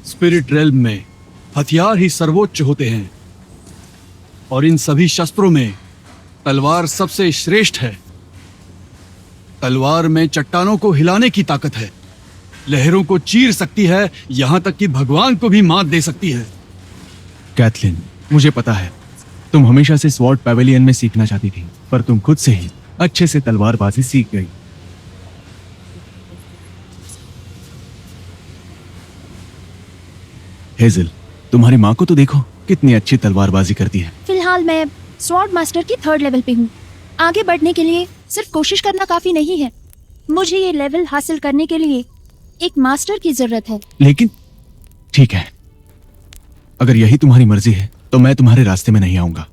Spirit realm में हथियार ही सर्वोच्च होते हैं और इन सभी शस्त्रों में तलवार सबसे श्रेष्ठ है। तलवार में चट्टानों को हिलाने की ताकत है, लहरों को चीर सकती है, यहां तक कि भगवान को भी मात दे सकती है। कैथलीन, मुझे पता है तुम हमेशा से स्वॉर्ड पैवेलियन में सीखना चाहती थी, पर तुम खुद से ही अच्छे से तलवारबाजी सीख गई। हेजल, तुम्हारी माँ को तो देखो, कितनी अच्छी तलवारबाजी करती है। फिलहाल मैं स्वॉर्ड मास्टर की 3rd लेवल पे हूँ। आगे बढ़ने के लिए सिर्फ कोशिश करना काफी नहीं है, मुझे ये लेवल हासिल करने के लिए एक मास्टर की जरूरत है। लेकिन ठीक है, अगर यही तुम्हारी मर्जी है तो मैं तुम्हारे रास्ते में नहीं आऊंगा।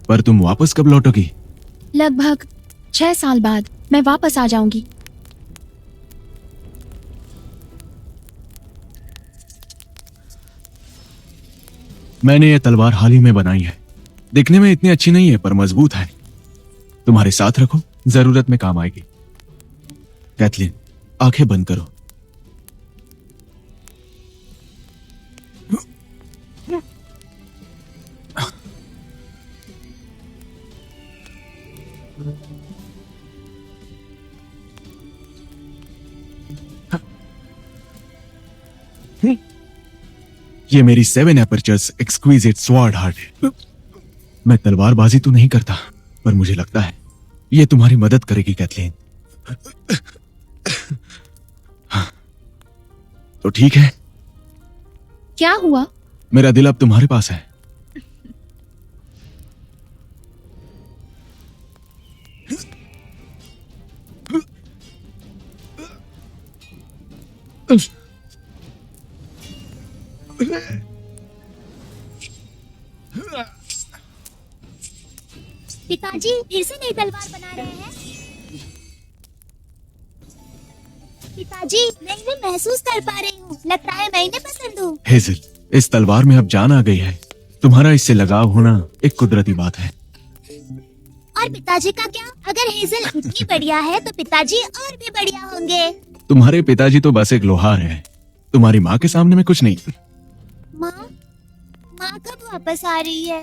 पर तुम वापस कब लौटोगी? लगभग 6 साल बाद मैं वापस आ जाऊंगी। मैंने ये तलवार हाल ही में बनाई है। दिखने में इतनी अच्छी नहीं है पर मजबूत है। तुम्हारे साथ रखो, जरूरत में काम आएगी। कैथलीन, आंखें बंद करो। ये मेरी 7 एपर्चर्स एक्सक्विजिट स्वॉर्ड हार्ट है। मैं तलवारबाजी तो नहीं करता, पर मुझे लगता है ये तुम्हारी मदद करेगी कैथलीन। हाँ, तो ठीक है। क्या हुआ? मेरा दिल अब तुम्हारे पास है। पिताजी फिर से नई तलवार बना रहे हैं। पिताजी मैं इन्हें महसूस कर पा रही हूँ, लगता है मैं इन्हें पसंद हूँ। हेजल, इस तलवार में अब जान आ गई है। तुम्हारा इससे लगाव होना एक कुदरती बात है। और पिताजी का क्या? अगर हेजल इतनी बढ़िया है तो पिताजी और भी बढ़िया होंगे। तुम्हारे पिताजी तो बस एक लोहार है, तुम्हारी माँ के सामने में कुछ नहीं। माँ कब वापस आ रही है?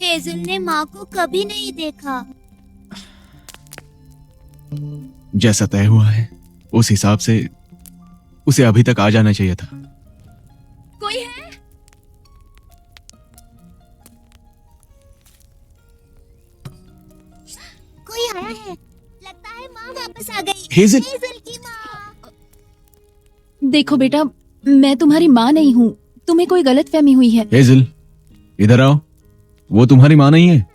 हेजल ने माँ को कभी नहीं देखा। जैसा तय हुआ है उस हिसाब से उसे अभी तक आ जाना चाहिए था। कोई है? कोई आया है, लगता है माँ वापस आ गई। हेजल की माँ। देखो बेटा, मैं तुम्हारी माँ नहीं हूँ, तुम्हें कोई गलतफहमी हुई है। हेजल, इधर आओ। वो तुम्हारी माँ नहीं है।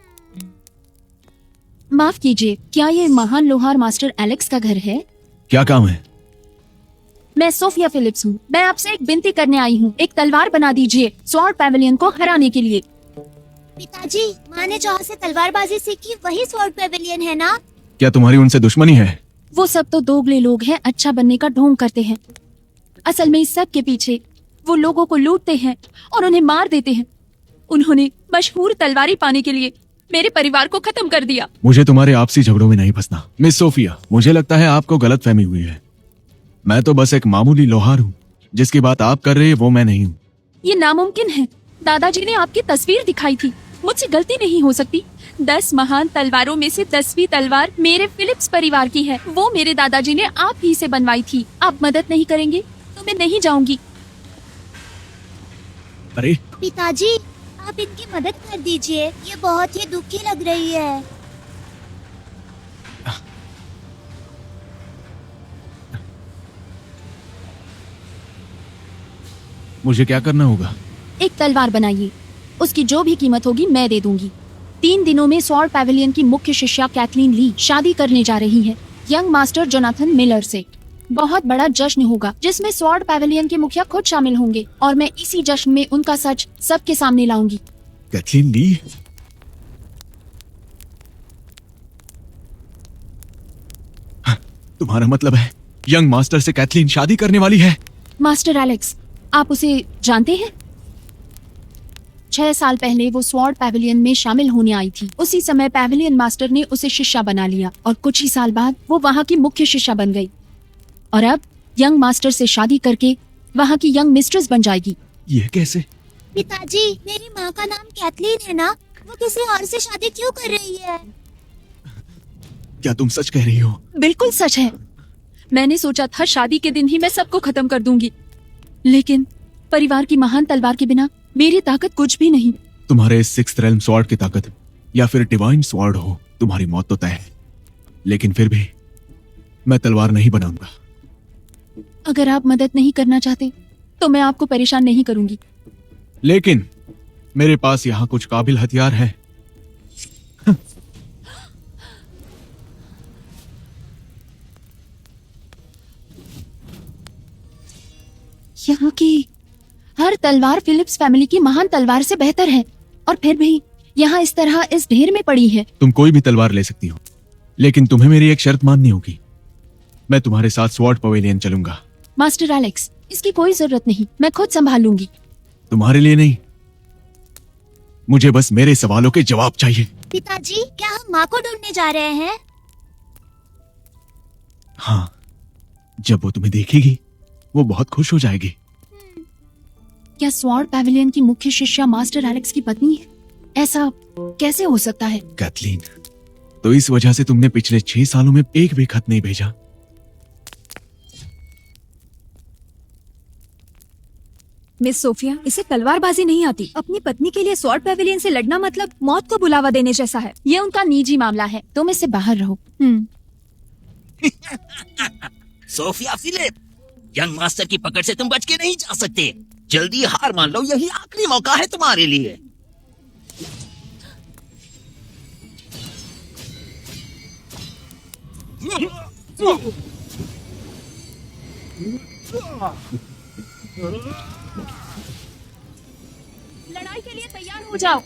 माफ कीजिए, क्या ये महान लोहार मास्टर एलेक्स का घर है? क्या काम है? मैं सोफिया फिलिप्स हूँ। मैं आपसे एक विनती करने आई हूँ, एक तलवार बना दीजिए स्वॉर्ड पैवेलियन को हराने के लिए। पिताजी, माँ ने जहाँ से तलवारबाजी सीखी वही स्वॉर्ड पैवेलियन है ना? क्या तुम्हारी उनसे दुश्मनी है? वो सब तो दोगले लोग हैं, अच्छा बनने का ढोंग करते हैं। असल में इस सब के पीछे वो लोगों को लूटते हैं और उन्हें मार देते हैं। उन्होंने मशहूर तलवारी पाने के लिए मेरे परिवार को खत्म कर दिया। मुझे तुम्हारे आपसी झगड़ों में नहीं फंसना। मिस सोफिया, मुझे लगता है आपको गलतफहमी हुई है। मैं तो बस एक मामूली लोहार हूँ। जिसकी बात आप कर रहे हैं वो मैं नहीं हूँ। ये नामुमकिन है। दादाजी ने आपकी तस्वीर दिखाई थी, मुझसे गलती नहीं हो सकती। 10 महान तलवारों में से 10वीं तलवार मेरे फिलिप्स परिवार की है। वो मेरे दादाजी ने आप ही से बनवाई थी। आप मदद नहीं करेंगे तो मैं नहीं जाऊंगी। अरे पिताजी, आप इनकी मदद कर दीजिए, ये बहुत ही दुखी लग रही है। मुझे क्या करना होगा? एक तलवार बनाइए, उसकी जो भी कीमत होगी मैं दे दूंगी। 3 दिनों में स्वॉर्ड पैवेलियन की मुख्य शिष्या कैथलीन ली शादी करने जा रही है यंग मास्टर जोनाथन मिलर से। बहुत बड़ा जश्न होगा जिसमें स्वॉर्ड पैवेलियन के मुखिया खुद शामिल होंगे और मैं इसी जश्न में उनका सच सबके सामने लाऊंगी। कैथलीन ली? तुम्हारा मतलब है यंग मास्टर से कैथलीन शादी करने वाली है? मास्टर एलेक्स, आप उसे जानते हैं? 6 साल पहले वो स्वॉर्ड पैवेलियन में शामिल होने आई थी। उसी समय पैवेलियन मास्टर ने उसे शिष्या बना लिया और कुछ ही साल बाद वो वहाँ की मुख्य शिष्या बन गई। और अब यंग मास्टर से शादी करके वहाँ की यंग मिस्ट्रेस बन जाएगी। ये कैसे? पिताजी, मेरी माँ का नाम कैथलीन है ना, वो किसी और से शादी क्यों कर रही है? क्या तुम सच कह रही हो? बिल्कुल सच है। मैंने सोचा था शादी के दिन ही मैं सबको खत्म कर दूंगी, लेकिन परिवार की महान तलवार के बिना मेरी ताकत कुछ भी नहीं। तुम्हारे सिक्स्थ रेल्म स्वॉर्ड की ताकत या फिर डिवाइन स्वॉर्ड हो, तुम्हारी मौत तो तय है, लेकिन फिर भी मैं तलवार नहीं बनाऊंगा। अगर आप मदद नहीं करना चाहते तो मैं आपको परेशान नहीं करूंगी। लेकिन मेरे पास यहाँ कुछ काबिल हथियार हैं। यहाँ की हर तलवार फिलिप्स फैमिली की महान तलवार से बेहतर है, और फिर भी यहाँ इस तरह इस ढेर में पड़ी है। तुम कोई भी तलवार ले सकती हो, लेकिन तुम्हें मेरी एक शर्त माननी होगी। मैं तुम्हारे साथ स्वॉर्ड पवेलियन चलूंगा। मास्टर एलेक्स, इसकी कोई जरूरत नहीं, मैं खुद संभाल लूंगी। तुम्हारे लिए नहीं, मुझे बस मेरे सवालों के जवाब चाहिए। पिताजी, क्या हम माँ को ढूंढने जा रहे हैं? हाँ, जब वो तुम्हें देखेगी वो बहुत खुश हो जाएगी। क्या स्वॉर्ड पैविलियन की मुख्य शिष्या मास्टर एलेक्स की पत्नी है? ऐसा कैसे हो सकता है? कैथलीन, तो इस वजह से तुमने पिछले 6 सालों में एक भी खत नहीं भेजा। मिस सोफिया, इसे तलवारबाजी नहीं आती। अपनी पत्नी के लिए स्वॉर्ड पैविलियन से लड़ना मतलब मौत को बुलावा देने जैसा है। ये उनका निजी मामला है, तुम इससे बाहर रहो। सोफिया फिलिप, यंग मास्टर की पकड़ से तुम बच के नहीं जा सकते। जल्दी हार मान लो, यही आखिरी मौका है तुम्हारे लिए। लड़ाई के लिए तैयार हो जाओ।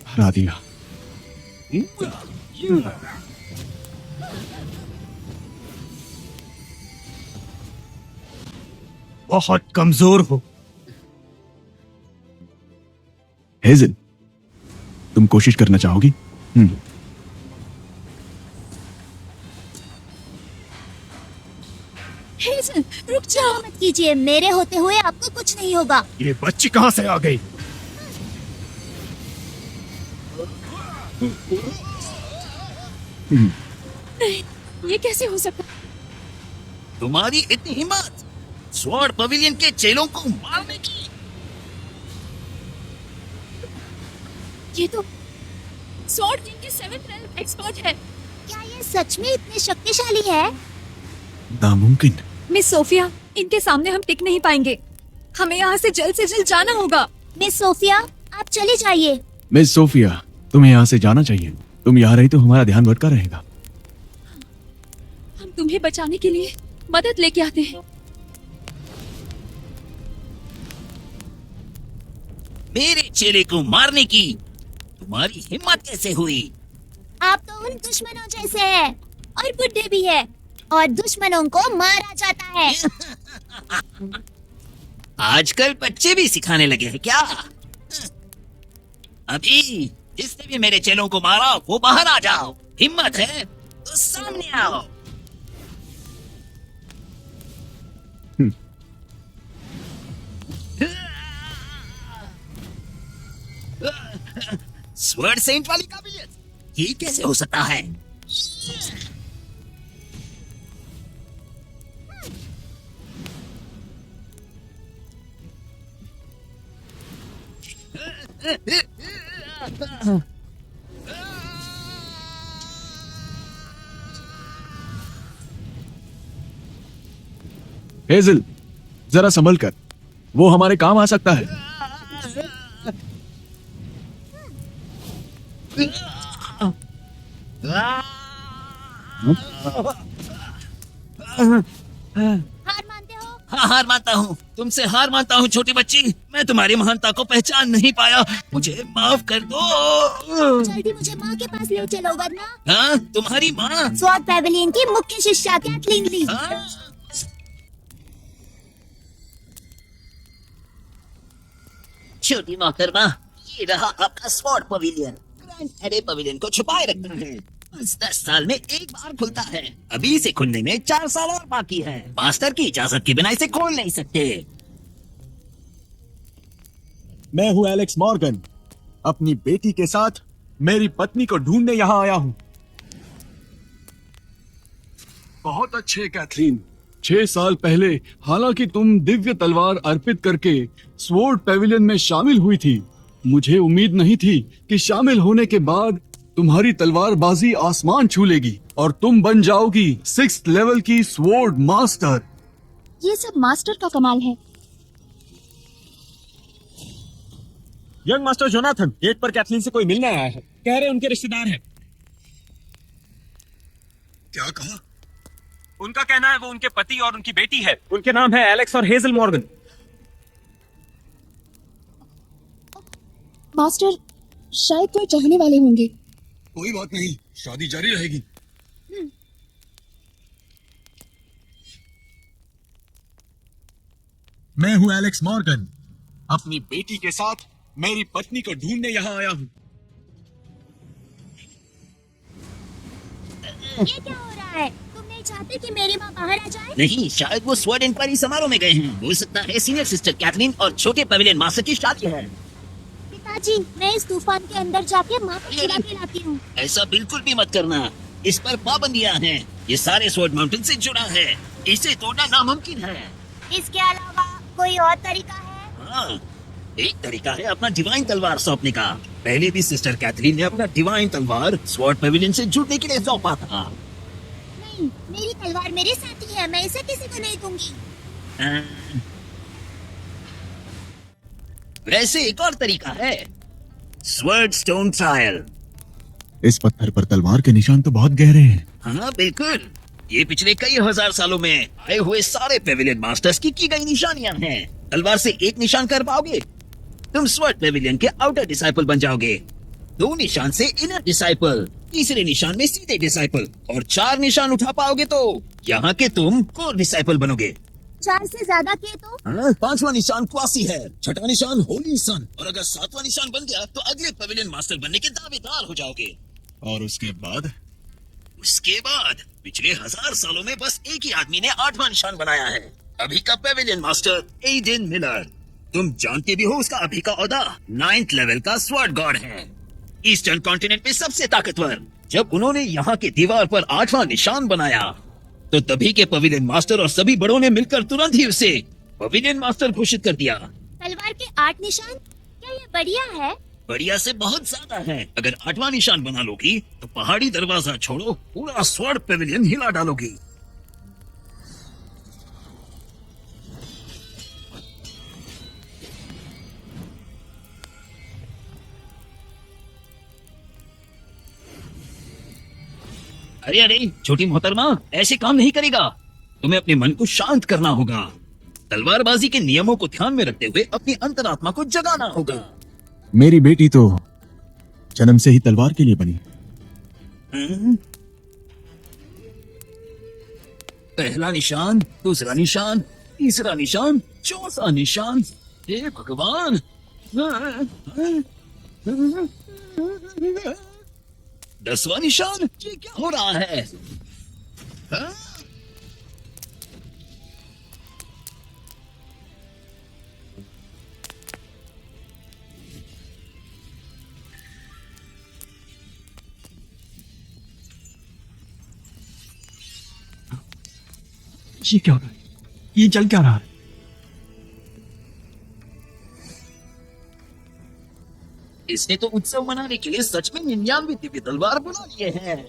हरा दिया। बहुत कमजोर हो। हेजल, तुम कोशिश करना चाहोगी? हेज़ल, रुक जाओ। मत कीजिए, मेरे होते हुए आपको कुछ नहीं होगा। ये बच्ची कहाँ से आ गई? नहीं, ये कैसे हो सकता? तुम्हारी इतनी हिम्मत स्वॉर्ड पवेलियन के चेलों को मारने की? ये तो स्वॉर्ड किंग के 7th रेल्म एक्सपर्ट है। क्या ये सच में इतने शक्तिशाली है? नामुमकिन। मिस सोफिया, इनके सामने हम टिक नहीं पाएंगे। हमें यहाँ से जल्द जाना होगा। मिस सोफिया, आप चली जाइए। मिस सोफिया, तुम्हें यहाँ से जाना चाहिए। तुम यहाँ रही तो हमारा ध्यान भटका रहेगा। हम तुम्हें बचाने के लिए मदद लेके आते हैं। मेरे चेले को मारने की तुम्हारी हिम्मत कैसे हुई? आप तो उन दुश्मनों जैसे हैं, और बुढ़े भी है, और दुश्मनों को मारा जाता है। आजकल बच्चे भी सिखाने लगे हैं क्या? अभी जिसने भी मेरे चेलों को मारा वो बाहर आ जाओ। हिम्मत है तो सामने आओ। स्वर्ड सेंट वाली काबिलियत, ये कैसे हो सकता है? हेजल, जरा संभल कर, वो हमारे काम आ सकता है। हार मानते हो? हाँ, हार मानता हूँ, तुमसे हार मानता हूँ छोटी बच्ची। मैं तुम्हारी महानता को पहचान नहीं पाया, मुझे माफ कर दो। जल्दी मुझे माँ के पास ले चलो वरना हाँ, तुम्हारी माँ? स्वॉर्ड पैवेलियन की मुख्य शिष्या कैथलीन ली। हाँ? छोटी मोहतरमा, ये रहा आपका sword pavilion. Grand array pavilion को छुपाए रखना है, बस 10 साल में एक बार खुलता है। अभी इसे खुलने में 4 साल और बाकी है। मास्टर की इजाजत के बिना इसे खोल नहीं सकते। मैं हूं एलेक्स मॉर्गन, अपनी बेटी के साथ मेरी पत्नी को ढूंढने यहां आया हूं। बहुत अच्छे कैथलीन। 6 साल पहले हालांकि तुम दिव्य तलवार अर्पित करके स्वॉर्ड पैविलियन में शामिल हुई थी, मुझे उम्मीद नहीं थी कि शामिल होने के बाद तुम्हारी तलवारबाजी आसमान छू लेगी और तुम बन जाओगी 6th लेवल की स्वॉर्ड मास्टर। ये सब मास्टर का कमाल है। यंग मास्टर जोनाथन, गेट पर कैथलीन से कोई मिलने आया है। कह रहे उनके रिश्तेदार हैं। क्या कहा? उनका कहना है वो उनके पति और उनकी बेटी है। उनके नाम है एलेक्स और हेजल मॉर्गन। मास्टर शायद कोई चाहने वाले होंगे। कोई बात नहीं, शादी जारी रहेगी। मैं हूं एलेक्स मॉर्गन, अपनी बेटी के साथ मेरी पत्नी को ढूंढने यहां आया हूं। ये क्या हो रहा है? तुम नहीं चाहते कि मेरी माँ बाहर आ जाए? नहीं, शायद वो स्वॉर्ड इंक्वायरी समारोह में गए हैं। हो सकता है सीनियर सिस्टर कैथलीन और छोटे पवेलियन मास्टर की शादी है। पिताजी, मैं इस तूफान के अंदर जाके माँ को चुरा के लाती हूँ। ऐसा बिल्कुल भी मत करना, इस पर पाबंदियां हैं। ये सारे स्वॉर्ड माउंटेन से जुड़ा है, इसे तोड़ना नामुमकिन है। इसके अलावा कोई और तरीका है? हाँ, एक तरीका है अपना डिवाइन तलवार सौंपने का। पहले भी सिस्टर कैथरीन ने अपना डिवाइन तलवार स्वॉर्ड पैविलियन से जुड़ने के लिए सौंपा था। नहीं, मेरी तलवार मेरे साथी है, मैं इसे किसी को नहीं दूंगी। वैसे एक और तरीका है, स्वर्ड स्टोन ट्रायल। इस पत्थर पर तलवार के निशान तो बहुत गहरे हैं। हाँ बिल्कुल, ये पिछले कई हजार सालों में आए हुए सारे पैविलियन मास्टर्स की गई निशानियां हैं। तलवार से एक निशान कर पाओगे, तुम स्वॉर्ड पैविलियन के आउटर डिसाइपल बन जाओगे। 2 निशान से इनर डिसाइपल, तीसरे निशान में सीधे डिसाइपल, और 4 निशान उठा पाओगे तो यहाँ के तुम कोर डिसाइपल बनोगे। 4 से ज्यादा किए तो? हाँ, 5वां निशान क्वासी है, 6वां निशान होली सन, और अगर 7वां निशान बन गया तो अगले पैविलियन मास्टर बनने के दावेदार हो जाओगे। और उसके बाद पिछले 1000 सालों में बस एक ही आदमी ने 8वां निशान बनाया है, अभी का पैविलियन मास्टर एडन मिलर। तुम जानते भी हो उसका अभी का ओहदा 9th लेवल का स्वॉर्ड गॉड है, ईस्टर्न कॉन्टिनेंट में सबसे ताकतवर। जब उन्होंने यहाँ के दीवार पर 8वां निशान बनाया तो तभी के पैविलियन मास्टर और सभी बड़ों ने मिलकर तुरंत ही उसे पैविलियन मास्टर घोषित कर दिया। तलवार के 8 निशान, क्या ये बढ़िया है? बढ़िया से बहुत ज्यादा है। अगर 8वां निशान बना लोगी तो पहाड़ी दरवाजा छोड़ो, पूरा स्वॉर्ड पैविलियन हिला डालोगी। अरे अरे छोटी मोहतरमा, ऐसे काम नहीं करेगा। तुम्हें अपने मन को शांत करना होगा। तलवारबाजी के नियमों को ध्यान में रखते हुए अपनी अंतरात्मा को जगाना होगा। मेरी बेटी तो जन्म से ही तलवार के लिए बनी। पहला निशान, दूसरा निशान, तीसरा निशान, चौथा निशान। हे भगवान! 10वां निशान, ये क्या हो रहा है? हाँ? ये क्या हो रहा है? ये चल क्या रहा है? इसने तो उत्सव मनाने के लिए सच में 99 दिव्य तलवार बना लिए हैं।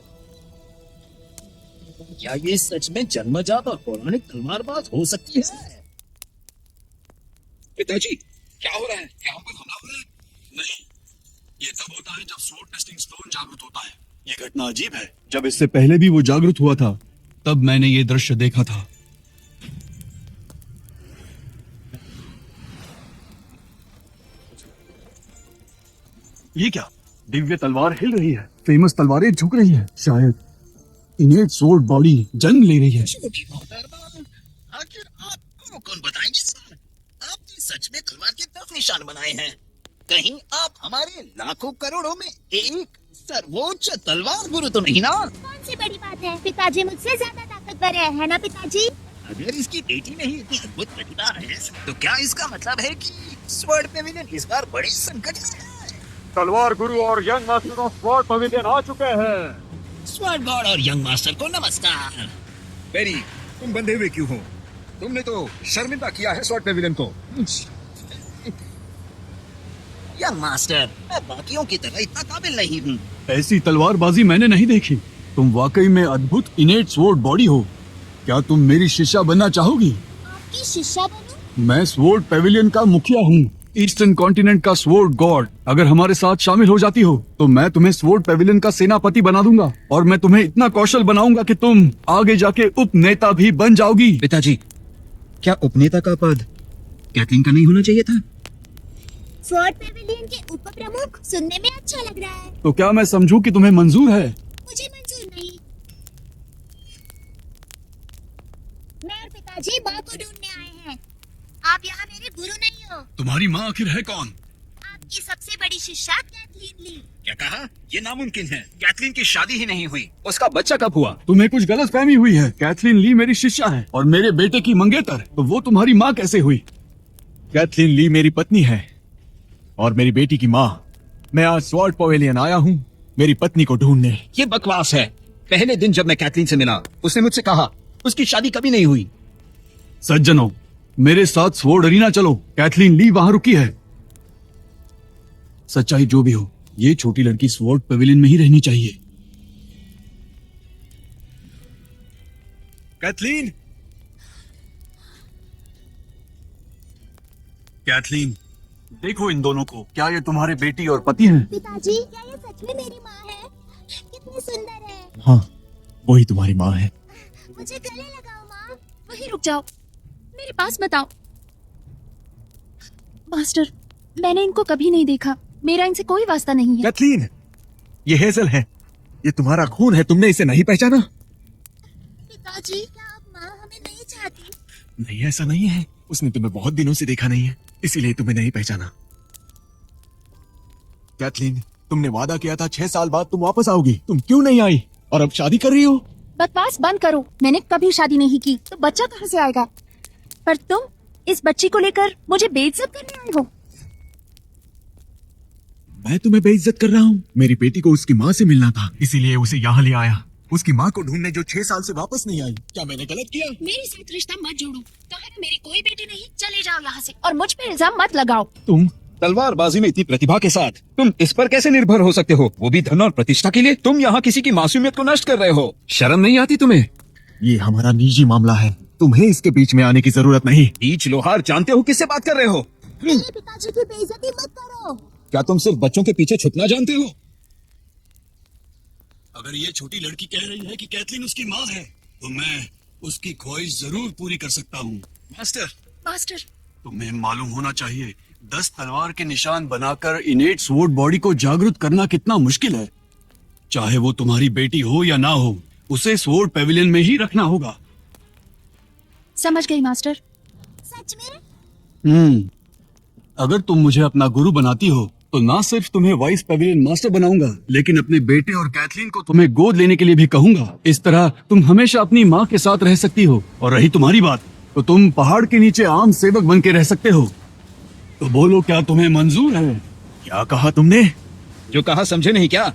क्या ये सच में जन्मजात और पौराणिक तलवारबाज हो सकती है? पिताजी, क्या हो रहा है? यहाँ पर हमला हो रहा है? नहीं, ये तब होता है जब स्वॉर्ड टेस्टिंग स्टोन जागृत होता है। ये घटना अजीब है। जब इससे पहले भी वो जागृत हुआ था, तब मैंने ये दृश्य देखा था। ये क्या? दिव्य तलवार हिल रही है, फेमस तलवारें झुक रही है, शायद इनेट सोर्ड बॉडी जन्म ले रही है। आखिर आपको कौन बताएंगे सर? आपने सच में तलवार के 10 निशान बनाए हैं। कहीं आप हमारे लाखों करोड़ों में एक सर्वोच्च तलवार गुरु तो नहीं ना? कौन सी बड़ी बात है? पिताजी मुझसे ज्यादा ताकतवर है ना पिताजी? अगर इसकी बेटी में ही इतनी अद्भुत प्रतिभा है तो क्या इसका मतलब है कि स्वॉर्ड पेविलियन इस बार बड़े संकट से है? तलवार गुरु और young master of sword pavilion आ चुके हैं। स्वॉर्ड गॉड और यंग मास्टर को नमस्कार। बेरी, तुम बंधे हुए क्यों हो? तुमने तो शर्मिंदा किया है स्वॉर्ड पेविलियन को। यंग मास्टर, मैं बाकियों की तरह इतना काबिल नहीं हूँ। ऐसी तलवारबाजी मैंने नहीं देखी। तुम वाकई में अद्भुत इनेट स्वॉर्ड बॉडी हो। क्या तुम मेरी शिष्या बनना चाहोगी? आपकी शिष्या बनूं? मैं स्वॉर्ड पेविलियन का मुखिया हूँ, ईस्टर्न कॉन्टिनेंट का स्वॉर्ड गॉड। अगर हमारे साथ शामिल हो जाती हो तो मैं तुम्हें स्वॉर्ड पेविलियन का सेनापति बना दूंगा और मैं तुम्हें इतना कौशल बनाऊंगा कि तुम आगे जाके उप नेता भी बन जाओगी। पिताजी, क्या उपनेता का पद कैथलीन का नहीं होना चाहिए था? स्वॉर्ड पेविलियन के उप प्रमुख सुनने में अच्छा लग रहा है। तो क्या मैं समझूं कि तुम्हें मंजूर है? मुझे मंजूर नहीं। मैं और पिताजी माँ को ढूंढने आए हैं। आप यहाँ मेरे गुरु नहीं हो। तुम्हारी माँ आखिर है कौन? आपकी सबसे बड़ी शिष्या कैथलीन ली। क्या कहा? ये नामुमकिन है। कैथलीन की शादी ही नहीं हुई। उसका बच्चा कब हुआ? तुम्हें कुछ गलतफहमी हुई है। कैथलीन ली मेरी शिष्या है और मेरे बेटे की मंगेतर, तो वो तुम्हारी माँ कैसे हुई? कैथलीन ली मेरी पत्नी है और मेरी बेटी की माँ। मैं आज स्वॉर्ड पवेलियन आया हूँ मेरी पत्नी को ढूंढने। ये बकवास है। पहले दिन जब मैं कैथलीन से मिला उसने मुझसे कहा उसकी शादी कभी नहीं हुई। सज्जनों, मेरे साथ स्वॉर्ड अरीना चलो। कैथलीन ली वहां रुकी है। सच्चाई जो भी हो, ये छोटी लड़की स्वॉर्ड पेविलियन में ही रहनी चाहिए। कैथलीन, कैथलीन, देखो इन दोनों को। क्या ये तुम्हारे बेटी और पति हैं? पिताजी, क्या ये सच में मेरी माँ है? कितनी सुंदर है। हाँ, वही तुम्हारी माँ है। मुझे गले लगाओ माँ। वहीं रुक जाओ, मेरे पास मत आओ। मास्टर, मैंने इनको कभी नहीं देखा। मेरा इनसे कोई वास्ता नहीं है। कैथलीन, ये हेजल है। ये तुम्हारा खून है। तुमने इसे नहीं पहचाना? पिताजी, क्या आप माँ हमें नहीं चाहती? नहीं, ऐसा नहीं है। उसने तुम्हें बहुत दिनों से देखा नहीं है, इसीलिए तुम्हें नहीं पहचाना। कैथलीन, तुमने वादा किया था 6 साल बाद तुम वापस आओगी। तुम क्यों नहीं आई और अब शादी कर रही हो? बकवास बंद करो। मैंने कभी शादी नहीं की, तो बच्चा कहाँ से आएगा? पर तुम इस बच्ची को लेकर मुझे बेइज्जत करने आए हो। मैं तुम्हें बेइज्जत कर रहा हूँ? मेरी बेटी को उसकी माँ से मिलना था, इसीलिए उसे यहाँ ले आया। उसकी माँ को ढूंढने जो 6 साल से वापस नहीं आई। क्या मैंने गलत किया? मेरे साथ रिश्ता मत जोड़ो। कहा ना मेरी कोई बेटी नहीं। चले जाओ यहाँ से और मुझ पे इल्जाम मत लगाओ। तुम तलवारबाजी में इतनी प्रतिभा के साथ तुम इस पर कैसे निर्भर हो सकते हो? वो भी धन और प्रतिष्ठा के लिए। तुम यहाँ किसी की मासूमियत को नष्ट कर रहे हो। शर्म नहीं आती तुम्हें? ये हमारा निजी मामला है, तुम्हें इसके बीच में आने की जरूरत नहीं। बीच लोहार, जानते हो किससे बात कर रहे हो? मेरे पिताजी की बेइज्जती मत करो। क्या तुम सिर्फ बच्चों के पीछे छुपना जानते हो? अगर ये छोटी लड़की कह रही है कि कैथलीन उसकी माँ है, तो मैं उसकी ख्वाहिश जरूर पूरी कर सकता हूँ। मास्टर, तुम्हें मालूम होना चाहिए, 10 तलवार के निशान बनाकर इनेट स्वॉर्ड बॉडी को जागृत करना कितना मुश्किल है। चाहे वो तुम्हारी बेटी हो या ना हो, उसे स्वॉर्ड पेविलियन में ही रखना होगा। समझ गई मास्टर। सच में? अगर तुम मुझे अपना गुरु बनाती हो तो ना सिर्फ तुम्हें वाइस पेविलियन मास्टर बनाऊंगा, लेकिन अपने बेटे और कैथलीन को तुम्हें गोद लेने के लिए भी कहूंगा। इस तरह तुम हमेशा अपनी माँ के साथ रह सकती हो। और रही तुम्हारी बात, तो तुम पहाड़ के नीचे आम सेवक बन के रह सकते हो। तो बोलो, क्या तुम्हें मंजूर है? क्या कहा तुमने? जो कहा समझे नहीं क्या?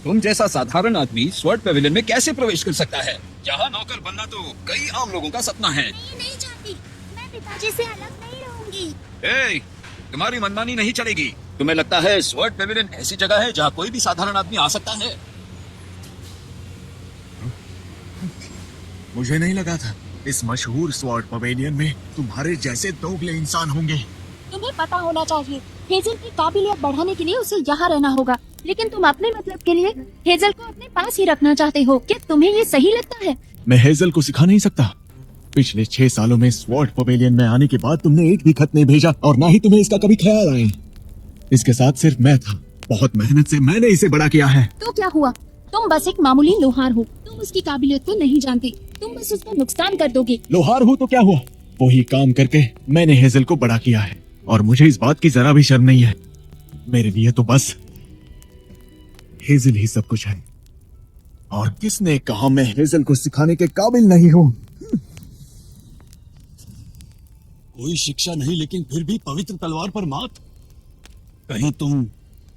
तुम जैसा साधारण आदमी स्वॉर्ड पेविलियन में कैसे प्रवेश कर सकता है? जहाँ नौकर बनना तो कई आम लोगों का सपना है। मैं नहीं चाहती। मैं पिताजी से अलग नहीं रहूंगी। ए, तुम्हारी मनमानी नहीं चलेगी। तुम्हें लगता है स्वॉर्ड पेविलियन ऐसी जगह है जहाँ कोई भी साधारण आदमी आ सकता है? मुझे नहीं लगा था इस मशहूर स्वॉर्ड पवेलियन में तुम्हारे जैसे दोगले इंसान होंगे। तुम्हें पता होना चाहिए, हेजल की काबिलियत बढ़ाने के लिए उसे यहाँ रहना होगा। लेकिन तुम अपने मतलब के लिए हेजल को अपने पास ही रखना चाहते हो। क्या तुम्हें ये सही लगता है? मैं हेजल को सिखा नहीं सकता। पिछले 6 सालों में स्वॉर्ड पवेलियन में आने के बाद तुमने एक भी खत नहीं भेजा और ना ही तुम्हें इसका कभी ख्याल आया। इसके साथ सिर्फ मैं था बहुत मेहनत से मैंने इसे बड़ा किया है। तो क्या हुआ? तुम बस एक मामूली लोहार हो, तुम उसकी काबिलियत को नहीं जानते, तुम बस उसका नुकसान कर दोगे। लोहार हूँ तो क्या हुआ, वही काम करके मैंने हेजल को बड़ा किया है और मुझे इस बात की जरा भी शर्म नहीं है। मेरे लिए तो बस हेजल ही सब कुछ है। और किसने कहा मैं हेजल को सिखाने के काबिल नहीं हूँ? कोई शिक्षा नहीं, लेकिन फिर भी पवित्र तलवार पर मात। कहीं तुम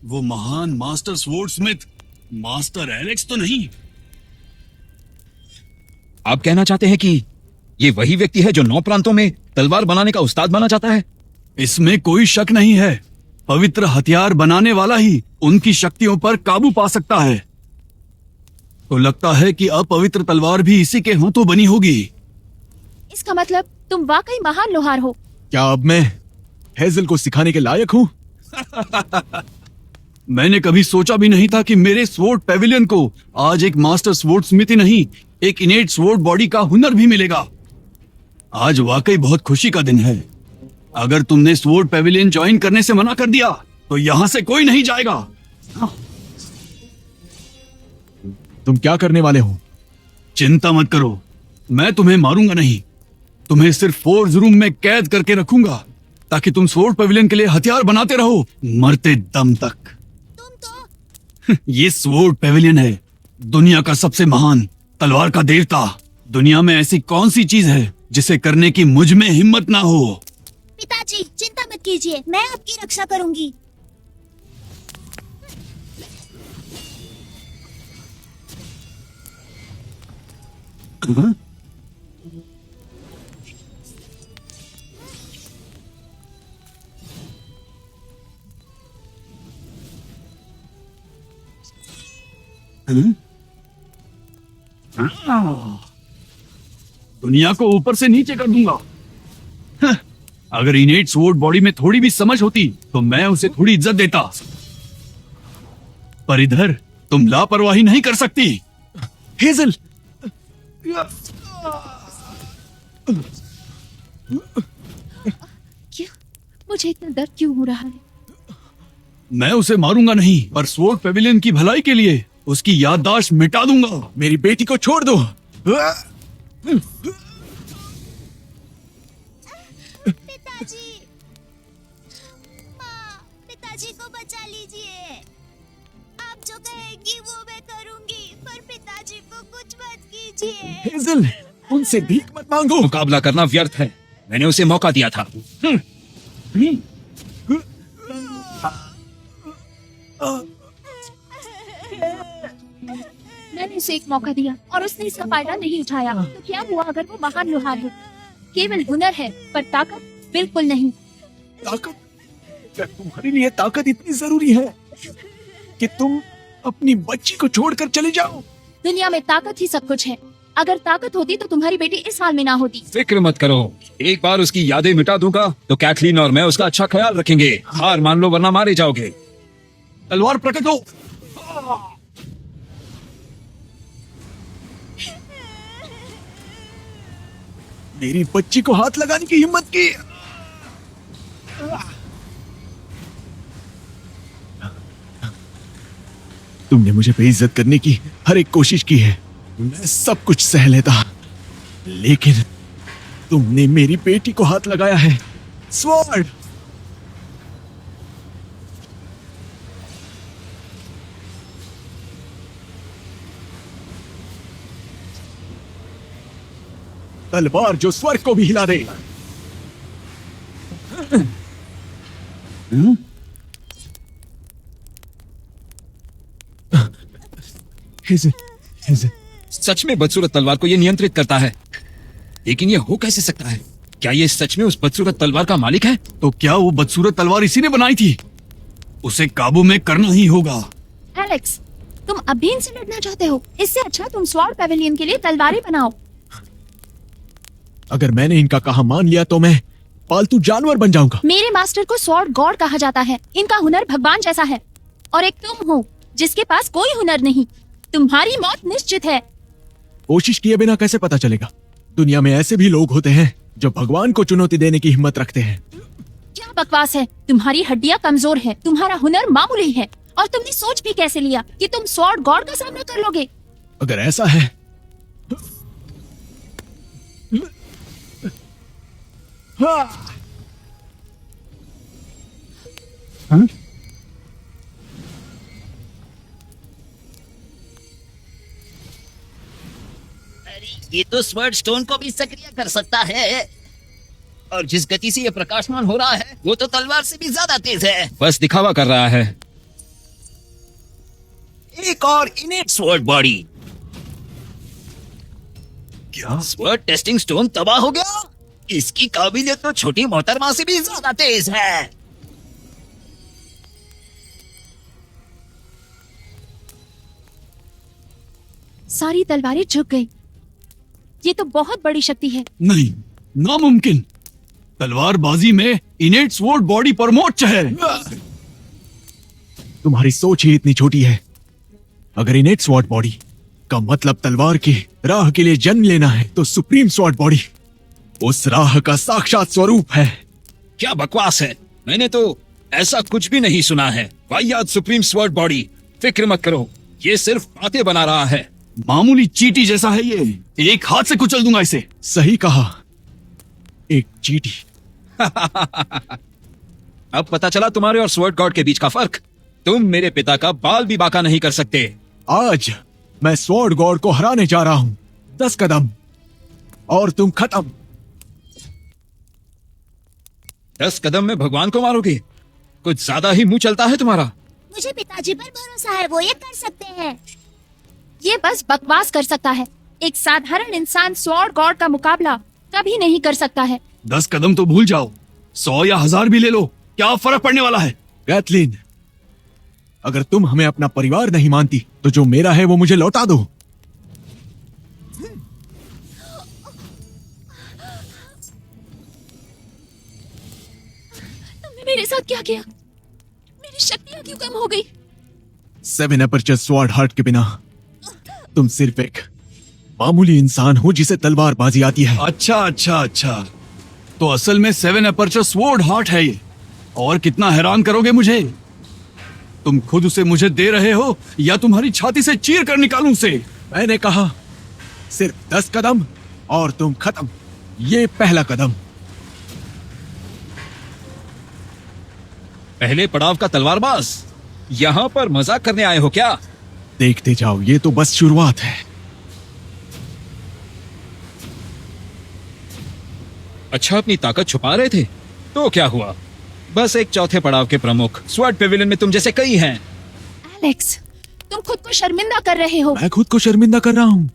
वो महान मास्टर स्वॉर्डस्मिथ मास्टर एलेक्स तो नहीं? आप कहना चाहते हैं कि ये वही व्यक्ति है जो 9 प्रांतों में तलवार बनाने का उस्ताद बना जाता है? इसमें कोई शक नहीं है। पवित्र हथियार बनाने वाला ही उनकी शक्तियों पर काबू पा सकता है। तो लगता है कि अपवित्र तलवार भी इसी के हाथों बनी होगी। इसका मतलब तुम वाकई महान लोहार हो। क्या अब मैं हेजल को सिखाने के लायक हूँ? मैंने कभी सोचा भी नहीं था कि मेरे स्वॉर्ड पेविलियन को आज एक मास्टर स्वॉर्डस्मिथ ही नहीं, एक इनेट स्वॉर्ड बॉडी का हुनर भी मिलेगा। आज वाकई बहुत खुशी का दिन है। अगर तुमने स्वॉर्ड पेविलियन ज्वाइन करने से मना कर दिया तो यहां से कोई नहीं जाएगा। तुम क्या करने वाले हो? चिंता मत करो, मैं तुम्हें मारूंगा नहीं। तुम्हें सिर्फ फोर्ज रूम में कैद करके रखूंगा ताकि तुम स्वॉर्ड पेविलियन के लिए हथियार बनाते रहो मरते दम तक। तुम तो ये स्वॉर्ड पेविलियन है, दुनिया का सबसे महान तलवार का देवता। दुनिया में ऐसी कौन सी चीज है जिसे करने की मुझ में हिम्मत ना हो? पिताजी चिंता मत कीजिए, मैं आपकी रक्षा करूंगी। हाँ? दुनिया को ऊपर से नीचे कर दूंगा। हाँ, अगर इनेट स्वॉर्ड बॉडी में थोड़ी भी समझ होती तो मैं उसे थोड़ी इज्जत देता, पर इधर तुम लापरवाही नहीं कर सकती। हेजल! क्यों? मुझे इतना दर्द क्यों हो रहा है? मैं उसे मारूंगा नहीं, पर स्वॉर्ड पेविलियन की भलाई के लिए उसकी याददाश्त मिटा दूंगा। मेरी बेटी को छोड़ दो। पिताजी, माँ, पिताजी को बचा लीजिए। आप जो कहेंगी वो मैं करूंगी, पर पिताजी को कुछ मत कीजिए। हेजल, उनसे भीख मत मांगो। मुकाबला करना व्यर्थ है, मैंने उसे मौका दिया था। मैंने उसे एक मौका दिया और उसने इसका फायदा नहीं उठाया। तो क्या हुआ अगर वो महान लोहार है? केवल हुनर है पर ताकत बिल्कुल नहीं। ताकत? क्या तुम्हारे लिए ताकत इतनी जरूरी है कि तुम अपनी बच्ची को छोड़कर चले जाओ? दुनिया में ताकत ही सब कुछ है। अगर ताकत होती तो तुम्हारी बेटी इस हाल में ना होती। फिक्र मत करो, एक बार उसकी यादें मिटा दूंगा तो कैथलीन और मैं उसका अच्छा ख्याल रखेंगे। हार मान लो वरना मारे जाओगे। तलवार प्रकट हो। मेरी बच्ची को हाथ लगाने की हिम्मत की। तुमने मुझे बेइज्जत करने की हर एक कोशिश की है, मैं सब कुछ सह लेता, लेकिन तुमने मेरी बेटी को हाथ लगाया है। स्वॉर्ड! तलवार जो स्वर्ग को भी हिला दे। हेजल, हेजल, सच में बदसूरत तलवार को ये नियंत्रित करता है, लेकिन ये हो कैसे सकता है? क्या ये सच में उस बदसूरत तलवार का मालिक है? तो क्या वो बदसूरत तलवार इसी ने बनाई थी? उसे काबू में करना ही होगा। एलेक्स, तुम अब भी इनसे लड़ना चाहते हो? इससे अच्छा तुम स्वॉर्ड पेविलियन के लिए तलवारें बनाओ। अगर मैंने इनका कहा मान लिया तो मैं पालतू जानवर बन जाऊंगा। मेरे मास्टर को स्वॉर्ड गॉड कहा जाता है। इनका हुनर भगवान जैसा है। और एक तुम हो जिसके पास कोई हुनर नहीं। तुम्हारी मौत निश्चित है। कोशिश किए बिना कैसे पता चलेगा? दुनिया में ऐसे भी लोग होते हैं जो भगवान को चुनौती देने की हिम्मत रखते हैं। क्या बकवास है? तुम्हारी हड्डियां कमजोर है, तुम्हारा हुनर मामूली है और तुमने सोच भी कैसे लिया कि तुम स्वॉर्ड गॉड का सामना कर लोगे? अगर ऐसा है हाँ? अरे ये तो स्वर्ड स्टोन को भी सक्रिय कर सकता है, और जिस गति से ये प्रकाशमान हो रहा है वो तो तलवार से भी ज्यादा तेज है। बस दिखावा कर रहा है। एक और इनेट स्वर्ड बॉडी। क्या? स्वर्ड टेस्टिंग स्टोन तबाह हो गया। इसकी काबिलियत तो छोटी मोहतरमा से भी ज्यादा तेज है। सारी तलवारें झुक गई। ये तो बहुत बड़ी शक्ति है। नहीं, नामुमकिन। तलवारबाजी में इनेट स्वॉर्ड बॉडी परमोच्च है। तुम्हारी सोच ही इतनी छोटी है। अगर इनेट स्वॉर्ड बॉडी का मतलब तलवार की राह के लिए जन्म लेना है, तो सुप्रीम स्वॉर्ड बॉडी उस राह का साक्षात स्वरूप है। क्या बकवास है, मैंने तो ऐसा कुछ भी नहीं सुना है। वाहियात सुप्रीम स्वर्ड बॉडी, फिक्र मत करो, ये सिर्फ बातें बना रहा है। मामूली चींटी जैसा है ये, एक हाथ से कुचल दूंगा इसे। सही कहा, एक चींटी। अब पता चला तुम्हारे और स्वर्ड गॉड के बीच का फर्क। तुम मेरे पिता का बाल भी बाका नहीं कर सकते। आज मैं स्वॉर्ड गॉड को हराने जा रहा हूं। 10 कदम और तुम खत्म। 10 कदम में भगवान को मारोगे? कुछ ज्यादा ही मुंह चलता है तुम्हारा। मुझे पिताजी पर भरोसा है, वो ये कर सकते हैं। ये बस बकवास कर सकता है। एक साधारण इंसान स्वॉर्ड गॉड का मुकाबला कभी नहीं कर सकता है। 10 कदम तो भूल जाओ, 100 या 1000 भी ले लो, क्या फर्क पड़ने वाला है? कैथलीन, अगर तुम हमें अपना परिवार नहीं मानती, तो जो मेरा है वो मुझे लौटा दो। तुमने मेरे साथ क्या किया? मेरी शक्तियां क्यों कम हो गई? 7 अपर्चर स्वॉर्ड हार्ट के बिना तुम सिर्फ एक मामूली इंसान हो जिसे तलवारबाजी आती है। अच्छा, तो असल में 7 अपर्चर स्वॉर्ड हार्ट है ये। और कितना हैरान करोगे मुझे? तुम खुद उसे मुझे दे रहे हो या तुम्हारी छाती से चीर कर निकालूं उसे? मैंने कहा सिर्फ 10 कदम और तुम खत्म। ये पहला कदम। पहले पड़ाव का तलवारबाज, यहाँ पर मजाक करने आए हो क्या? देखते जाओ, ये तो बस शुरुआत है। अच्छा, अपनी ताकत छुपा रहे थे तो क्या हुआ? बस एक चौथे पड़ाव के प्रमुख। स्वॉर्ड पेविलियन में तुम जैसे कई हैं। एलेक्स, तुम खुद को शर्मिंदा कर रहे हो। मैं खुद को शर्मिंदा कर रहा हूँ?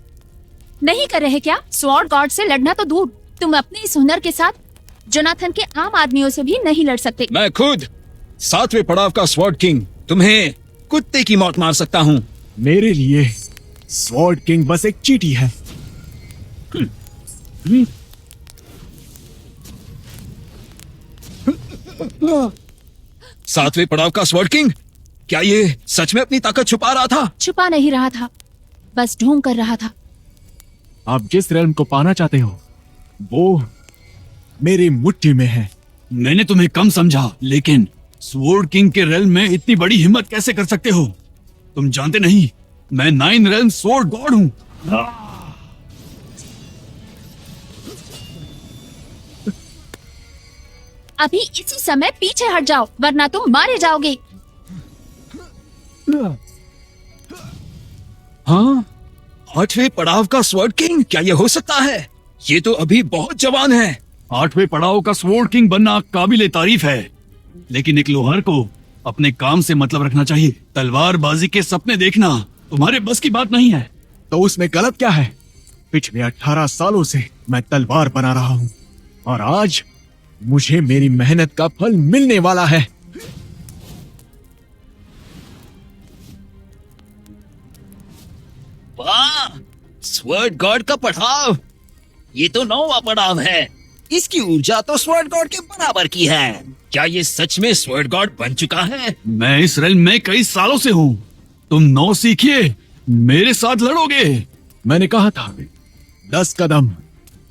नहीं कर रहे क्या? स्वॉर्ड गॉड से लड़ना तो दूर, तुम अपने इस हुनर के साथ जोनाथन के आम आदमियों से भी नहीं लड़ सकते। मैं खुद 7वें पड़ाव का स्वॉर्ड किंग तुम्हें कुत्ते की मौत मार सकता हूँ। मेरे लिए स्वॉर्ड किंग बस एक चींटी है। 7वें पड़ाव का स्वॉर्ड किंग, क्या ये सच में अपनी ताकत छुपा रहा था? छुपा नहीं रहा था, बस ढोंग कर रहा था। आप जिस रेल्म को पाना चाहते हो वो मेरी मुट्ठी में है। मैंने तुम्हें कम समझा, लेकिन स्वॉर्ड किंग के रेल्म में इतनी बड़ी हिम्मत कैसे कर सकते हो? तुम जानते नहीं, मैं 9 रेल्म स्वॉर्ड गॉड हूं। अभी इसी समय पीछे हट जाओ, वरना तुम मारे जाओगे। हाँ, 8वें पड़ाव का स्वॉर्ड किंग, क्या ये हो सकता है? ये तो अभी बहुत जवान है। 8वें पड़ाव का स्वॉर्ड किंग बनना काबिले तारीफ है, लेकिन एक लोहार को अपने काम से मतलब रखना चाहिए। तलवारबाजी के सपने देखना तुम्हारे बस की बात नहीं है। तो उसमें गलत क्या है? पिछले 18 सालों से मैं तलवार बना रहा हूं और आज मुझे मेरी मेहनत का फल मिलने वाला है। वाह, स्वर्ड गॉड का पड़ाव। ये तो 9वां पड़ाव है। इसकी ऊर्जा तो स्वर्ड गॉड के बराबर की है। क्या ये सच में स्वर्ड गॉड बन चुका है? मैं इस रेल में कई सालों से हूँ। तुम 9 सीखिए, मेरे साथ लड़ोगे। मैंने कहा था 10 कदम,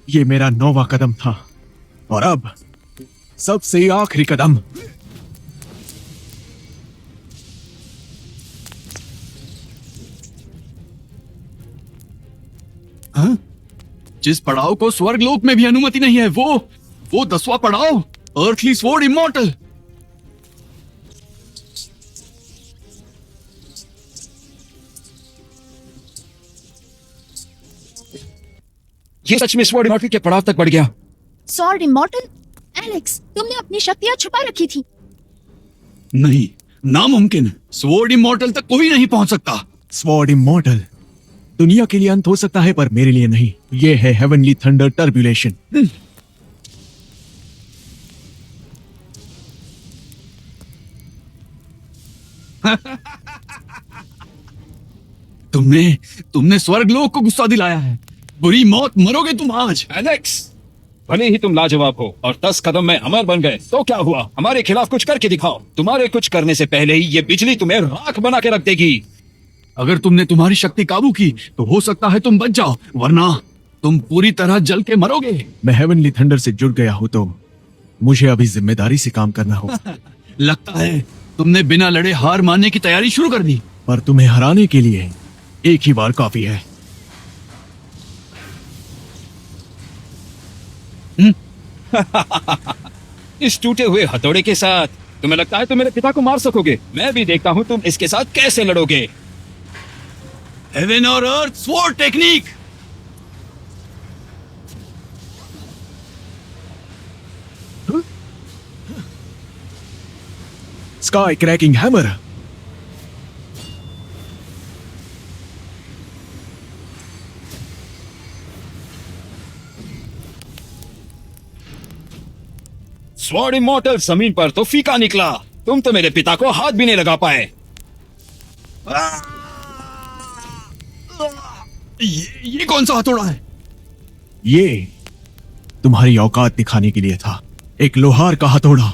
ये मेरा 9वां कदम था और अब सबसे आखिरी कदम। हाँ? जिस पड़ाव को स्वर्गलोक में भी अनुमति नहीं है, वो 10वां पड़ाव, अर्थली स्वॉर्ड इमॉर्टल। ये सच में स्वॉर्ड इमॉर्टल के पड़ाव तक बढ़ गया। Sword immortal? एलेक्स, तुमने अपनी शक्तियां छुपा रखी थी। नहीं, नामुमकिन। स्वॉर्ड इमॉर्टल तक कोई नहीं पहुंच सकता। स्वॉर्ड इमॉर्टल दुनिया के लिए अंत हो सकता है, पर मेरे लिए नहीं। ये है हेवनली थंडर टर्बुलेशन। तुमने स्वर्गलोक को गुस्सा दिलाया है। बुरी मौत मरोगे तुम आज। एलेक्स, भले ही तुम लाजवाब हो और 10 कदम में अमर बन गए, तो क्या हुआ? हमारे खिलाफ कुछ करके दिखाओ। तुम्हारे कुछ करने से पहले ही ये बिजली तुम्हें राख बना के रख देगी। अगर तुमने तुम्हारी शक्ति काबू की तो हो सकता है तुम बच जाओ, वरना तुम पूरी तरह जल के मरोगे। मैं हेवनली थंडर से जुड़ गया हूं, तो मुझे अभी जिम्मेदारी से काम करना होगा। लगता है तुमने बिना लड़े हार मानने की तैयारी शुरू कर दी। पर तुम्हें हराने के लिए एक ही बार काफी है। इस टूटे हुए हथौड़े के साथ तुम्हें लगता है तुम मेरे पिता को मार सकोगे? मैं भी देखता हूँ तुम इसके साथ कैसे लड़ोगे। हेवन और earth sword technique. Sky cracking hammer. Sword immortal जमीन पर तो फीका निकला। तुम तो मेरे पिता को हाथ भी नहीं लगा पाए। ये कौन सा हथौड़ा है? ये तुम्हारी औकात दिखाने के लिए था। एक लोहार का हथौड़ा।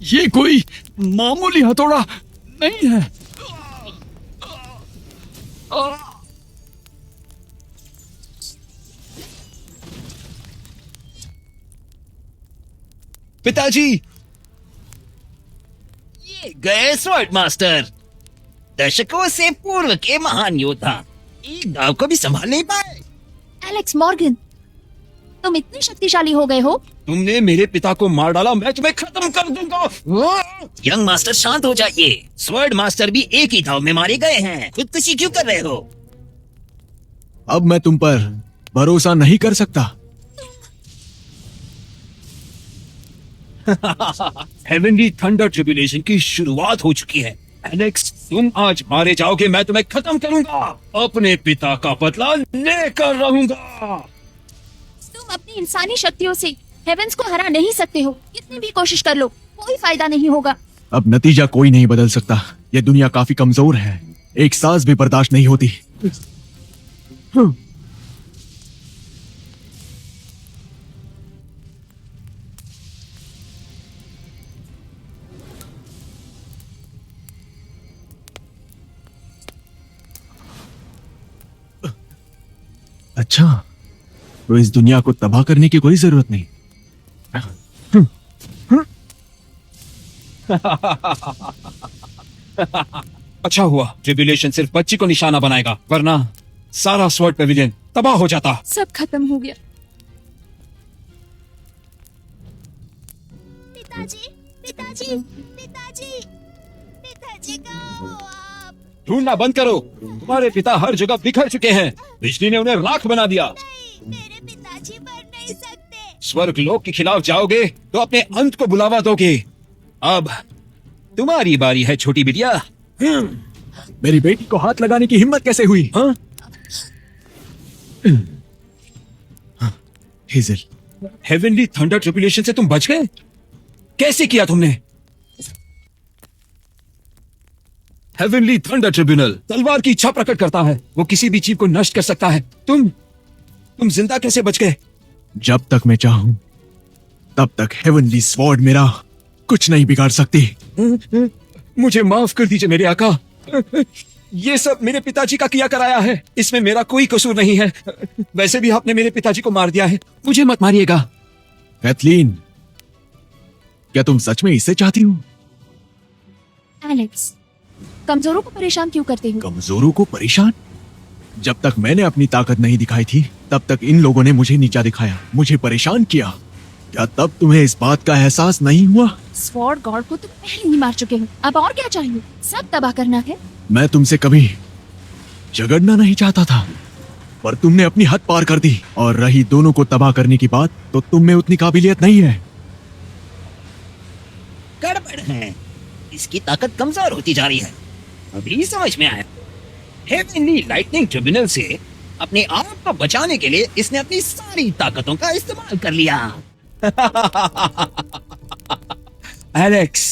ये कोई मामूली हथौड़ा नहीं है। पिताजी, ये गए स्वॉर्ड मास्टर, दशकों से पूर्व के महान योद्धा, एक गांव को भी संभाल नहीं पाए। एलेक्स मॉर्गन, तुम इतने शक्तिशाली हो गए हो? तुमने मेरे पिता को मार डाला, मैं तुम्हें खत्म कर दूंगा। यंग मास्टर शांत हो जाइए। स्वॉर्ड मास्टर भी एक ही दाव में मारे गए हैं। खुदकुशी क्यों कर रहे हो? अब मैं तुम पर भरोसा नहीं कर सकता। हेवनली थंडर ट्रिब्यूलेशन की शुरुआत हो चुकी है। एलेक्स, तुम आज मारे जाओगे, मैं तुम्हें खत्म करूंगा। अपने पिता का बदला लेकर रहूंगा। तुम अपनी इंसानी शक्तियों से हेवेंस को हरा नहीं सकते हो। कितनी भी कोशिश कर लो, कोई फायदा नहीं होगा। अब नतीजा कोई नहीं बदल सकता। यह दुनिया काफी कमजोर है। एक सांस भी बर्दाश्त नहीं होती। अच्छा, तो इस दुनिया को तबाह करने की कोई जरूरत नहीं। अच्छा हुआ ट्रिब्यूलेशन सिर्फ बच्ची को निशाना बनाएगा, वरना सारा स्वॉर्ड पेविलियन तबाह हो जाता। सब खत्म हो गया। पिताजी, पिताजी, पिताजी, पिताजी कहाँ हो आप? ढूंढना बंद करो। तुम्हारे पिता हर जगह बिखर चुके हैं। बिजली ने उन्हें राख बना दिया। नहीं, मेरे पिताजी मर नहीं सकते। स्वर्ग लोक के खिलाफ जाओगे तो अपने अंत को बुलावा दोगे। अब तुम्हारी बारी है छोटी बिटिया। मेरी बेटी को हाथ लगाने की हिम्मत कैसे हुई? हाँ? हेजल, हेवनली थंडर ट्रिब्यूलेशन से तुम बच गए? कैसे किया तुमने? हेवनली थंडर ट्रिब्यूनल तलवार की इच्छा प्रकट करता है। वो किसी भी जीव को नष्ट कर सकता है। तुम जिंदा कैसे बच गए? जब तक मैं चाहूं तब तक हेवनली स्वॉर्ड मेरा कुछ नहीं बिगाड़ सकती। मुझे माफ कर दीजिए मेरे आका। ये सब मेरे पिताजी का किया कराया है। इसमें मेरा कोई कसूर नहीं है। वैसे भी आपने मेरे पिताजी को मार दिया है। मुझे मत मारिएगा। कैथलीन, क्या तुम सच में इसे चाहती हो? एलेक्स, कमजोरों को परेशान क्यों करते हो? कमजोरों को परेशान? जब तक मैंने अपनी ताकत नहीं दिखाई थी तब तक इन लोगों ने मुझे नीचा दिखाया, मुझे परेशान किया। क्या तब तुम्हें इस बात का एहसास नहीं हुआ? स्वॉर्ड गॉड को तुम पहले ही मार चुके हो, अब और क्या चाहिए? सब तबाह करना है। मैं तुमसे कभी झगड़ना नहीं चाहता था, पर तुमने अपनी हद पार कर दी। और रही दोनों को तबाह करने की बात, तो तुम में उतनी काबिलियत नहीं है। गड़बड़ है, इसकी ताकत कमजोर होती जा रही है। अभी समझ में आया। हेवनली लाइटनिंग ट्रिब्यूनल से अपने आप को बचाने के लिए इसने अपनी सारी ताकतों का इस्तेमाल कर लिया। एलेक्स,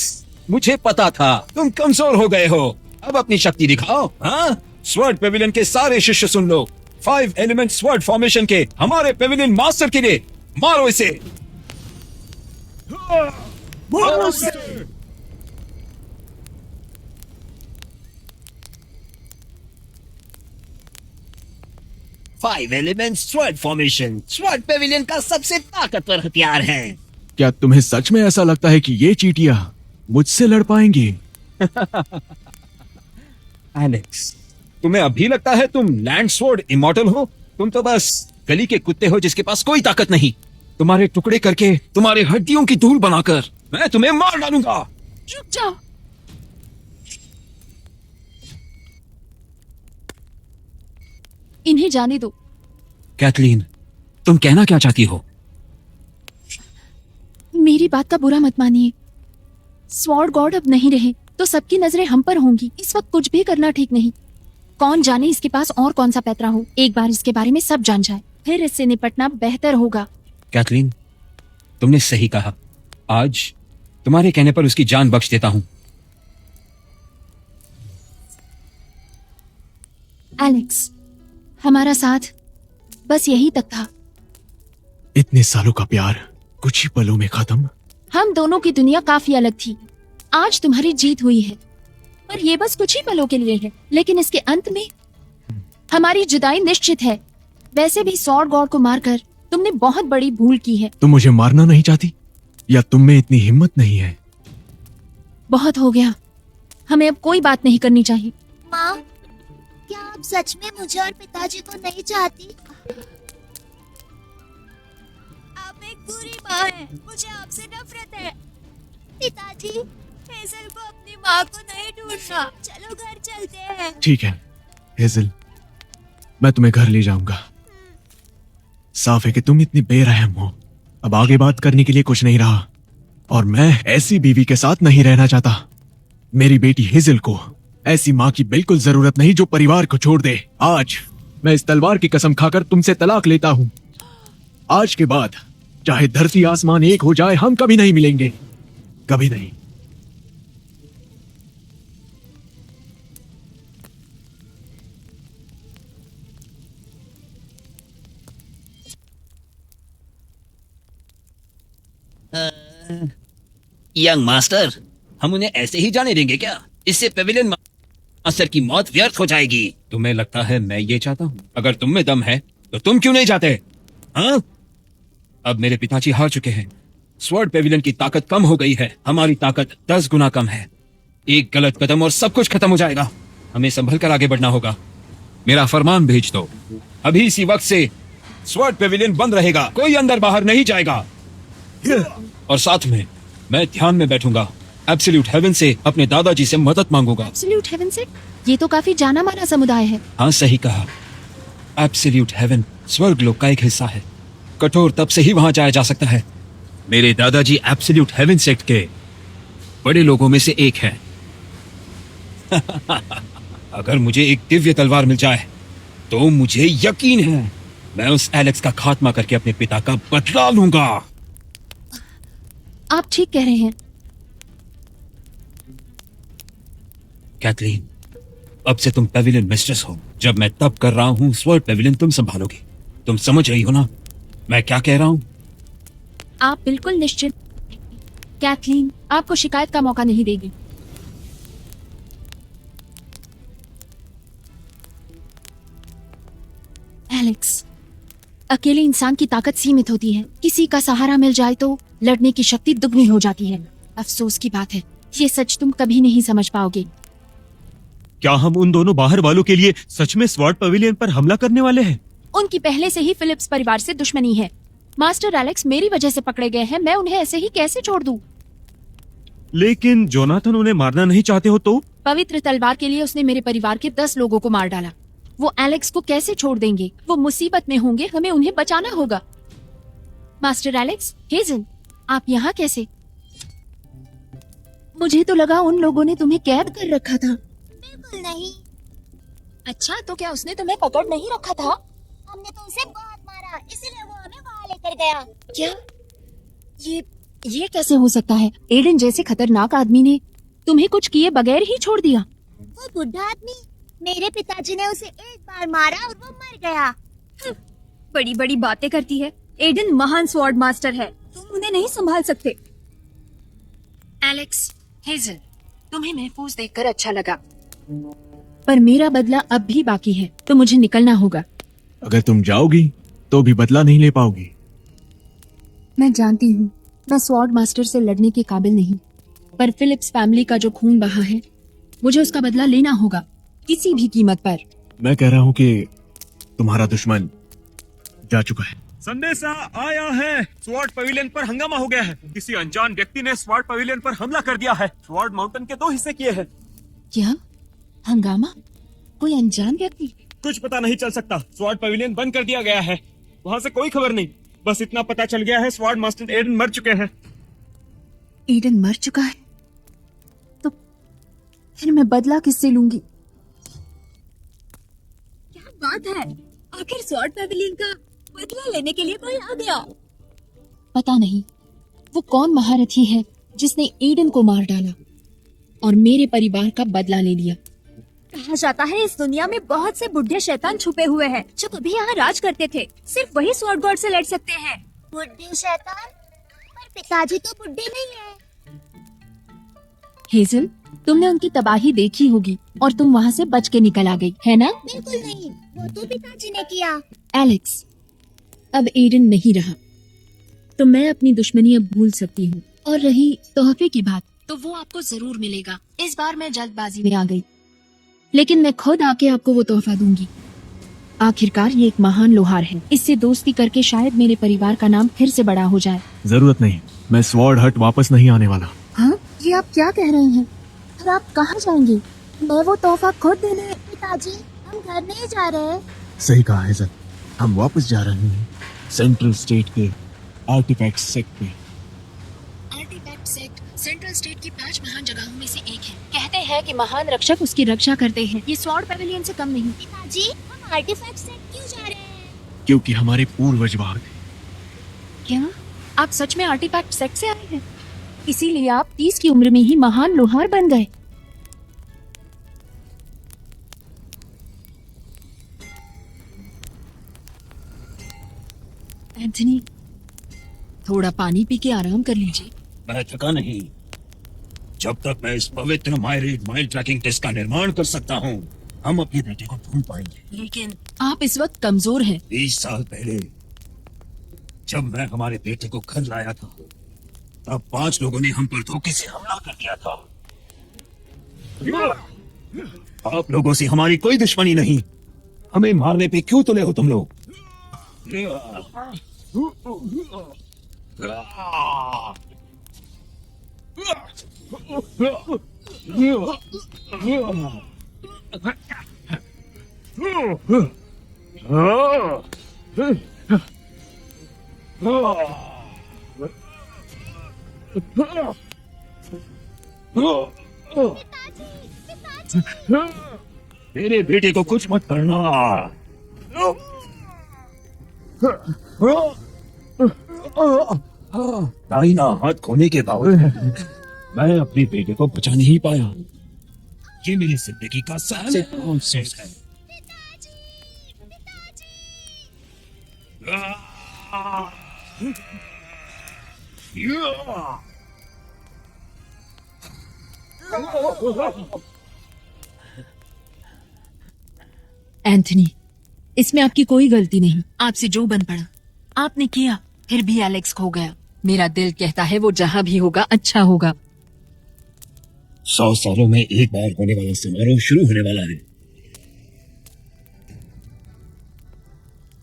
मुझे पता था तुम कमजोर हो गए हो। अब अपनी शक्ति दिखाओ। हाँ, स्वर्ड पेविलियन के सारे शिष्य सुन लो। 5 एलिमेंट स्वर्ड फॉर्मेशन के हमारे पेविलियन मास्टर के लिए मारो इसे। मारो इसे। Five element sword formation sword Pavilion का सबसे ताकतवर हथियार है। क्या तुम्हें सच में ऐसा लगता है कि ये चींटियां मुझसे लड़ पाएंगी? एलेक्स, तुम्हें अभी लगता है तुम लैंड स्वॉर्ड इमॉर्टल हो? तुम तो बस गली के कुत्ते हो जिसके पास कोई ताकत नहीं। तुम्हारे टुकड़े करके, तुम्हारे हड्डियों की धूल बनाकर मैं तुम्हें मार डालूंगा। रुक जाओ। इन्हें जाने दो। कैथलीन, तुम कहना क्या चाहती हो? मेरी बात का बुरा मत मानिए। स्वॉर्ड गॉड अब नहीं रहे तो सबकी नजरें हम पर होंगी। इस वक्त कुछ भी करना ठीक नहीं। कौन जाने इसके पास और कौन सा पैतरा हो। एक बार इसके बारे में सब जान जाए, फिर इससे निपटना बेहतर होगा। कैथलीन, तुमने सही कहा। आज तुम्हारे कहने पर उसकी जान बख्श देता हूं। एलेक्स, हमारा साथ बस यही तक था। इतने सालों का प्यार कुछ ही पलों में खत्म। हम दोनों की दुनिया काफी अलग थी। आज तुम्हारी जीत हुई है, पर ये बस कुछ ही पलों के लिए है। लेकिन इसके अंत में हमारी जुदाई निश्चित है। वैसे भी स्वॉर्ड गॉड को मारकर तुमने बहुत बड़ी भूल की है। तुम मुझे मारना नहीं चाहती, या तुम में इतनी हिम्मत नहीं है? बहुत हो गया, हमें अब कोई बात नहीं करनी चाहिए। माँ, क्या आप सच में मुझे और पिताजी को नहीं चाहती? आप एक बुरी माँ हैं। मुझे आपसे नफरत है। पिताजी, हेजल को अपनी माँ को नहीं ढूंढना। चलो घर चलते हैं। ठीक है हेजल, मैं तुम्हें घर ले जाऊंगा। साफ है कि तुम इतनी बेरहम हो। अब आगे बात करने के लिए कुछ नहीं रहा, और मैं ऐसी बीवी के साथ नहीं रहना चाहता। मेरी बेटी हेजल को ऐसी माँ की बिल्कुल जरूरत नहीं जो परिवार को छोड़ दे। आज मैं इस तलवार की कसम खाकर तुमसे तलाक लेता हूँ। आज के बाद चाहे धरती आसमान एक हो जाए, हम कभी नहीं मिलेंगे, कभी नहीं। यंग मास्टर, हम उन्हें ऐसे ही जाने देंगे क्या? इससे पेविलियन मास्टर की मौत व्यर्थ हो जाएगी। तुम्हें लगता है मैं ये चाहता हूं? अगर तुम में दम है तो तुम क्यों नहीं जाते? हाँ? अब मेरे पिताजी हार चुके हैं। स्वर्ड पेविलियन की ताकत कम हो गई है। हमारी ताकत 10 गुना कम है। एक गलत कदम और सब कुछ खत्म हो जाएगा। हमें संभल कर आगे बढ़ना होगा। मेरा फरमान भेज दो। अभी इसी वक्त से स्वर्ड पेविलियन बंद रहेगा, कोई अंदर बाहर नहीं जाएगा। और साथ में मैं ध्यान में बैठूंगा। एब्सोल्यूट हेवन से अपने दादाजी से मदद मांगूंगा। एब्सोल्यूट हेवन से? ये तो काफी जाना माना समुदाय है। हाँ, सही कहा। एब्सोल्यूट हेवन स्वर्ग लोक का एक हिस्सा है। कठोर तप से ही वहां जाया जा सकता है। मेरे दादाजी एब्सोल्यूट हेवन सेक्ट के बड़े लोगों में से एक है। अगर मुझे एक दिव्य तलवार मिल जाए तो मुझे यकीन है मैं उस एलेक्स का खात्मा करके अपने पिता का बदला लूंगा। आप ठीक कह रहे हैं। कैथलीन, अब से तुम पेविलियन मिस्ट्रेस हो। जब मैं तप कर रहा हूं, स्वर्ड पेविलियन तुम संभालोगी। तुम समझ रही हो ना मैं क्या कह रहा हूं? आप बिल्कुल निश्चित। कैथलीन आपको शिकायत का मौका नहीं देगी। एलेक्स, अकेले इंसान की ताकत सीमित होती है। किसी का सहारा मिल जाए तो लड़ने की शक्ति दुगनी हो जाती है। अफसोस की बात है, ये सच तुम कभी नहीं समझ पाओगे। क्या हम उन दोनों बाहर वालों के लिए सच में स्वॉर्ड पवेलियन पर हमला करने वाले हैं? उनकी पहले से ही फिलिप्स परिवार से दुश्मनी है। मास्टर एलेक्स मेरी वजह से पकड़े गए हैं, मैं उन्हें ऐसे ही कैसे छोड़ दूं? लेकिन जोनाथन उन्हें मारना नहीं चाहते हो तो? पवित्र तलवार के लिए उसने मेरे परिवार के 10 लोगों को मार डाला। वो एलेक्स को कैसे छोड़ देंगे? वो मुसीबत में होंगे, हमें उन्हें बचाना होगा। मास्टर एलेक्स, हेजन, आप यहाँ कैसे? मुझे तो लगा उन लोगों ने तुम्हें कैद कर रखा था। बिल्कुल नहीं, अच्छा, तो क्या उसने तुम्हें पकड़ नहीं रखा था? हमने तो उसे बहुत मारा, इसीलिए वो हमें वहाँ लेकर गया। क्या? ये कैसे हो सकता है? एडन जैसे खतरनाक आदमी ने तुम्हें कुछ किए बगैर ही छोड़ दिया। वो बुढ़ा आदमी, मेरे पिताजी ने उसे एक बार मारा और वो मर गया। बड़ी बड़ी बातें करती है। एडन महान स्वॉर्ड मास्टर है, तुम उन्हें नहीं संभाल सकते। एलेक्स, हेजल, तुम्हें महफूज देखकर अच्छा लगा, पर मेरा बदला अब भी बाकी है, तो मुझे निकलना होगा। अगर तुम जाओगी तो भी बदला नहीं ले पाओगी। मैं जानती हूँ मैं स्वॉर्ड मास्टर से लड़ने के काबिल नहीं, पर फिलिप्स फैमिली का जो खून बहा है, मुझे उसका बदला लेना होगा, किसी भी कीमत पर। मैं कह रहा हूँ कि तुम्हारा दुश्मन जा चुका है। संदेशा आया है, स्वॉर्ड पवेलियन पर हंगामा हो गया है। किसी अनजान व्यक्ति ने स्वॉर्ड पवेलियन पर हमला कर दिया है। स्वॉर्ड माउंटेन के 2 हिस्से किए हैं। क्या हंगामा? कोई अनजान व्यक्ति? कुछ पता नहीं चल सकता। स्वॉर्ड पवेलियन बंद कर दिया गया है, वहाँ से कोई खबर नहीं। बस इतना पता चल गया है, स्वॉर्ड मास्टर एडन मर चुके हैं। एडन मर चुका है? तो फिर मैं बदला किससे लूंगी? क्या बात है, आखिर स्वॉर्ड पवेलियन का बदला लेने के लिए कोई आ गया। पता नहीं वो कौन महारथी है जिसने एडन को मार डाला और मेरे परिवार का बदला ले लिया। कहा जाता है इस दुनिया में बहुत से बुढ़े शैतान छुपे हुए हैं जो कभी यहाँ राज करते थे। सिर्फ वही स्वॉर्ड गॉड से लड़ सकते हैं। बुढ़े शैतान? पर पिताजी तो बुढ़े नहीं है। हेजल, तुमने उनकी तबाही देखी होगी और तुम वहाँ से बच के निकल आ गई, है ना? बिल्कुल नहीं, वो तो पिताजी ने किया। एलेक्स, अब एडन नहीं रहा तो मैं अपनी दुश्मनी अब भूल सकती हूँ। और रही तोहफे की बात, तो वो आपको जरूर मिलेगा। इस बार मैं जल्दबाजी में आ गई, लेकिन मैं खुद आके आपको वो तोहफा दूंगी। आखिरकार ये एक महान लोहार है, इससे दोस्ती करके शायद मेरे परिवार का नाम फिर से बड़ा हो जाए। जरूरत नहीं, मैं स्वॉर्ड हट वापस नहीं आने वाला। हाँ, ये आप क्या कह रहे हैं? फिर आप कहाँ जाएंगे? मैं वो तोहफा खुद देने। पिताजी, हम घर नहीं जा रहे। सही कहा है सर, हम वापस जा रहे हैं सेंट्रल स्टेट के आर्टिफैक्ट सेक्ट पे। आर्टिफैक्ट सेक्ट सेंट्रल स्टेट की 5 महान जगहों में से एक है। कहते हैं कि महान रक्षक उसकी रक्षा करते हैं। ये स्वॉर्ड पवेलियन से कम नहीं। पिताजी, हम आर्टिफैक्ट से क्यों जा रहे हैं? क्योंकि हमारे पूर्वज वहां थे। क्या आप सच में आर्टिफैक्ट सेक्ट से आए हैं? इसीलिए आप 30 की उम्र में ही महान लोहार बन गए। एंथनी, थोड़ा पानी पी के आराम कर लीजिए। मैं थका नहीं जब तक मैं इस पवित्र माइल ट्रैकिंग टेस्ट का निर्माण कर सकता हूँ। हम अपने बेटे को ढूंढ पाएंगे। लेकिन आप इस वक्त कमजोर हैं। 20 साल पहले जब मैं हमारे बेटे को घर लाया था, तब 5 लोगों ने हम पर धोखे से हमला कर दिया था। आप लोगों से हमारी कोई दुश्मनी नहीं। हमें मारने पे क्यों तुले हो तुम लोग? मेरे बेटे को कुछ मत करना। दाहिना हाथ खोने के बावजूद मैं अपने बेटे को बचा नहीं पाया। ये मेरी जिंदगी का सबसे बड़ा अफसोस है। एंथनी, इसमें आपकी कोई गलती नहीं। आपसे जो बन पड़ा आपने किया, फिर भी एलेक्स खो गया। मेरा दिल कहता है वो जहां भी होगा अच्छा होगा। 100 सालों में एक बार होने वाला समारोह शुरू होने वाला है।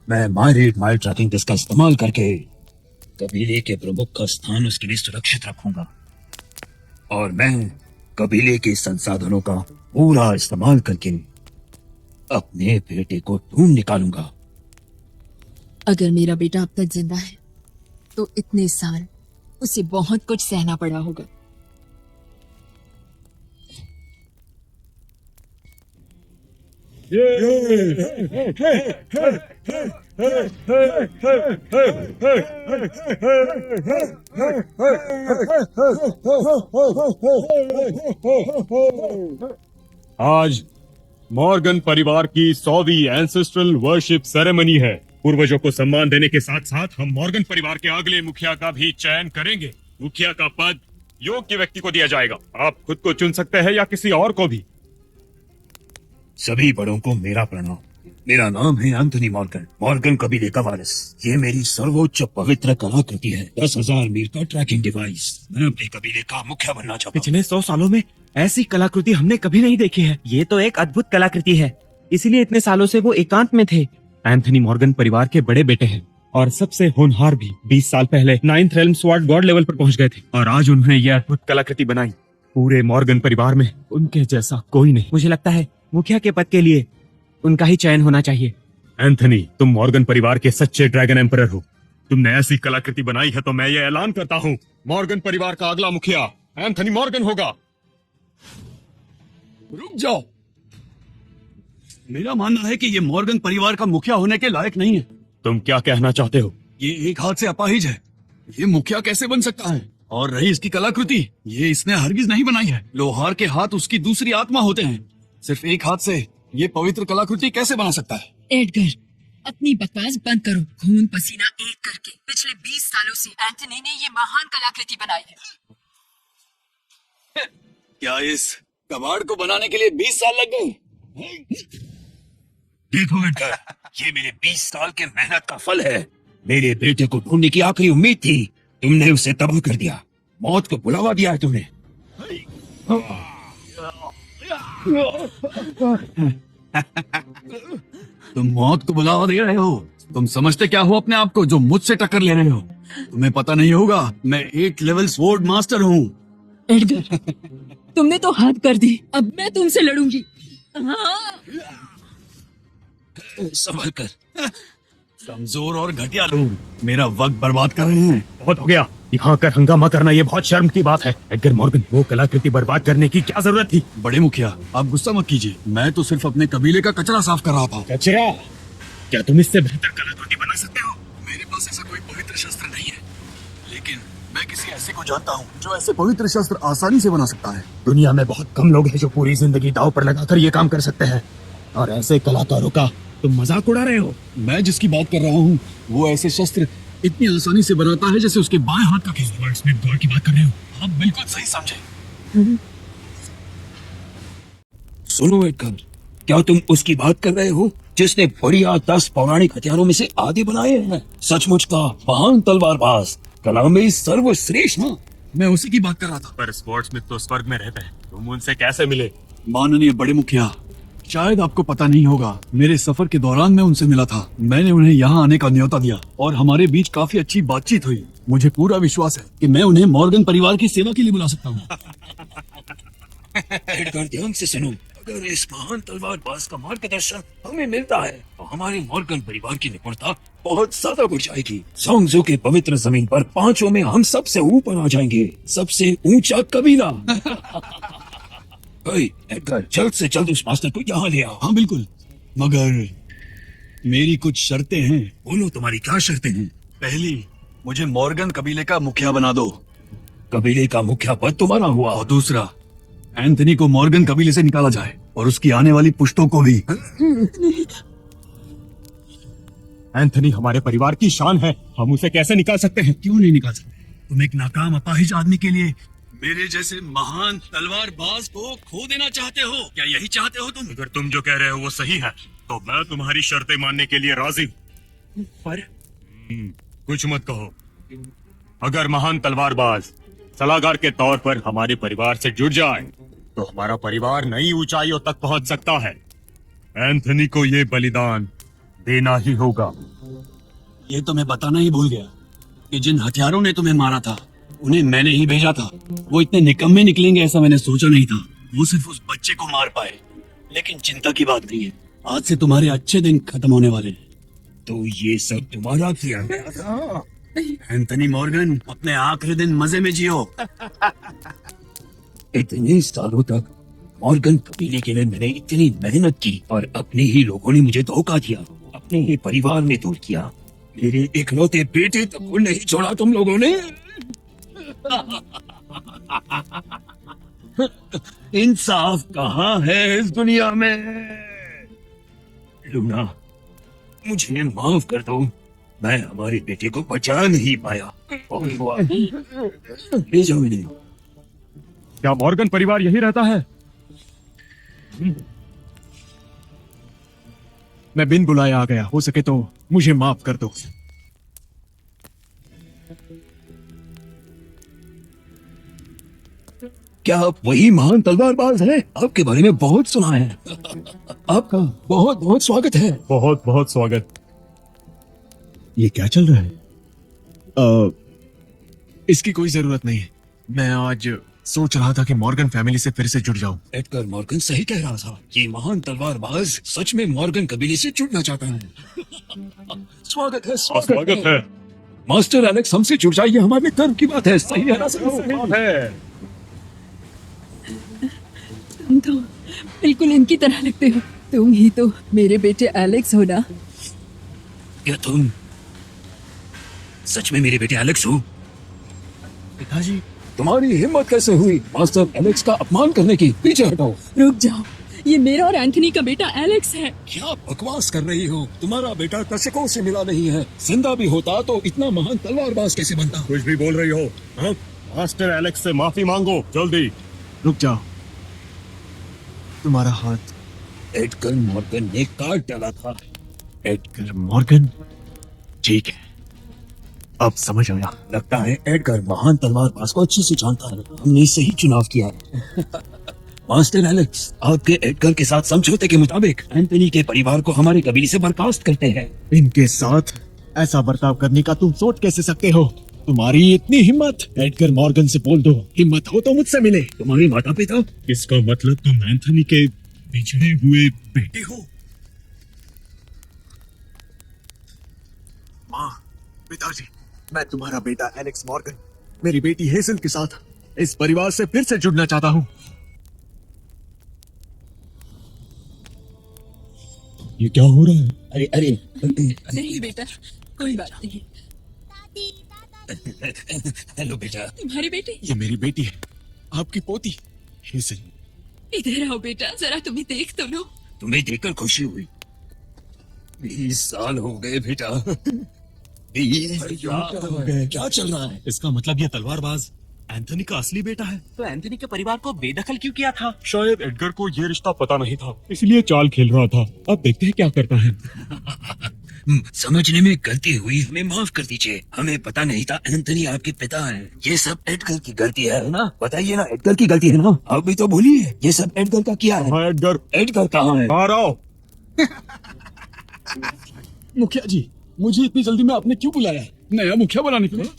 मैं माइल ट्रैकिंग टेस्ट का इस्तेमाल करके कबीले के प्रमुख का स्थान उसके लिए सुरक्षित रखूंगा और मैं कबीले के संसाधनों का पूरा इस्तेमाल करके अपने बेटे को ढूंढ निकालूंगा। अगर मेरा बेटा अब तक जिंदा है तो इतने साल उसे बहुत कुछ सहना पड़ा होगा। आज मॉर्गन परिवार की 100वीं एंसेस्ट्रल वर्शिप सेरेमनी है। पूर्वजों को सम्मान देने के साथ साथ हम मॉर्गन परिवार के अगले मुखिया का भी चयन करेंगे। मुखिया का पद योग्य व्यक्ति को दिया जाएगा। आप खुद को चुन सकते हैं या किसी और को भी। सभी बड़ों को मेरा प्रणाम। मेरा नाम है एंथनी मॉर्गन, मॉर्गन कबीले का वारिस। ये मेरी सर्वोच्च पवित्र कलाकृति है, 10,000 मील का ट्रैकिंग डिवाइस। मैं अपने कबीले का मुखिया बनना चाहता हूँ। पिछले 100 सालों में ऐसी कलाकृति हमने कभी नहीं देखी है। ये तो एक अद्भुत कलाकृति है, इसीलिए इतने सालों से वो एकांत में थे। एंथनी मॉर्गन परिवार के बड़े बेटे हैं और सबसे होनहार भी। 20 साल पहले 9th realm sword God level पर पहुंच गए थे और आज उन्होंने यह अद्भुत कलाकृति बनाई। पूरे मॉर्गन परिवार में उनके जैसा कोई नहीं। मुझे लगता है मुखिया के पद के लिए उनका ही चयन होना चाहिए। एंथनी, तुम मॉर्गन परिवार के सच्चे ड्रैगन एम्परर हो। तुमने ऐसी कलाकृति बनाई है तो मैं ये ऐलान करता हूँ, मॉर्गन परिवार का अगला मुखिया एंथनी मॉर्गन होगा। रुक जाओ, मेरा मानना है कि ये मॉर्गन परिवार का मुखिया होने के लायक नहीं है। तुम क्या कहना चाहते हो? ये एक हाथ से अपाहिज है, ये मुखिया कैसे बन सकता है? और रही इसकी कलाकृति, ये इसने हरगिज नहीं बनाई है। लोहार के हाथ उसकी दूसरी आत्मा होते हैं, सिर्फ एक हाथ से ये पवित्र कलाकृति कैसे बना सकता है? एडगर, अपनी बकवास बंद करो। खून पसीना एक करके पिछले 20 सालों से एंथनी ने ये महान कलाकृति बनाई है। क्या इस कबाड़ को बनाने के लिए 20 साल लग गए? देखो एडगर, ये मेरे 20 साल के मेहनत का फल है। मेरे बेटे को ढूंढने की आखिरी उम्मीद थी, तुमने उसे तबाह कर दिया। मौत को बुलावा दिया है तुमने। तुम मौत को बुलावा दे रहे हो? तुम समझते क्या हो अपने आप को जो मुझसे टक्कर ले रहे हो? तुम्हें पता नहीं होगा, मैं 8 लेवल स्वॉर्ड मास्टर हूँ। एडगर, तुमने तो हाथ कर दी, अब मैं तुमसे लड़ूंगी। हाँ। संभल कर। कमजोर और घटिया लोग मेरा वक्त बर्बाद कर रहे हैं। बहुत हो गया, यहाँ कर हंगामा करना ये बहुत शर्म की बात है। एडगर मॉर्गन, वो कलाकृति बर्बाद करने की क्या जरूरत थी? बड़े मुखिया, आप गुस्सा मत कीजिए, मैं तो सिर्फ अपने कबीले का कचरा साफ कर रहा था। कचरा? क्या तुम इससे बेहतर कलाकृति बना सकते हो? मेरे पास ऐसा कोई पवित्र शस्त्र नहीं है, लेकिन मैं किसी ऐसे को जानता हूँ जो ऐसे पवित्र शस्त्र आसानी से बना सकता है। दुनिया में बहुत कम लोग हैं जो पूरी जिंदगी दांव पर लगाकर ये काम कर सकते हैं, और ऐसे कलाकारों का तुम मजाक उड़ा रहे हो। मैं जिसकी बात कर रहा हूँ वो ऐसे शस्त्र इतनी आसानी से बनाता है जैसे उसके बाएं हाथ का खेल। वर्ड्समिथ गॉड की बात कर रहे हो? आप बिल्कुल सही समझे। सुनो एडगर, क्या तुम उसकी बात कर रहे हो जिसने बढ़िया 10 पौराणिक हथियारों में से आधे बनाए हैं? सचमुच का महान तलवारबाज, कला में सर्वश्रेष्ठ। हाँ, मैं उसी की बात कर रहा था। पर स्वर्डस्मिथ तो स्वर्ग में रहते हैं, तुम उनसे कैसे मिले? माननीय बड़े मुखिया, शायद आपको पता नहीं होगा, मेरे सफर के दौरान मैं उनसे मिला था। मैंने उन्हें यहाँ आने का न्योता दिया और हमारे बीच काफी अच्छी बातचीत हुई। मुझे पूरा विश्वास है कि मैं उन्हें मॉर्गन परिवार की सेवा के लिए बुला सकता हूँ। एडगर, ध्यान से सुनो, अगर इस महान तलवारबाज का मार्गदर्शन हमें मिलता है तो हमारे मॉर्गन परिवार की निपुणता बहुत ज्यादा बढ़ जाएगी। सोंगजो के पवित्र जमीन पर 5 में हम सबसे ऊपर आ जाएंगे, सबसे ऊंचा कबीला। एडगर, जल्द से जल्द उस मास्टर को यहाँ ले आओ। हाँ बिल्कुल, मगर मेरी कुछ शर्तें हैं। बोलो, तुम्हारी क्या शर्तें हैं? पहली, मुझे मॉर्गन कबीले का मुखिया बना दो। कबीले का मुखिया पद तुम्हारा हुआ। और दूसरा, एंथनी को मॉर्गन कबीले से निकाला जाए और उसकी आने वाली पुश्तों को भी। एंथनी हमारे परिवार की शान है, हम उसे कैसे निकाल सकते हैं? क्यों नहीं निकाल सकते? तुम एक नाकाम अपाहिज आदमी के लिए मेरे जैसे महान तलवारबाज को खो देना चाहते हो? क्या यही चाहते हो तुम? अगर तुम जो कह रहे हो वो सही है तो मैं तुम्हारी शर्तें मानने के लिए राजी हूँ। पर कुछ मत कहो। अगर महान तलवारबाज सलाहकार के तौर पर हमारे परिवार से जुड़ जाए तो हमारा परिवार नई ऊंचाइयों तक पहुंच सकता है। एंथनी को ये बलिदान देना ही होगा। ये तो मैं बताना ही भूल गया कि जिन हथियारों ने तुम्हें मारा था उन्हें मैंने ही भेजा था। वो इतने निकम्मे निकलेंगे ऐसा मैंने सोचा नहीं था। वो सिर्फ उस बच्चे को मार पाए, लेकिन चिंता की बात नहीं है, आज से तुम्हारे अच्छे दिन खत्म होने वाले हैं। तो ये सब तुम्हारा किया गया था? एंथनी मॉर्गन, अपने आखिरी दिन मजे में जियो। इतने सालों तक मॉर्गन कबीले के लिए मैंने इतनी मेहनत की और अपने ही लोगों ने मुझे धोखा दिया, अपने ही परिवार ने दूर किया। मेरे इकलौते बेटे तक को नहीं छोड़ा तुम लोगों ने। इंसाफ कहाँ है इस दुनिया में? लूना, मुझे माफ कर दो, मैं हमारे बेटे को बचा नहीं पाया। ले जाओ इन्हें। क्या मॉर्गन परिवार यही रहता है? मैं बिन बुलाए आ गया, हो सके तो मुझे माफ कर दो। क्या आप वही महान तलवारबाज हैं? आपके बारे में बहुत सुना है। आपका बहुत बहुत स्वागत है। बहुत बहुत स्वागत। ये क्या चल रहा है? इसकी कोई जरूरत नहीं है। मैं आज सोच रहा था कि मॉर्गन फैमिली से फिर से जुड़ जाऊं। एडगर मॉर्गन सही कह रहा था। ये महान तलवारबाज सच में मॉर्गन कबीले से जुड़ना चाहता है। स्वागत है, स्वागत है। मास्टर एलेक्स, हमसे जुड़ जाइए, हमारे गर्व की बात है। सही है ना? बात है। तुम तो बिल्कुल इनकी तरह लगते हो। तुम ही तो मेरे बेटे एलेक्स हो ना? क्या तुम सच में मेरे बेटे एलेक्स हो? पिताजी, तुम्हारी हिम्मत कैसे हुई मास्टर एलेक्स का अपमान करने की? पीछे हटाओ। रुक जाओ, ये मेरा और एंथनी का बेटा एलेक्स है। क्या बकवास कर रही हो? तुम्हारा बेटा दशकों से मिला नहीं है। जिंदा भी होता तो इतना महान तलवारबाज कैसे बनता? कुछ भी बोल रही हो? हाँ? मास्टर एलेक्स से माफी मांगो जल्दी। रुक जाओ। तुम्हारा हाथ एडगर मॉर्गन ने काट डाला था। Edgar Morgan? ठीक है, अब समझ आया। लगता है एडगर महान तलवारबाज को अच्छे से जानता है। हमने सही चुनाव किया है। मास्टर एलेक्स, आपके एडगर के साथ समझौते के मुताबिक एंथनी के परिवार को हमारे कबीले से बर्खास्त करते हैं। इनके साथ ऐसा बर्ताव करने का तुम सोच कैसे सकते हो? तुम्हारी इतनी हिम्मत? एडगर मॉर्गन से बोल दो, हिम्मत हो तो मुझसे मिले। तुम्हारे माता पिता? इसका मतलब तुम एंथनी के बिछड़े हुए बेटे हो? माँ, पिताजी, मैं तुम्हारा बेटा एलेक्स मॉर्गन मेरी बेटी हेजल के साथ इस परिवार से फिर से जुड़ना चाहता हूँ। ये क्या हो रहा है? अरे अरे नहीं बेटा, कोई बात नहीं। हेलो बेटा। तुम्हारी बेटी? ये मेरी बेटी है, आपकी पोती हेजल। इधर आओ बेटा, जरा तुम्हें देख तो लो। तुम्हें देखकर खुशी हुई। 20 साल हो गए बेटा। 20 साल हो गए। क्या चल रहा है? इसका मतलब ये तलवारबाज एंथनी का असली बेटा है। तो एंथनी के परिवार को बेदखल क्यों किया था? शायद एडगर को ये रिश्ता पता नहीं था, इसलिए चाल खेल रहा था। अब देखते हैं क्या करता है। समझने में गलती हुई, हमें माफ कर दीजिए। हमें पता नहीं था एंथनी आपके पिता हैं। ये सब एडगर की गलती है ना? बताइए ना, एडगर की गलती है ना? आप भी तो भूलिए, ये सब एडगर का किया है। हाँ, एडगर। एडगर कहाँ है? आ रहा हो। मुखिया जी, मुझे इतनी जल्दी में आपने क्यों बुलाया? नया मुखिया बनाने के लिए?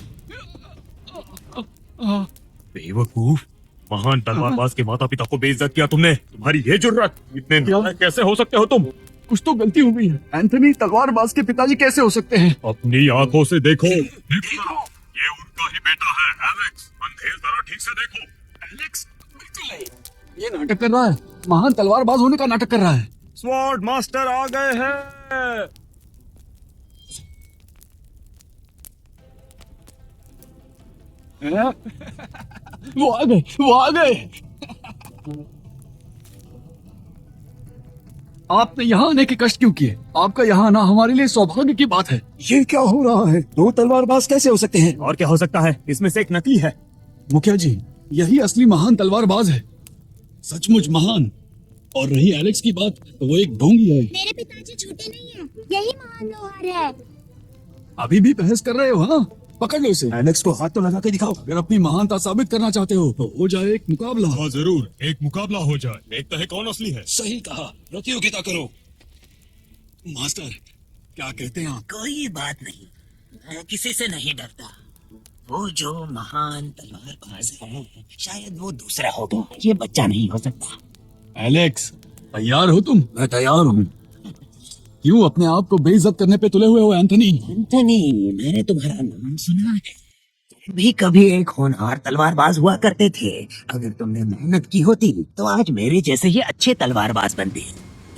बेवकूफ, महान तलवारबाज के माता पिता को बेइज्जत किया तुमने। तुम्हारी ये जुर्रत! इतने नालायक कैसे हो सकते हो तुम? कुछ तो गलती हो गई है। एंथनी तलवारबाज के पिताजी कैसे हो सकते हैं? अपनी आंखों से देखो। ये उनका ही बेटा है, एलेक्स। अंधेर जरा ठीक से देखो। एलेक्स? बिल्कुल नहीं। ये नाटक कर रहा है, महान तलवारबाज होने का नाटक कर रहा है। स्वॉर्ड मास्टर आ गए हैं। वो आ गए, वो आ गए। आपने यहाँ आने के कष्ट क्यों किए? आपका यहाँ आना हमारे लिए सौभाग्य की बात है। ये क्या हो रहा है? 2 तलवारबाज कैसे हो सकते हैं? और क्या हो सकता है? इसमें से एक नकली है। मुखिया जी, यही असली महान तलवारबाज है, सचमुच महान। और रही एलेक्स की बात, तो वो एक ढोंगी है। मेरे पिताजी झूठे नहीं है, यही महान लोहार है। अभी भी बहस कर रहे हो? हाँ, पकड़ लो इसे। एलेक्स को हाथ तो लगा के दिखाओ। अगर अपनी महानता साबित करना चाहते हो तो हो जाए एक मुकाबला। हाँ जरूर, एक मुकाबला हो जाए, देखते हैं कौन असली है। सही कहा, प्रतियोगिता करो। मास्टर क्या कहते हैं आप? कोई बात नहीं, मैं किसी से नहीं डरता। वो जो महान तलवारबाज है, शायद वो दूसरा होगा, ये बच्चा नहीं हो सकता। एलेक्स तैयार हो तुम? मैं तैयार हूँ। क्यों अपने आप को बेइज्जत करने पे तुले हुए हो एंथनी? एंथनी, मैंने तुम्हारा नाम सुना है। तुम भी कभी एक होनहार तलवारबाज हुआ करते थे। अगर तुमने मेहनत की होती तो आज मेरे जैसे ही अच्छे तलवारबाज बनते।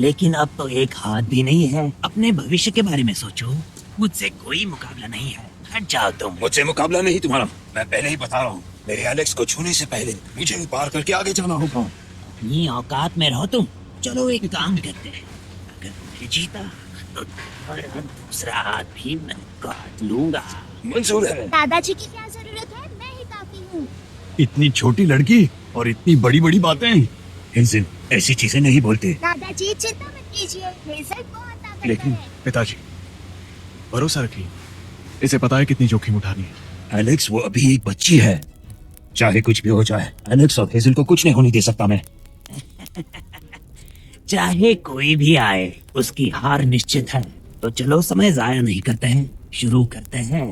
लेकिन अब तो एक हाथ भी नहीं है। अपने भविष्य के बारे में सोचो। मुझसे कोई मुकाबला नहीं है, हट जाओ तुम। मुझसे मुकाबला नहीं तुम्हारा, मैं पहले ही बता रहा हूँ। मेरे एलेक्स को छूने से पहले मुझे पार करके आगे जाना होगा। अपनी औकात में रहो तुम। चलो एक काम करते हैं, अगर मैं जीता तो तुम्हारा दूसरा हाथ भी मैं काट लूंगा। मंजूर है। दादाजी की क्या जरूरत है, मैं ही काफी हूँ। इतनी छोटी लड़की और इतनी बड़ी बड़ी बातें। हेज़ल, ऐसी चीजें नहीं बोलते। दादाजी चिंता मत कीजिए, हेज़ल बहुत ताकतवर लेकिन है। पिताजी भरोसा रखिए, इसे पता है कितनी जोखिम उठानी है। एलेक्स वो अभी एक बच्ची है, चाहे कुछ भी हो जाए एलेक्स और हेजल को कुछ नहीं होने दे सकता मैं। चाहे कोई भी आए, उसकी हार निश्चित है। तो चलो समय जाया नहीं करते हैं, शुरू करते हैं।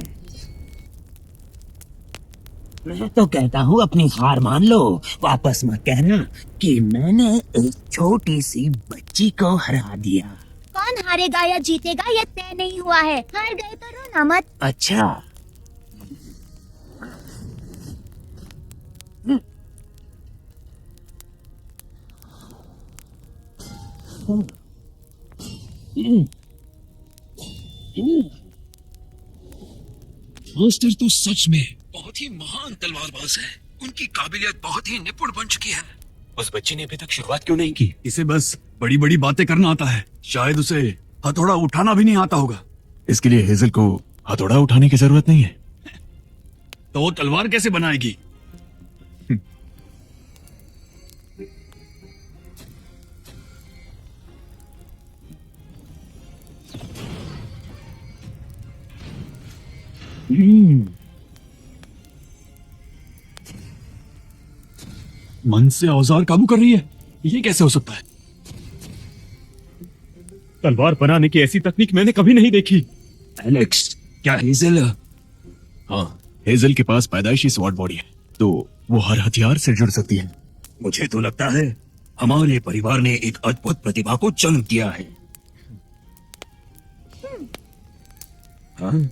मैं तो कहता हूँ अपनी हार मान लो। वापस मत कहना कि मैंने एक छोटी सी बच्ची को हरा दिया। कौन हारेगा या जीतेगा ये तय नहीं हुआ है। हार गए तो रोना मत। अच्छा, मास्टर तो सच में बहुत ही महान तलवारबाज है। उनकी काबिलियत बहुत ही निपुण बन चुकी है। उस बच्ची ने अभी तक शुरुआत क्यों नहीं की? इसे बस बड़ी बड़ी बातें करना आता है, शायद उसे हथौड़ा उठाना भी नहीं आता होगा। इसके लिए हेजल को हथौड़ा उठाने की जरूरत नहीं है। तो वो तलवार कैसे बनाएगी? मन से औजार काबू कर रही है, ये कैसे हो सकता है? तलवार बनाने की ऐसी तकनीक मैंने कभी नहीं देखी। एलेक्स, क्या हेजल? हाँ, हेजल के पास पैदाइशी स्वॉर्ड बॉडी है, तो वो हर हथियार से जुड़ सकती है। मुझे तो लगता है हमारे परिवार ने एक अद्भुत प्रतिभा को जन्म दिया है। हाँ?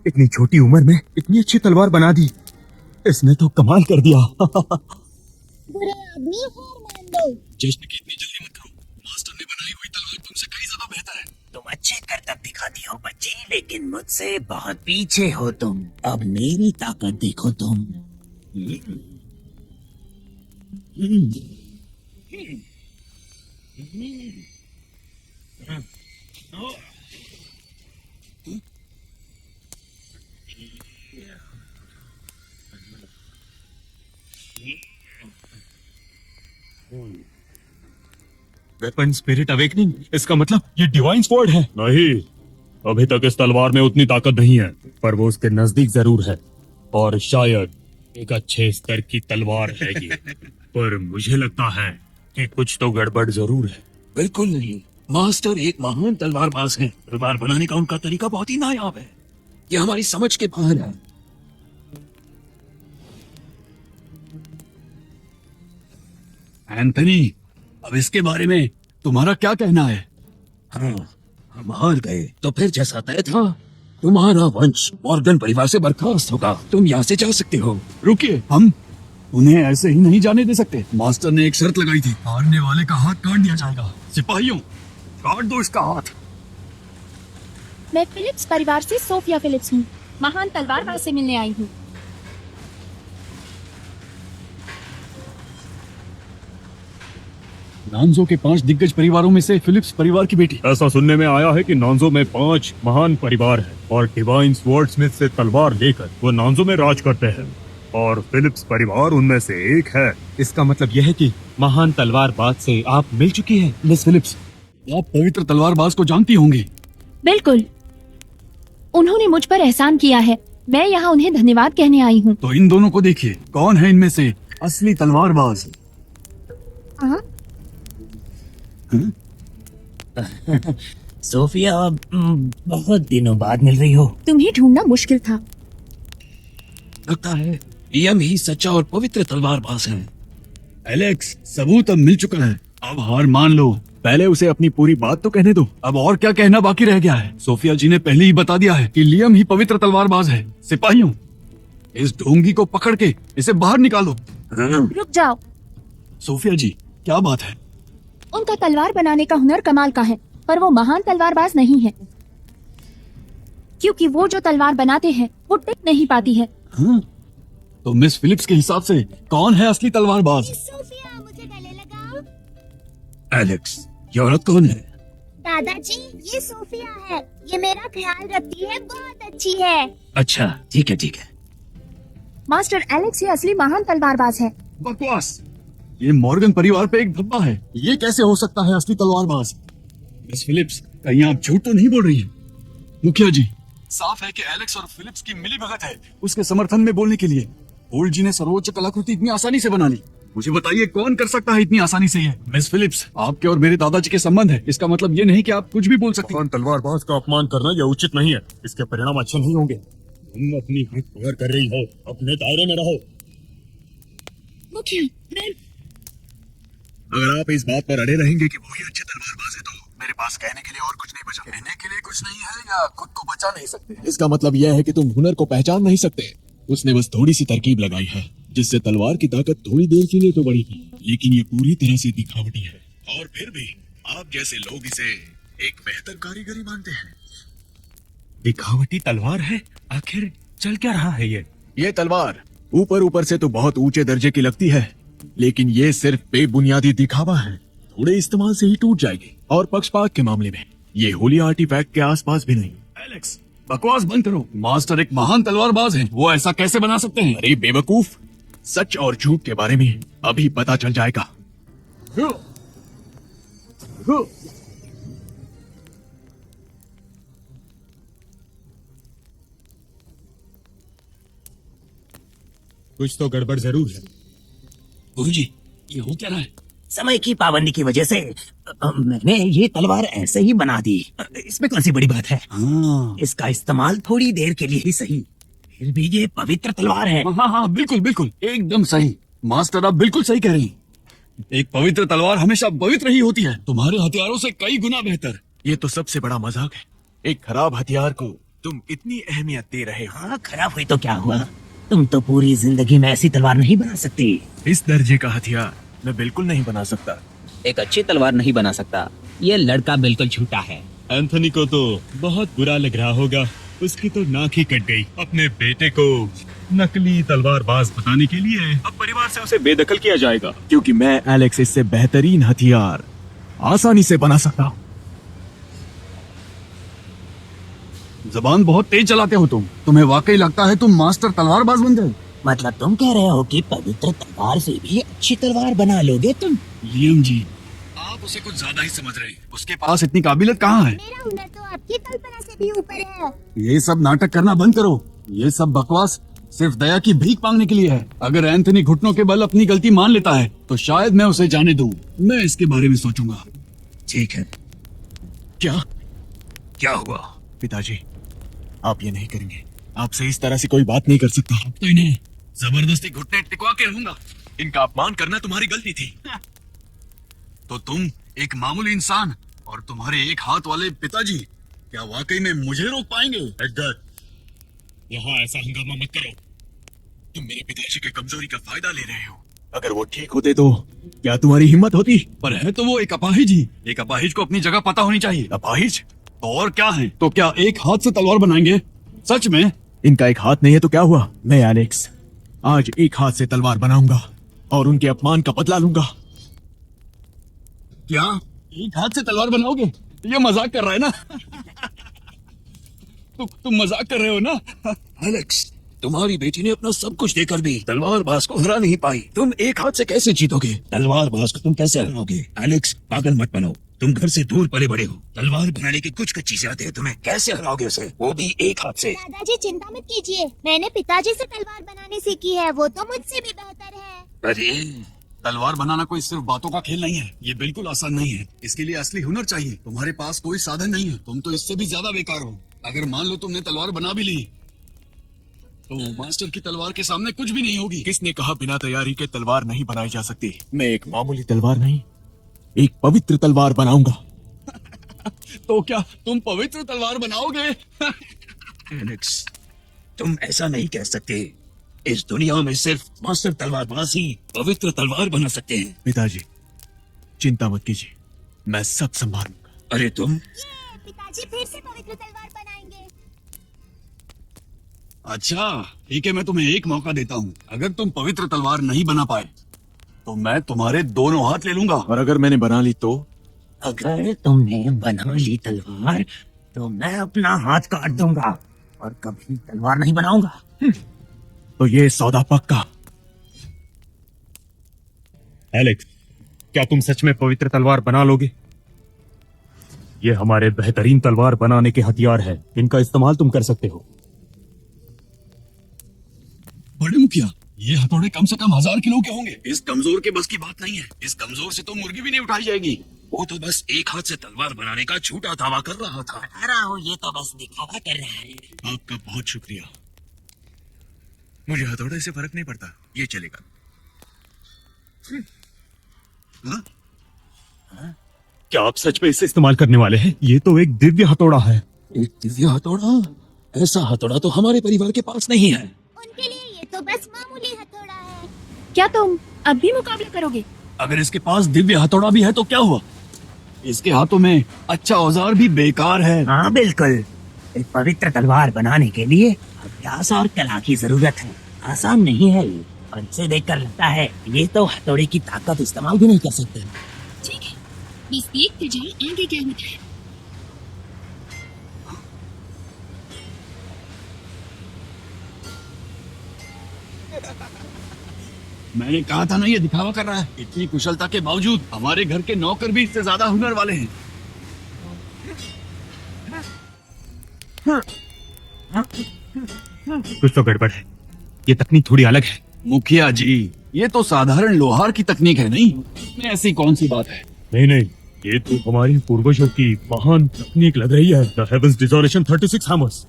इतनी छोटी उम्र में इतनी अच्छी तलवार बना दी, इसने तो कमाल कर दिया। बुरे आदमी हार मान लो। जश्न की इतनी जल्दी मत करो, मास्टर ने बनाई हुई तलवार तुमसे कहीं ज्यादा बेहतर है। तुम अच्छे करतब दिखाती हो बच्ची, लेकिन मुझसे बहुत पीछे हो तुम। अब मेरी ताकत देखो तुम। वेपन स्पिरिट अवेकनिंग, इसका मतलब ये डिवाइन स्वॉर्ड है। नहीं, अभी तक इस तलवार में उतनी ताकत नहीं है, पर वो उसके नजदीक जरूर है। और शायद एक अच्छे स्तर की तलवार है ये। पर मुझे लगता है कि कुछ तो गड़बड़ जरूर है। बिल्कुल नहीं, मास्टर एक महान तलवारबाज हैं। तलवार बनाने का उनका तरीका बहुत ही नायाब है। ये हमारी समझ के बाहर है। एंथनी, अब इसके बारे में तुम्हारा क्या कहना है? हाँ, हम हार गए तो फिर जैसा तय था, तुम्हारा वंश मॉर्गन परिवार से बर्खास्त होगा। तुम यहाँ से जा सकते हो। रुकिए, हम उन्हें ऐसे ही नहीं जाने दे सकते। मास्टर ने एक शर्त लगाई थी, हारने वाले का हाथ काट दिया जाएगा। सिपाहियों, काट दो इसका हाथ। मैं फिलिप्स परिवार से सोफिया फिलिप्स हूँ, महान तलवारबाज से मिलने आई हूँ। नांजो के 5 दिग्गज परिवारों में से फिलिप्स परिवार की बेटी। ऐसा सुनने में आया है कि नांजो में 5 महान परिवार हैं और डिवाइन स्वॉर्ड स्मिथ से तलवार लेकर वो नांजो में राज करते हैं। और फिलिप्स परिवार उनमें से एक है। इसका मतलब यह है कि महान तलवारबाज से आप मिल चुकी हैं। मिस फिलिप्स, आप पवित्र तलवारबाज को जानती होंगी। बिल्कुल, उन्होंने मुझ पर एहसान किया है। मैं यहाँ उन्हें धन्यवाद कहने आई हूँ। तो इन दोनों को देखिए, कौन है इनमें से असली तलवारबाज? हाँ? सोफिया, बहुत दिनों बाद मिल रही हो। तुम्हें ढूंढना मुश्किल था। लगता है लियम ही सच्चा और पवित्र तलवारबाज है। एलेक्स, सबूत अब मिल चुका है, अब हार मान लो। पहले उसे अपनी पूरी बात तो कहने दो। अब और क्या कहना बाकी रह गया है? सोफिया जी ने पहले ही बता दिया है कि लियम ही पवित्र तलवारबाज है। सिपाहियों, इस ढोंगी को पकड़ के इसे बाहर निकालो। रुक जाओ। सोफिया जी, क्या बात है? उनका तलवार बनाने का हुनर कमाल का है, पर वो महान तलवारबाज नहीं है, क्योंकि वो जो तलवार बनाते हैं वो टिक नहीं पाती है। हाँ? तो मिस फिलिप्स के हिसाब से कौन है असली तलवारबाज? सोफिया, मुझे गले लगाओ। एलेक्स, ये औरत कौन है? दादाजी, ये सोफिया है। ये मेरा ख्याल रखती है, बहुत अच्छी है। अच्छा, ठीक है ठीक है। मास्टर एलेक्स ही असली महान तलवारबाज है। बकवास! ये मॉर्गन परिवार पे एक धब्बा है। ये कैसे हो सकता है असली तलवारबाज? मिस फिलिप्स, कहीं आप झूठ तो नहीं बोल रही हैं? मुखिया जी, साफ है कि एलेक्स और फिलिप्स की मिलीभगत है उसके समर्थन में बोलने के लिए। होल्ड जी ने सर्वोच्च कलाकृति इतनी आसानी से बना ली। मुझे बताइए, कौन कर सकता है इतनी आसानी से ये? मिस फिलिप्स, आपके और मेरे दादाजी के संबंध है, इसका मतलब ये नहीं कि आप कुछ भी बोल सकते। महान तलवारबाज का अपमान करना यह उचित नहीं है। इसके परिणाम अच्छे नहीं होंगे। तुम अपनी हद पार कर रही हो, अपने दायरे में रहो। मुखिया, अगर आप इस बात पर अड़े रहेंगे कि वो ही अच्छे तलवारबाज है, तो मेरे पास कहने के लिए और कुछ नहीं बचा। कहने के लिए कुछ नहीं है या खुद को बचा नहीं सकते? इसका मतलब यह है कि तुम हुनर को पहचान नहीं सकते। उसने बस थोड़ी सी तरकीब लगाई है, जिससे तलवार की ताकत थोड़ी देर के लिए तो बढ़ी थी, लेकिन ये पूरी तरह से दिखावटी है। और फिर भी आप जैसे लोग इसे एक बेहतर कारीगरी मानते हैं। दिखावटी तलवार है? आखिर चल क्या रहा है ये? ये तलवार ऊपर ऊपर से तो बहुत ऊंचे दर्जे की लगती है, लेकिन ये सिर्फ बेबुनियादी दिखावा है। थोड़े इस्तेमाल से ही टूट जाएगी। और पक्षपात के मामले में ये होली आर्टिफैक्ट के आसपास भी नहीं। एलेक्स, बकवास बंद करो। मास्टर एक महान तलवारबाज है, वो ऐसा कैसे बना सकते हैं? अरे बेवकूफ, सच और झूठ के बारे में अभी पता चल जाएगा। कुछ तो गड़बड़ जरूर है। गुरुजी, ये हो क्या रहा है? समय की पाबंदी की वजह से मैंने ये तलवार ऐसे ही बना दी। इसमें कौन सी बड़ी बात है? हाँ इसका इस्तेमाल थोड़ी देर के लिए ही सही, फिर भी ये पवित्र तलवार है। हाँ हाँ, बिल्कुल बिल्कुल, एकदम सही। मास्टर, आप बिल्कुल सही कह रही हैं। एक पवित्र तलवार हमेशा पवित्र ही होती है, तुम्हारे हथियारों से कई गुना बेहतर। ये तो सबसे बड़ा मजाक है। एक खराब हथियार को तुम इतनी अहमियत दे रहे हो। हाँ, खराब हुई तो क्या हुआ? तुम तो पूरी जिंदगी में ऐसी तलवार नहीं बना सकती। इस दर्जे का हथियार मैं बिल्कुल नहीं बना सकता। एक अच्छी तलवार नहीं बना सकता, ये लड़का बिल्कुल झूठा है। एंथनी को तो बहुत बुरा लग रहा होगा। उसकी तो नाक ही कट गई। अपने बेटे को नकली तलवारबाज बताने के लिए अब परिवार से उसे बेदखल किया जाएगा। क्योंकि मैं एलेक्स इससे बेहतरीन हथियार आसानी से बना सकता हूँ। जबान बहुत तेज चलाते हो तुम। तुम्हें वाकई लगता है तुम मास्टर तलवारबाज बन गए? मतलब तुम कह रहे हो कि पवित्र तलवार से भी अच्छी तलवार बना लोगे तुम? लियम जी, आप उसे कुछ ज्यादा ही समझ रहे हैं। उसके पास इतनी काबिलियत कहाँ है? मेरा हुनर तो आपकी कल्पना से भी ऊपर है। ये सब नाटक करना बंद करो। ये सब बकवास सिर्फ दया की भीख मांगने के लिए है। अगर एंथनी घुटनों के बल अपनी गलती मान लेता है तो शायद मैं उसे जाने दूं। मैं इसके बारे में सोचूंगा। ठीक है। क्या हुआ? पिताजी, आप ये नहीं करेंगे। आपसे इस तरह से कोई बात नहीं कर सकता। अब तो इन्हें जबरदस्ती घुटने टिकवा के रहूंगा। इनका अपमान करना तुम्हारी गलती थी। तो तुम एक मामूली इंसान और तुम्हारे एक हाथ वाले पिताजी क्या वाकई में मुझे रोक पाएंगे? एडगर, यहाँ ऐसा हंगामा मत करो। तुम मेरे पिताजी की कमजोरी का फायदा ले रहे हो। अगर वो ठीक होते तो क्या तुम्हारी हिम्मत होती? पर है तो वो एक अपाहिज ही। एक अपाहिज को अपनी जगह पता होनी चाहिए। अपाहिज? तो और क्या है? तो क्या एक हाथ से तलवार बनाएंगे? सच में? इनका एक हाथ नहीं है तो क्या हुआ? मैं एलेक्स आज एक हाथ से तलवार बनाऊंगा और उनके अपमान का बदला लूंगा। क्या एक हाथ से तलवार बनाओगे? ये मजाक कर रहा है ना? तुम मजाक कर रहे हो ना? एलेक्स, तुम्हारी बेटी ने अपना सब कुछ देकर भी तलवारबाज को हरा नहीं पाई। तुम एक हाथ से कैसे जीतोगे? तलवारबाज को तुम कैसे हराओगे? एलेक्स, पागल मत बनो। तुम घर से दूर पले बड़े हो। तलवार बनाने की कुछ चीजें आती है तुम्हें। कैसे हराओगे उसे, वो भी एक हाथ से? दादाजी चिंता मत कीजिए, मैंने पिताजी से तलवार बनाने सीखी है, वो तो मुझसे भी बेहतर है। अरे तलवार बनाना कोई सिर्फ बातों का खेल नहीं है। ये बिल्कुल आसान नहीं है। इसके लिए असली हुनर चाहिए। तुम्हारे पास कोई साधन नहीं है। तुम तो इससे भी ज्यादा बेकार हो। अगर मान लो तुमने तलवार बना भी ली तो मास्टर की तलवार के सामने कुछ भी नहीं होगी। किसने कहा बिना तैयारी के तलवार नहीं बनाई जा सकती? मैं एक मामूली तलवार नहीं, एक पवित्र तलवार बनाऊंगा। तो क्या तुम पवित्र तलवार बनाओगे? एलेक्स, तुम ऐसा नहीं कह सकते। इस दुनिया में सिर्फ मास्टर तलवारबाज ही पवित्र तलवार बना सकते हैं। पिताजी, चिंता मत कीजिए, मैं सब संभालूंगा। अरे तुम? पिताजी फिर से पवित्र तलवार बनाएंगे। अच्छा ठीक है, मैं तुम्हें एक मौका देता हूँ। अगर तुम पवित्र तलवार नहीं बना पाए तो मैं तुम्हारे दोनों हाथ ले लूंगा। और अगर मैंने बना ली तो? अगर तुमने बना ली तलवार तो मैं अपना हाथ काट दूंगा और कभी तलवार नहीं बनाऊंगा। तो ये सौदा पक्का। एलेक्स, क्या तुम सच में पवित्र तलवार बना लोगे? ये हमारे बेहतरीन तलवार बनाने के हथियार हैं। इनका इस्तेमाल तुम कर सकते हो। बड़े मुखिया, ये हथौड़े कम से कम 1000 किलो के होंगे। इस कमजोर के बस की बात नहीं है। इस कमजोर से तो मुर्गी भी नहीं उठाई जाएगी। वो तो बस एक हाथ से तलवार बनाने का झूठा दावा कर रहा था। ये तो बस दिखावा कर रहा है। आपका बहुत शुक्रिया। मुझे हथौड़े से फर्क नहीं पड़ता, ये चलेगा। क्या आप सच में इसे इस्तेमाल करने वाले हैं? ये तो एक दिव्य हथौड़ा है। एक दिव्य हथौड़ा? ऐसा हथौड़ा तो हमारे परिवार के पास नहीं है। उनके लिए ये तो बस मामूली हथौड़ा है। क्या तुम अब भी मुकाबला करोगे? अगर इसके पास दिव्य हथौड़ा भी है तो क्या हुआ? इसके हाथों में अच्छा औजार भी बेकार है। हाँ बिल्कुल, एक पवित्र तलवार बनाने के लिए अभ्यास और कला की जरूरत है। आसान नहीं है ये, और इसे देखकर लगता है ये तो हथौड़े की ताकत इस्तेमाल भी नहीं कर सकते। ठीक है, बस देखते जाओ आगे क्या होता है। मैंने कहा था ना, ये दिखावा कर रहा है। इतनी कुशलता के बावजूद हमारे घर के नौकर भी इससे ज्यादा हुनर वाले हैं। कुछ तो गड़बड़ है। ये तकनीक थोड़ी अलग है। मुखिया जी, ये तो साधारण लोहार की तकनीक है नहीं। इसमें ऐसी कौन सी बात है? नहीं, ये तो हमारे पूर्वजों की महान तकनीक लग रही है। The heavens desolation 36 hammers.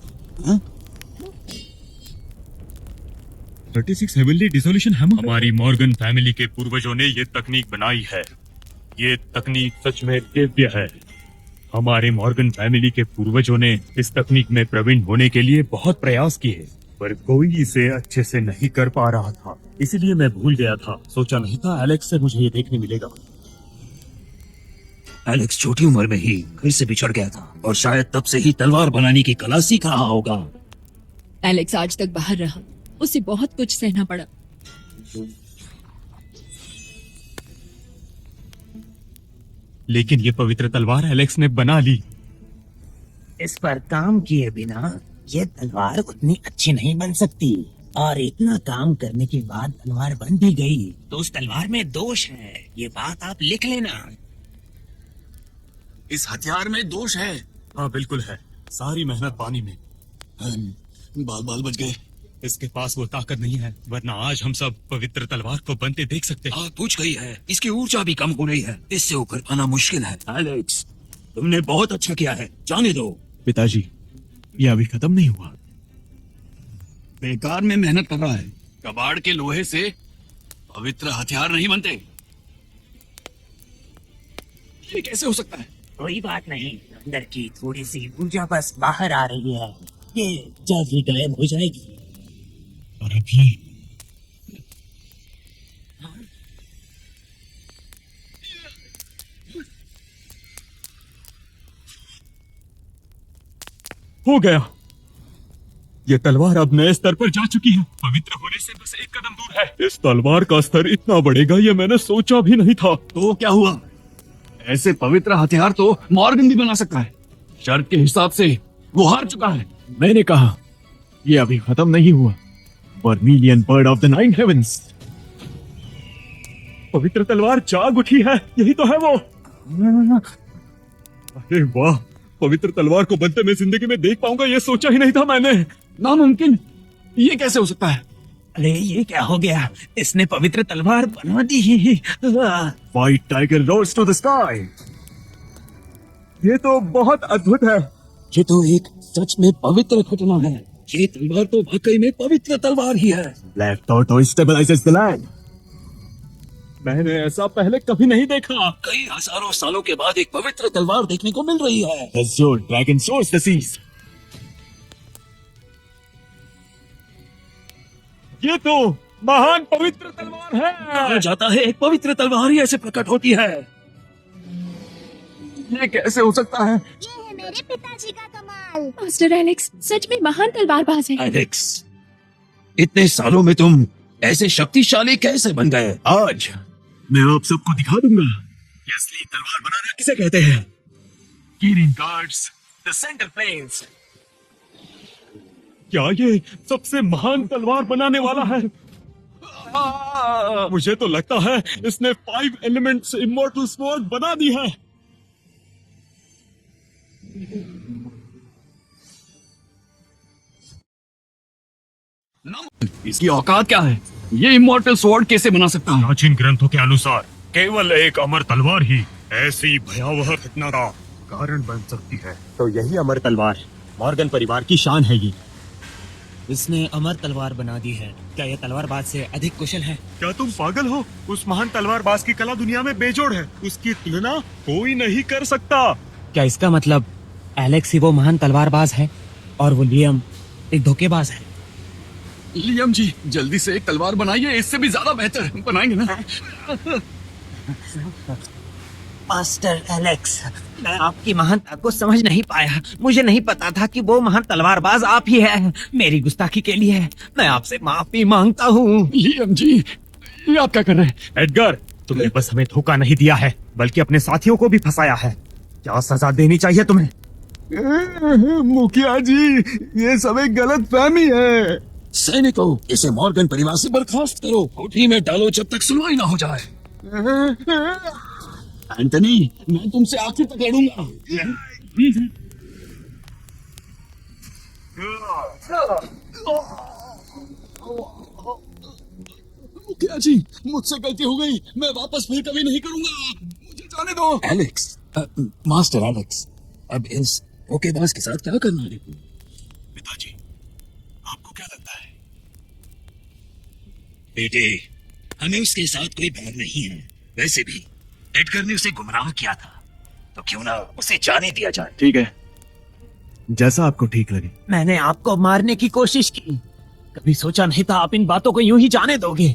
36 heavenly dissolution hammer. हमारी मॉर्गन फैमिली के पूर्वजों ने ये तकनीक बनाई है। ये तकनीक सच में दिव्य है। हमारे मॉर्गन फैमिली के पूर्वजों ने इस तकनीक में प्रवीण होने के लिए बहुत प्रयास किए, पर कोई इसे अच्छे से नहीं कर पा रहा था। इसलिए मैं भूल गया था। सोचा नहीं था एलेक्स से मुझे ये देखने मिलेगा। एलेक्स छोटी उम्र में ही घर से बिछड़ गया था और शायद तब से ही तलवार बनाने की कला सीख रहा होगा। एलेक्स आज तक बाहर रहा, उसे बहुत कुछ सहना पड़ा। लेकिन ये पवित्र तलवार एलेक्स ने बना ली। इस पर काम किए बिना ये तलवार उतनी अच्छी नहीं बन सकती, और इतना काम करने के बाद तलवार बन भी गई तो उस तलवार में दोष है। ये बात आप लिख लेना। इस हथियार में दोष है। हाँ बिल्कुल है। सारी मेहनत पानी में। बाल बाल बच गए। इसके पास वो ताकत नहीं है, वरना आज हम सब पवित्र तलवार को बनते देख सकते हैं। आग बुझ गई है। इसकी ऊर्जा भी कम हो रही है। इससे ऊपर पाना मुश्किल है। एलेक्स, तुमने बहुत अच्छा किया है, जाने दो। पिताजी, ये अभी खत्म नहीं हुआ। बेकार में मेहनत कर रहा है। कबाड़ के लोहे से पवित्र हथियार नहीं बनते। ये कैसे हो सकता है? कोई बात नहीं, अंदर की थोड़ी सी ऊर्जा बस बाहर आ रही है। ये जल्द ही गायब हो जाएगी। और अभी हो गया। ये तलवार अब नए स्तर पर जा चुकी है। पवित्र होने से बस एक कदम दूर है। इस तलवार का स्तर इतना बढ़ेगा ये मैंने सोचा भी नहीं था। तो क्या हुआ? ऐसे पवित्र हथियार तो मॉर्गन भी बना सकता है। शर्त के हिसाब से वो हार चुका है। मैंने कहा ये अभी खत्म नहीं हुआ। Vermilion bird of the nine heavens. पवित्र तलवार जाग उठी है, यही तो है वो। अरे वाह, पवित्र तलवार को बनते मैं जिंदगी में देख पाऊंगा ये सोचा ही नहीं था मैंने। नामुमकिन, ये कैसे हो सकता है? अरे ये क्या हो गया, इसने पवित्र तलवार बना दी। White tiger roars to the sky. ये तो बहुत अद्भुत है। ये तो एक सच में पवित्र घटना है। ये तलवार तो वाकई में पवित्र तलवार ही है। Black tortoise stabilises the land. मैंने ऐसा पहले कभी नहीं देखा। कई हजारों सालों के बाद एक पवित्र तलवार देखने को मिल रही है। Azure dragon soars the seas. ये तो महान पवित्र तलवार है। कहा जाता है एक पवित्र तलवार ही ऐसे प्रकट होती है। ये कैसे हो सकता है? ये है मेरे पिताजी का कमाल। मास्टर एलेक्स सच में महान तलवारबाज है। एलेक्स, इतने सालों में तुम ऐसे शक्तिशाली कैसे बन गए? आज मैं आप सबको दिखा दूंगा कि असली तलवार बनाना किसे कहते हैं। Kirin guards the center plains. क्या ये सबसे महान तलवार बनाने वाला है? मुझे तो लगता है इसने 5 एलिमेंट्स इमॉर्टल स्वॉर्ड बना दी है। इसकी औकात क्या है? ये इमॉर्टल स्वॉर्ड कैसे बना सकता है? प्राचीन ग्रंथों के अनुसार केवल एक अमर तलवार ही ऐसी भयावह घटना का कारण बन सकती है। तो यही अमर तलवार मॉर्गन परिवार की शान है। ये इसने अमर तलवार बना दी है। क्या यह तलवारबाज से अधिक कुशल है? क्या तुम पागल हो? उस महान तलवारबाज की कला दुनिया में बेजोड़ है। उसकी तुलना कोई नहीं कर सकता। क्या इसका मतलब एलेक्स ही वो महान तलवारबाज है और वो लियम एक धोखेबाज है? लियम जी, जल्दी से एक तलवार बनाइए, इससे भी ज्यादा बेहतर बनाएंगे ना। मास्टर एलेक्स, मैं आपकी महानता को समझ नहीं पाया। मुझे नहीं पता था कि वो महान तलवारबाज आप ही है। मेरी गुस्ताखी के लिए मैं आपसे माफी मांगता हूँ। लियम जी, ये आप क्या कर रहे हैं? एडगर, तुमने बस हमें धोखा नहीं दिया है बल्कि अपने साथियों को भी फंसाया है। क्या सजा देनी चाहिए तुम्हें? मुखिया जी, ये सब एक गलत फहमी है। सैनिकों, इसे मॉर्गन परिवार से बर्खास्त करो। कोठरी में डालो जब तक सुनवाई ना हो जाए। एंटनी, मैं तुमसे आखिर तक लड़ूंगा। मुखिया जी, मुझसे गलती हो गई। मैं वापस फिर कभी नहीं करूंगा। मुझे जाने दो। एलेक्स, मास्टर एलेक्स, अब इस धोखेबाज के साथ क्या करना है? पिताजी, आपको क्या लगता है? बेटे, हमें उसके साथ कोई बैर नहीं है। वैसे भी एडगर ने उसे गुमराह किया था, तो क्यों ना उसे जाने दिया जाए। ठीक है, जैसा आपको ठीक लगे। मैंने आपको मारने की कोशिश की। कभी सोचा नहीं था आप इन बातों को यूं ही जाने दोगे।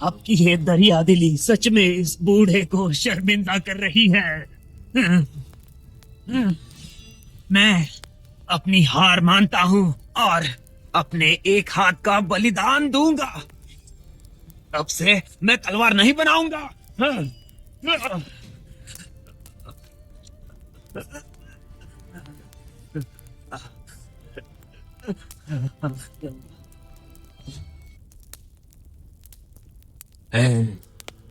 आपकी ये दरिया दिली सच में इस बूढ़े को शर्मिंदा कर रही है। मैं अपनी हार मानता हूँ और अपने एक हाथ का बलिदान दूंगा। अब से मैं तलवार नहीं बनाऊंगा।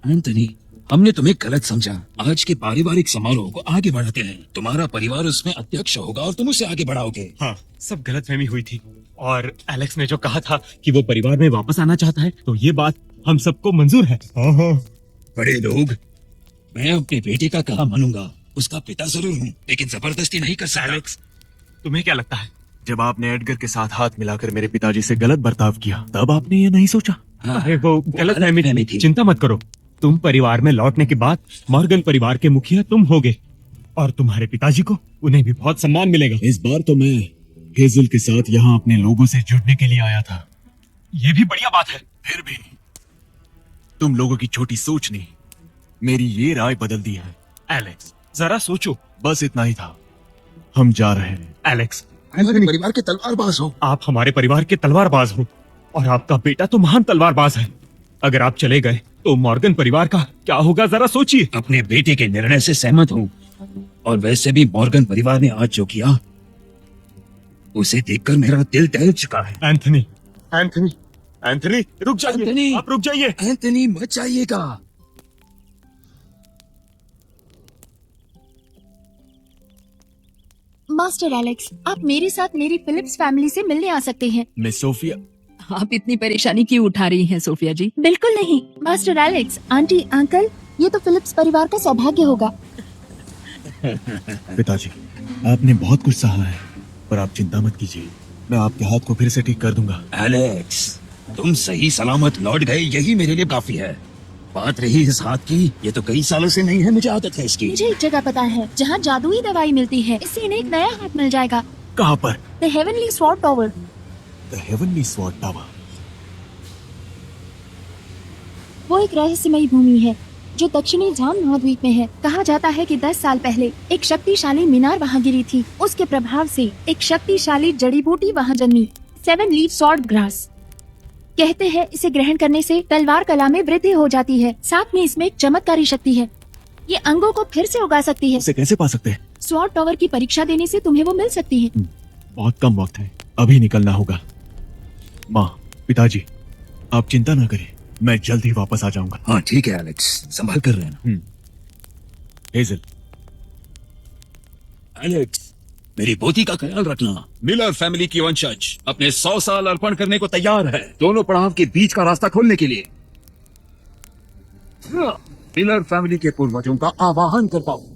एंटनी, हमने तुम्हें गलत समझा। आज के पारिवारिक समारोह को आगे बढ़ाते हैं। तुम्हारा परिवार उसमें अध्यक्ष होगा और तुम उसे आगे बढ़ाओगे। हाँ, सब गलतफहमी हुई थी और एलेक्स ने जो कहा था कि वो परिवार में वापस आना चाहता है, तो ये बात हम सबको मंजूर है। बड़े लोग, मैं अपने बेटे का कहा मानूंगा। उसका पिता जरूर हूँ, लेकिन जबरदस्ती नहीं कर सकता। एलेक्स, तुम्हें क्या लगता है? जब आपने एडगर के साथ हाथ मिलाकर मेरे पिताजी से गलत बर्ताव किया, तब आपने ये नहीं सोचा? हाँ, अरे वो गलतफहमी थी। चिंता मत करो, तुम परिवार में लौटने के बाद मॉर्गन परिवार के मुखिया तुम होगे और तुम्हारे पिताजी को उन्हें भी बहुत सम्मान मिलेगा। इस बार तो मैं हेजल के साथ यहाँ अपने लोगों से जुड़ने के लिए आया था। ये भी बढ़िया बात है। फिर भी तुम लोगों की छोटी सोच ने मेरी ये राय बदल दी है। एलेक्स, जरा सोचो। बस इतना ही था, हम जा रहे हैं। एलेक्स, हमारे परिवार के तलवारबाज हो। आप हमारे परिवार के तलवारबाज हो और आपका बेटा तो महान तलवारबाज है। अगर आप चले गए तो मॉर्गन परिवार का क्या होगा, जरा सोचिए। अपने बेटे के निर्णय से सहमत हूँ और वैसे भी मॉर्गन परिवार ने आज जो किया उसे देखकर मेरा दिल दहल चुका है। एंथनी, एंथनी रुक जाइए, एंथनी! आप रुक जाइए। एंथनी मत जाइएगा। मास्टर एलेक्स, आप मेरे साथ मेरी फिलिप्स फैमिली से मिलने आ सकते हैं। मिस सोफिया, आप इतनी परेशानी क्यों उठा रही हैं सोफिया जी? बिल्कुल नहीं मास्टर एलेक्स, आंटी, अंकल, ये तो फिलिप्स परिवार का सौभाग्य होगा। पिताजी, आपने बहुत कुछ सहा है, पर आप चिंता मत कीजिए, मैं आपके हाथ को फिर से ठीक कर दूंगा। एलेक्स, तुम सही सलामत लौट गए, यही मेरे लिए काफी है। बात रही इस हाथ की, ये तो कई सालों से नहीं है, मुझे आदत है इसकी। मुझे एक जगह पता है जहाँ जादुई दवाई मिलती है, इससे इन्हें एक नया हाथ मिल जाएगा। कहाँ पर? The heavenly sword tower. The heavenly sword tower. वो एक रहस्यमयी भूमि है जो दक्षिणी झाम महाद्वीप में है। कहा जाता है कि 10 साल पहले एक शक्तिशाली मीनार वहाँ गिरी थी। उसके प्रभाव से एक शक्तिशाली जड़ी बूटी वहाँ जन्मी, 7 लीफ स्वॉर्ड ग्रास। कहते हैं इसे ग्रहण करने से तलवार कला में वृद्धि हो जाती है, साथ में इसमें एक चमत्कारी शक्ति है, ये अंगों को फिर से उगा सकती है। उसे कैसे पा सकते हैं? स्वॉर्ड टावर की परीक्षा देने से तुम्हें वो मिल सकती है। बहुत कम वक्त है, अभी निकलना होगा। माँ, पिताजी, आप चिंता न करें, मैं जल्द ही वापस आ जाऊंगा। हाँ ठीक है एलेक्स, संभाल कर रहना। हेजल, एलेक्स, मेरी पोती का ख्याल रखना। मिलर फैमिली की वंशज अपने 100 साल अर्पण करने को तैयार है, दोनों पड़ाव के बीच का रास्ता खोलने के लिए। मिलर फैमिली के पूर्वजों का आवाहन करता हूँ।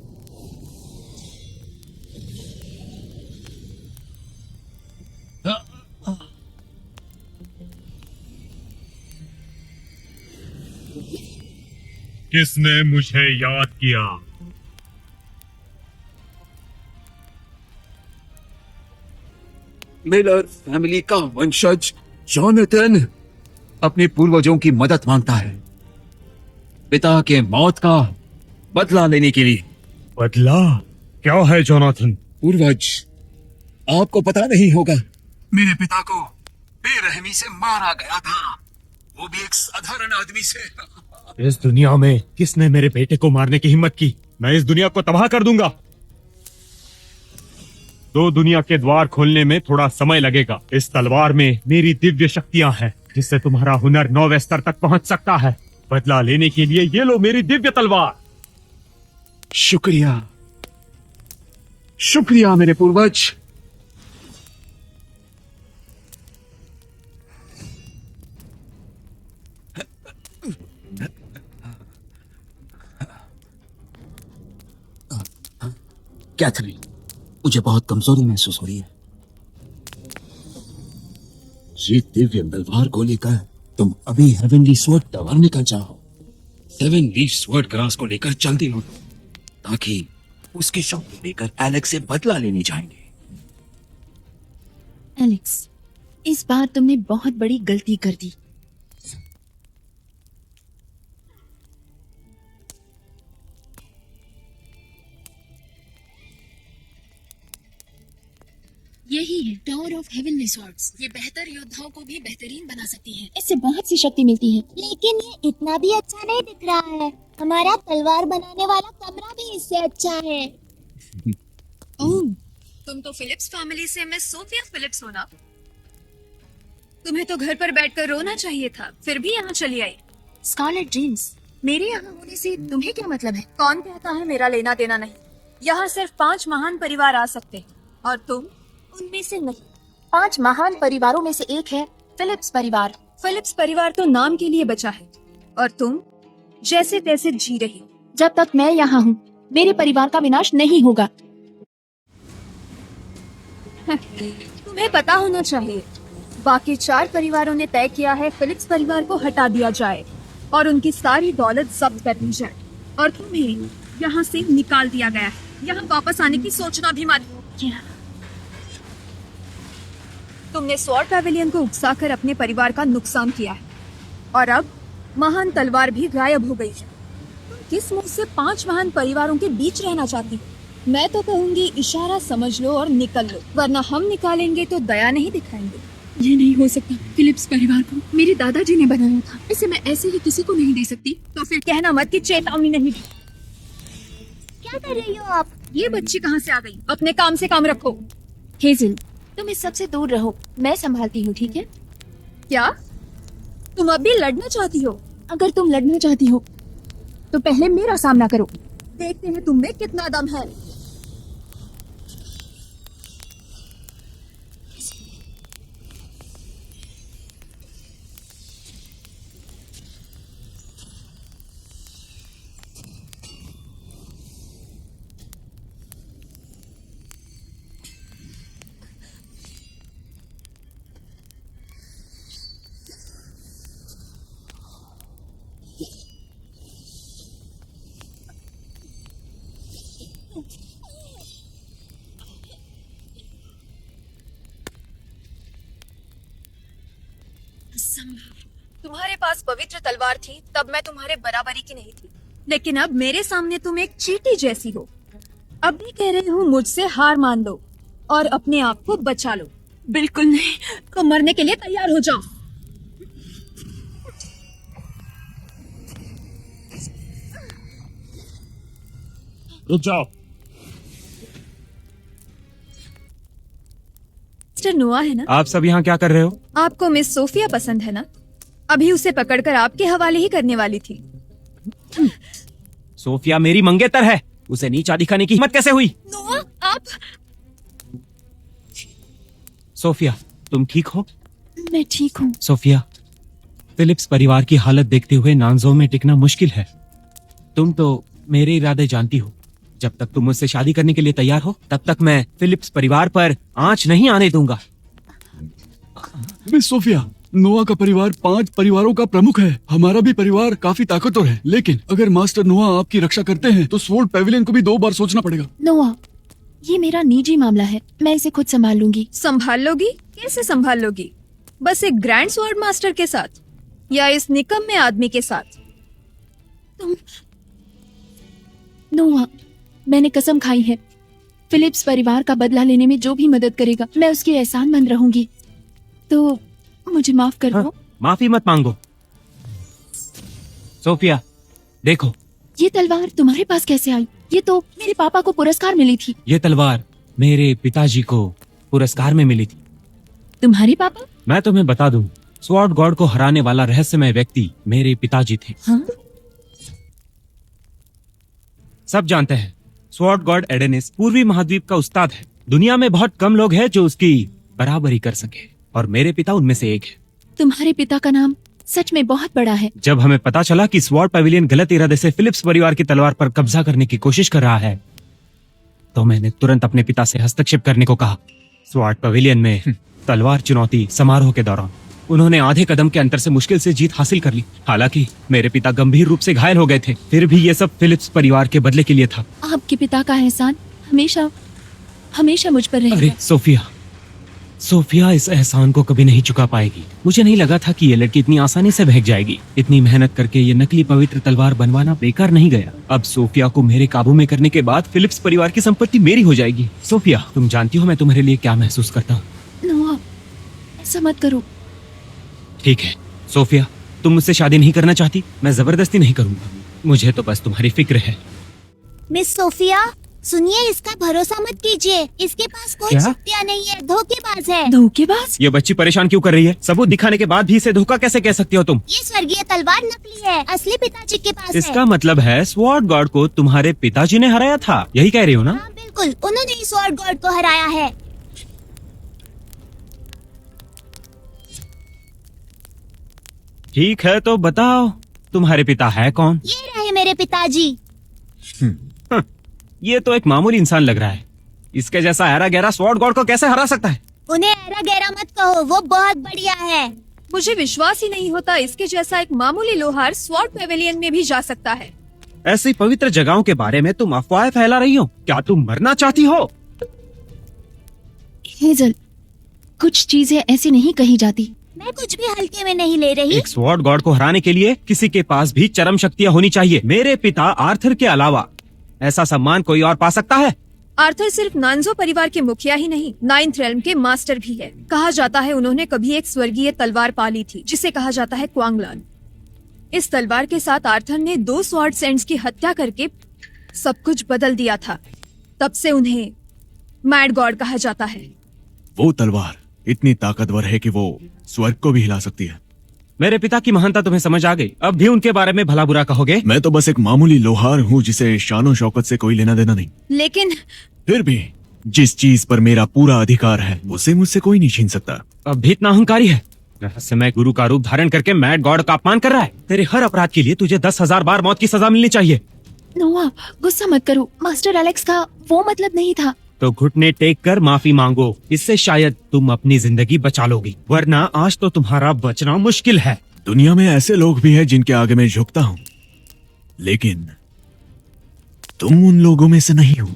किसने मुझे याद किया? मिलर फैमिली का वंशज जॉनथन अपने पूर्वजों की मदद मांगता है, पिता के मौत का बदला लेने के लिए। बदला? क्या है जोनाथन? पूर्वज, आपको पता नहीं होगा, मेरे पिता को बेरहमी से मारा गया था, वो भी एक साधारण आदमी से। इस दुनिया में किसने मेरे बेटे को मारने की हिम्मत की? मैं इस दुनिया को तबाह कर दूंगा। 2 दुनिया के द्वार खोलने में थोड़ा समय लगेगा। इस तलवार में मेरी दिव्य शक्तियां हैं, जिससे तुम्हारा हुनर 9वें स्तर तक पहुंच सकता है। बदला लेने के लिए ये लो मेरी दिव्य तलवार। शुक्रिया, शुक्रिया मेरे पूर्वज। कैथरीन, मुझे बहुत कमजोरी महसूस हो रही है। ये दिव्य तलवार को लेकर तुम अभी हेवनली स्वॉर्ड टावर निकल जाओ। 7 लीफ स्वॉर्ड ग्रास को लेकर जल्दी लौटो, ताकि उसकी शक्ति लेकर एलेक्स से बदला लेने जाएंगे। एलेक्स, इस बार तुमने बहुत बड़ी गलती कर दी। यही है टावर ऑफ हेवनली स्वॉर्ड्स। ये बेहतर योद्धाओं को भी बेहतरीन बना सकती है, इससे बहुत सी शक्ति मिलती है। लेकिन ये इतना भी अच्छा नहीं दिख रहा है। हमारा तलवार बनाने वाला कमरा भी इससे अच्छा है। ओह, तुम तो फिलिप्स फैमिली से मिस सोफिया फिलिप्स हो ना? तुम्हें तो घर पर बैठकर रोना चाहिए था, फिर भी यहाँ चली आई। स्कारलेट ड्रीम्स, मेरे यहाँ होने से तुम्हें क्या मतलब है? कौन कहता है मेरा लेना देना नहीं? यहाँ सिर्फ 5 महान परिवार आ सकते हैं, और तुम उनमें से नहीं। 5 महान परिवारों में से एक है फिलिप्स परिवार। फिलिप्स परिवार तो नाम के लिए बचा है, और तुम जैसे तैसे जी रही हो। जब तक मैं यहाँ हूँ, मेरे परिवार का विनाश नहीं होगा। तुम्हें पता होना चाहिए, बाकी 4 परिवारों ने तय किया है फिलिप्स परिवार को हटा दिया जाए और उनकी सारी दौलत जब्त कर दी जाए, और तुम्हें यहाँ से निकाल दिया गया है। यहाँ वापस आने की सोचना भी मत। तुमने स्वॉर्ड पैविलियन को उकसाकर अपने परिवार का नुकसान किया है, और अब महान तलवार भी गायब हो गई है। तुम किस मुंह से 5 महान परिवारों के बीच रहना चाहती हो? मैं तो कहूंगी इशारा समझ लो और निकल लो, वरना हम निकालेंगे तो दया नहीं दिखाएंगे। ये नहीं हो सकता। फिलिप्स परिवार को मेरे दादाजी ने बनाया था, इसे मैं ऐसे ही किसी को नहीं दे सकती। तो फिर कहना मत कि चेतावनी नहीं दी। क्या कर रही हो आप? ये बच्ची कहाँ से आ गई? अपने काम से काम रखो। हेजल, तुम इस सबसे दूर रहो, मैं संभालती हूँ, ठीक है? क्या तुम अब भी लड़ना चाहती हो? अगर तुम लड़ना चाहती हो तो पहले मेरा सामना करो। देखते हैं तुम में कितना दम है। तुम्हारे पास पवित्र तलवार थी तब मैं तुम्हारे बराबरी की नहीं थी, लेकिन अब मेरे सामने तुम एक चींटी जैसी हो। अब भी कह रही हूँ मुझसे हार मान लो और अपने आप को बचा लो। बिल्कुल नहीं, तो मरने के लिए तैयार हो जाओ। रुक जाओ। मिस्टर नोआ है ना? आप सब यहाँ क्या कर रहे हो? आपको मिस सोफिया पसंद है ना? अभी उसे पकड़कर आपके हवाले ही करने वाली थी। सोफिया मेरी मंगेतर है, उसे नीचा दिखाने की हिम्मत कैसे हुई? नोआ, आप सोफिया तुम ठीक हो? मैं ठीक हूँ। सोफिया, फिलिप्स परिवार की हालत देखते हुए नांजो में टिकना मुश्किल है। तुम तो मेरे इरादे जानती हो। जब तक तुम मुझसे शादी करने के लिए तैयार हो तब तक मैं फिलिप्स परिवार पर आंच नहीं आने दूंगा। मिस सोफिया, नोआ का परिवार 5 परिवारों का प्रमुख है। हमारा भी परिवार काफी ताकतवर है, लेकिन अगर मास्टर नोआ आपकी रक्षा करते हैं तो स्वॉर्ड पेविलियन को भी 2 बार सोचना पड़ेगा। नोआ, ये मेरा निजी मामला है, मैं इसे खुद संभाल लूंगी। संभाल लोगी? कैसे संभाल लोगी? बस एक ग्रैंड स्वॉर्ड मास्टर के साथ या इस निकम्मे आदमी के साथ? तुम नोआ, मैंने कसम खाई है, फिलिप्स परिवार का बदला लेने में जो भी मदद करेगा मैं उसकी एहसानमंद रहूंगी। तो मुझे माफ कर दो। माफी मत मांगो। सोफिया देखो, ये तलवार तुम्हारे पास कैसे आई? ये तो मेरे पापा को पुरस्कार मिली थी। ये तलवार मेरे पिताजी को पुरस्कार में मिली थी। तुम्हारे पापा? मैं तुम्हें बता दूं, स्वॉर्ड गॉड को हराने वाला रहस्यमय व्यक्ति मेरे पिताजी थे। हाँ? सब जानते हैं स्वॉर्ड गॉड एडेनिस पूर्वी महाद्वीप का उस्ताद है। दुनिया में बहुत कम लोग हैं जो उसकी बराबरी कर सके, और मेरे पिता उनमें से एक है। तुम्हारे पिता का नाम सच में बहुत बड़ा है। जब हमें पता चला कि स्वॉर्ड पेविलियन गलत इरादे से फिलिप्स परिवार की तलवार पर कब्जा करने की कोशिश कर रहा है, तो मैंने तुरंत अपने पिता से हस्तक्षेप करने को कहा। स्वॉर्ड पेविलियन में तलवार चुनौती समारोह के दौरान उन्होंने आधे कदम के अंतर से मुश्किल से जीत हासिल कर ली। हालांकि मेरे पिता गंभीर रूप से घायल हो गए थे, फिर भी ये सब फिलिप्स परिवार के बदले के लिए था। आपके पिता का एहसान हमेशा हमेशा मुझ पर अरे रहेगा। सोफिया इस एहसान को कभी नहीं चुका पाएगी। मुझे नहीं लगा था कि ये लड़की इतनी आसानी से बहक जाएगी। इतनी मेहनत करके ये नकली पवित्र तलवार बनवाना बेकार नहीं गया। अब सोफिया को मेरे काबू में करने के बाद फिलिप्स परिवार की संपत्ति मेरी हो जाएगी। सोफिया, तुम जानती हो मैं तुम्हारे लिए क्या महसूस करता हूँ। नोआ, ऐसा मत करो। ठीक है सोफिया, तुम मुझसे शादी नहीं करना चाहती, मैं जबरदस्ती नहीं करूंगा। मुझे तो बस तुम्हारी फिक्र है। मिस सोफिया, सुनिए, इसका भरोसा मत कीजिए। इसके पास कोई क्या? शक्तियाँ नहीं है, धोखेबाज है। धोखेबाज? ये बच्ची परेशान क्यों कर रही है? सबूत दिखाने के बाद भी इसे धोखा कैसे कह सकती हो तुम? ये स्वर्गीय तलवार नकली है, असली पिताजी के पास इसका है। मतलब है स्वॉर्ड गॉड को तुम्हारे पिताजी ने हराया था, यही कह रही हो ना? हाँ बिल्कुल, उन्होंने ही स्वॉर्ड गॉड को हराया है। ठीक है, तो बताओ तुम्हारे पिता है कौन? ये रहे मेरे पिताजी। ये तो एक मामूली इंसान लग रहा है। इसके जैसा ऐरा गहरा स्वॉर्ड गॉड को कैसे हरा सकता है? उन्हें ऐरा गहरा मत कहो, वो बहुत बढ़िया है। मुझे विश्वास ही नहीं होता इसके जैसा एक मामूली लोहार स्वॉर्ड पेविलियन में भी जा सकता है। ऐसी पवित्र जगहों के बारे में तुम अफवाहें फैला रही हो। क्या तुम मरना चाहती हो? हेजल, कुछ चीजें ऐसी नहीं कही जाती। मैं कुछ भी हल्के में नहीं ले रही। एक स्वॉर्ड गॉड को हराने के लिए किसी के पास भी चरम शक्तियाँ होनी चाहिए। मेरे पिता आर्थर के अलावा ऐसा सम्मान कोई और पा सकता है? आर्थर सिर्फ नानजो परिवार के मुखिया ही नहीं, 9th रेल्म के मास्टर भी है। कहा जाता है उन्होंने कभी एक स्वर्गीय तलवार पाली थी जिसे कहा जाता है क्वांगलान। इस तलवार के साथ आर्थर ने 2 स्वॉर्ड सेंट्स की हत्या करके सब कुछ बदल दिया था। तब से उन्हें मैड गॉड कहा जाता है। वो तलवार इतनी ताकतवर है कि वो स्वर्ग को भी हिला सकती है। मेरे पिता की महानता तुम्हें समझ आ गई, अब भी उनके बारे में भला बुरा कहोगे? मैं तो बस एक मामूली लोहार हूँ जिसे शानो शौकत से कोई लेना देना नहीं। लेकिन फिर भी जिस चीज पर मेरा पूरा अधिकार है उसे मुझसे कोई नहीं छीन सकता। अब भी इतना अहंकारी है? रहस्यमय गुरु का रूप धारण करके मैड गॉड का अपमान कर रहा है। तेरे हर अपराध के लिए तुझे 10,000 बार मौत की सजा मिलनी चाहिए। नोआ, गुस्सा मत करो। मास्टर एलेक्स का वो मतलब नहीं था। तो घुटने टेक कर माफी मांगो, इससे शायद तुम अपनी जिंदगी बचा लोगी, वरना आज तो तुम्हारा बचना मुश्किल है। दुनिया में ऐसे लोग भी हैं जिनके आगे मैं झुकता हूँ, लेकिन तुम उन लोगों में से नहीं हो।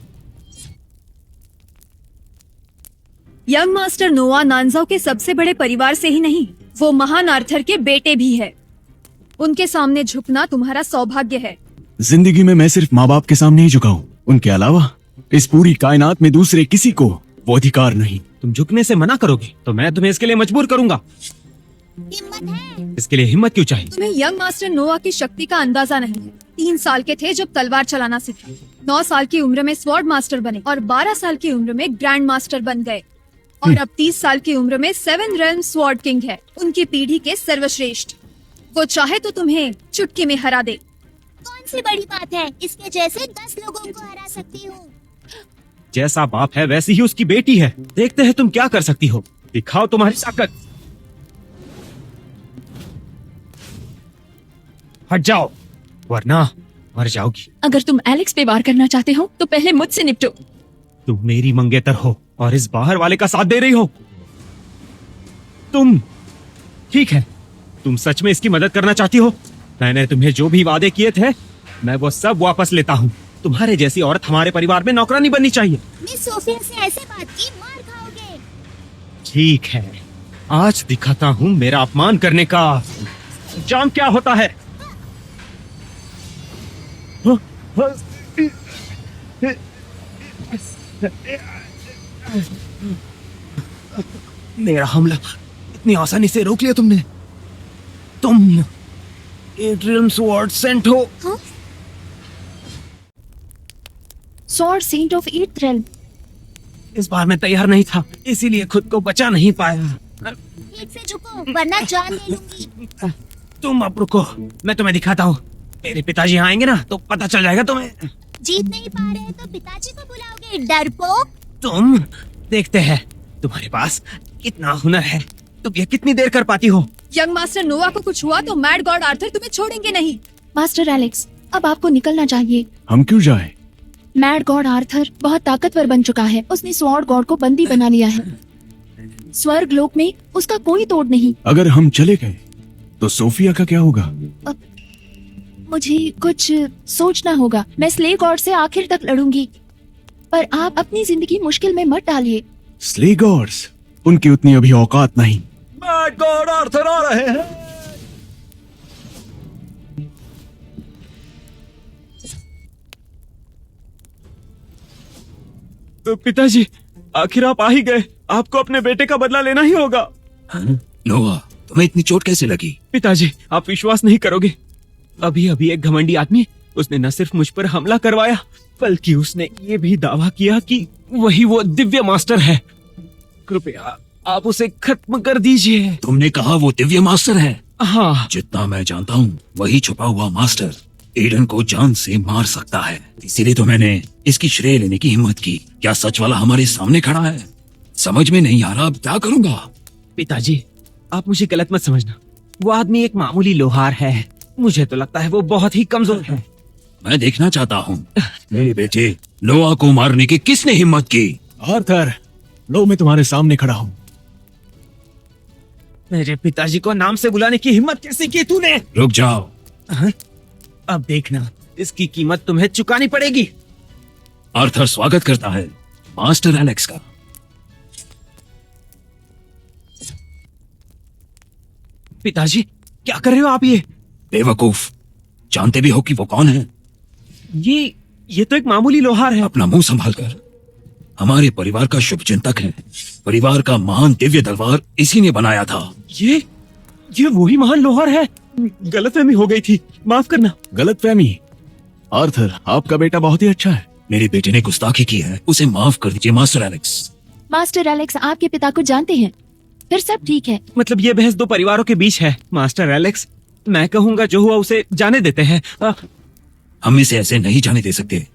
यंग मास्टर नोआ नानजाओ के सबसे बड़े परिवार से ही नहीं, वो महान आर्थर के बेटे भी है। उनके सामने झुकना तुम्हारा सौभाग्य है। जिंदगी में मैं सिर्फ माँ बाप के सामने ही झुका हूँ, उनके अलावा इस पूरी कायनात में दूसरे किसी को वो अधिकार नहीं। तुम झुकने से मना करोगे तो मैं तुम्हें इसके लिए मजबूर करूंगा। हिम्मत है। इसके लिए हिम्मत क्यों चाहिए? तुम्हें यंग मास्टर नोआ की शक्ति का अंदाजा नहीं है। 3 साल के थे जब तलवार चलाना सीखे, 9 साल की उम्र में स्वॉर्ड मास्टर बने और 12 साल की उम्र में ग्रैंड मास्टर बन गए, और अब 30 साल की उम्र में 7 रेल्म स्वॉर्ड किंग है, उनकी पीढ़ी के सर्वश्रेष्ठ। वो चाहे तो तुम्हें चुटकी में हरा दे। कौन सी बड़ी बात है, इसके जैसे 10 लोगों को हरा सकती हूँ। जैसा बाप है वैसी ही उसकी बेटी है। देखते हैं तुम क्या कर सकती हो, दिखाओ तुम्हारी ताकत। हट जाओ वरना मर जाओगी। अगर तुम एलेक्स पे वार करना चाहते हो तो पहले मुझसे निपटो। तुम मेरी मंगेतर हो और इस बाहर वाले का साथ दे रही हो। तुम ठीक है, तुम सच में इसकी मदद करना चाहती हो? मैंने तुम्हें जो भी वादे किए थे मैं वो सब वापस लेता हूँ। तुम्हारे जैसी औरत हमारे परिवार में नौकरानी बननी चाहिए। मिस सोफिया से ऐसे बात की मार खाओगे। ठीक है, आज दिखाता हूँ मेरा अपमान करने का जाम क्या होता है। मेरा हमला इतनी आसानी से रोक लिया तुमने। तुम एड्रियन स्वॉर्ड सेंट हो। Sword saint of 8th realm. इस बार मैं तैयार नहीं था, इसीलिए खुद को बचा नहीं पाया। ठीक से झुको वरना जान ले लूंगी। तुम अब रुको, मैं तुम्हें दिखाता हूँ। मेरे पिताजी यहाँ आएंगे ना तो पता चल जाएगा तुम्हें। जीत नहीं पा रहे तो पिताजी को बुलाओगे, डरपोक। तुम देखते हैं तुम्हारे पास कितना हुनर है, तुम ये कितनी देर कर पाती हो। यंग मास्टर नोआ को कुछ हुआ तो मैड गॉड आर्थर तुम्हें छोड़ेंगे नहीं। मास्टर एलेक्स, अब आपको निकलना चाहिए। हम क्यों जाएं? मैड गॉड आर्थर बहुत ताकतवर बन चुका है। उसने स्वॉर्ड गॉड को बंदी बना लिया है। स्वर्ग लोक में उसका कोई तोड़ नहीं। अगर हम चले गए तो सोफिया का क्या होगा? मुझे कुछ सोचना होगा। मैं स्ले गॉड से आखिर तक लड़ूंगी, पर आप अपनी जिंदगी मुश्किल में मत डालिए। स्ले गॉड्स, उनकी उतनी अभी औकात नहीं। मैड गॉड आर्थर आ रहे हैं। तो पिताजी, आखिर आप आ ही गए। आपको अपने बेटे का बदला लेना ही होगा। नोआ, तुम्हें इतनी चोट कैसे लगी? पिताजी, आप विश्वास नहीं करोगे, अभी अभी एक घमंडी आदमी, उसने न सिर्फ मुझ पर हमला करवाया बल्कि उसने ये भी दावा किया कि वही वो दिव्य मास्टर है। कृपया आप उसे खत्म कर दीजिए। तुमने कहा वो दिव्य मास्टर है? हाँ। जितना मैं जानता हूँ वही छुपा हुआ मास्टर एडन को जान से मार सकता है, इसीलिए तो मैंने इसकी श्रेय लेने की हिम्मत की। क्या सच वाला हमारे सामने खड़ा है? समझ में नहीं आ रहा, अब क्या करूँगा? पिताजी, आप मुझे गलत मत समझना, वो आदमी एक मामूली लोहार है। मुझे तो लगता है वो बहुत ही कमजोर है। मैं देखना चाहता हूँ मेरे बेटे नोआ को मारने की किसने हिम्मत की। आर्थर, लो मैं तुम्हारे सामने खड़ा हूँ। मेरे पिताजी को नाम से बुलाने की हिम्मत कैसे की तूने? रुक जाओ। अब देखना, इसकी कीमत तुम्हें चुकानी पड़ेगी। आर्थर स्वागत करता है मास्टर एलेक्स का। पिताजी, क्या कर रहे हो आप? ये बेवकूफ, जानते भी हो कि वो कौन है? ये तो एक मामूली लोहार है। अपना मुंह संभाल कर, हमारे परिवार का शुभ चिंतक है। परिवार का महान दिव्य तलवार इसी ने बनाया था। ये वही महान लोहार है। गलतफहमी हो गई थी, माफ करना। गलतफहमी? आर्थर, आपका बेटा बहुत ही अच्छा है। मेरे बेटे ने गुस्ताखी की है, उसे माफ कर दीजिए मास्टर एलेक्स। मास्टर एलेक्स आपके पिता को जानते हैं। फिर सब ठीक है। मतलब ये बहस दो परिवारों के बीच है। मास्टर एलेक्स, मैं कहूंगा जो हुआ उसे जाने देते हैं। हम इसे ऐसे नहीं जाने दे सकते।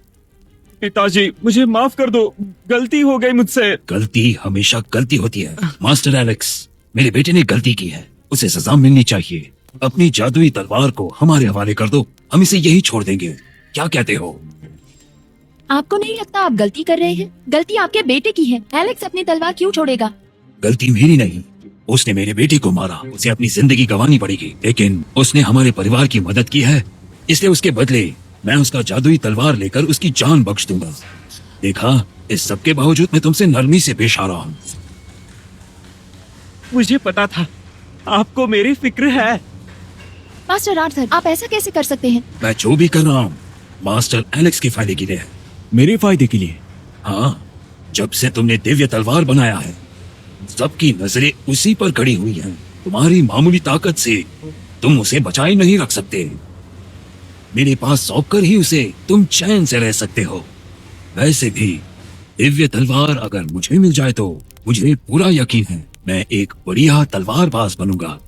पिताजी, मुझे माफ कर दो, गलती हो गई मुझसे। गलती हमेशा गलती होती है। मास्टर एलेक्स, मेरे बेटे ने गलती की है, उसे सजा मिलनी चाहिए। अपनी जादुई तलवार को हमारे हवाले कर दो, हम इसे यही छोड़ देंगे। क्या कहते हो? आपको नहीं लगता आप गलती कर रहे हैं? गलती आपके बेटे की है। एलेक्स अपनी तलवार क्यों छोड़ेगा? गलती मेरी नहीं, उसने मेरे बेटे को मारा, उसे अपनी जिंदगी गंवानी पड़ेगी। लेकिन उसने हमारे परिवार की मदद की है, इसलिए उसके बदले मैं उसका जादुई तलवार लेकर उसकी जान बख्श दूंगा। देखा, इस सब के बावजूद मैं तुमसे नरमी से पेश आ रहा हूँ। मुझे पता था आपको मेरी फिक्र है। मास्टर आर्थर, आप ऐसा कैसे कर सकते हैं? मैं जो भी कर रहा हूँ मास्टर एलेक्स के फायदे के लिए है। मेरे फायदे के लिए? हाँ, जब से तुमने दिव्य तलवार बनाया है सबकी नजरें उसी पर खड़ी हुई हैं। तुम्हारी मामूली ताकत से तुम उसे बचाए नहीं रख सकते। मेरे पास सौंप कर ही उसे तुम चैन से रह सकते हो। वैसे भी दिव्य तलवार अगर मुझे मिल जाए तो मुझे पूरा यकीन है मैं एक बढ़िया तलवारबाज बनूंगा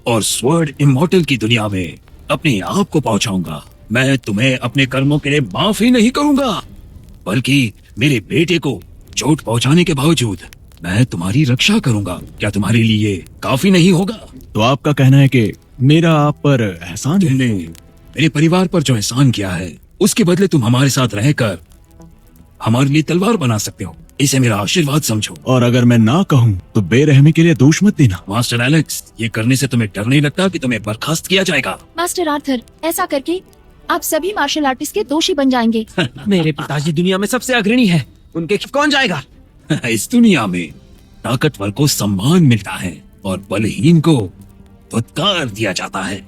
और स्वर्ड इमॉर्टल की दुनिया में अपने आप को पहुंचाऊंगा। मैं तुम्हें अपने कर्मों के लिए माफ ही नहीं करूंगा, बल्कि मेरे बेटे को चोट पहुंचाने के बावजूद मैं तुम्हारी रक्षा करूंगा। क्या तुम्हारे लिए काफी नहीं होगा? तो आपका कहना है कि मेरा आप पर एहसान है? तुमने मेरे परिवार पर जो एहसान किया है उसके बदले तुम हमारे साथ रहकर हमारे लिए तलवार बना सकते हो। इसे मेरा आशीर्वाद समझो। और अगर मैं ना कहूँ तो बेरहमी के लिए दोष मत देना। मास्टर एलेक्स, ये करने से तुम्हें डर नहीं लगता कि तुम्हें बर्खास्त किया जाएगा? मास्टर आर्थर, ऐसा करके आप सभी मार्शल आर्टिस्ट के दोषी बन जाएंगे। मेरे पिताजी दुनिया में सबसे अग्रणी है, उनके खिलाफ कौन जाएगा? इस दुनिया में ताकतवर को सम्मान मिलता है और बलहीन को धुतकार दिया जाता है।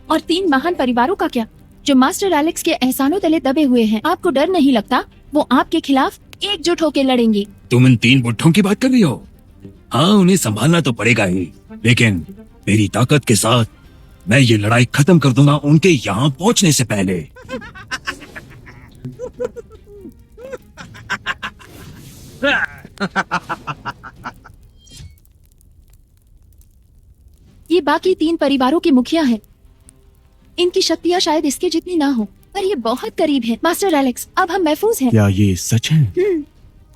और 3 महान परिवारों का क्या, जो मास्टर एलेक्स के एहसानों तले दबे हुए हैं? आपको डर नहीं लगता वो आपके खिलाफ एकजुट होकर लड़ेंगे? तुम इन 3 बुढ़ों की बात कर रही हो? हाँ, उन्हें संभालना तो पड़ेगा ही, लेकिन मेरी ताकत के साथ मैं ये लड़ाई खत्म कर दूंगा उनके यहाँ पहुँचने से पहले। ये बाकी 3 परिवारों के मुखिया हैं। इनकी शक्तियाँ शायद इसके जितनी ना हो, पर ये बहुत करीब है। मास्टर एलेक्स, अब हम महफूज हैं। क्या ये सच है?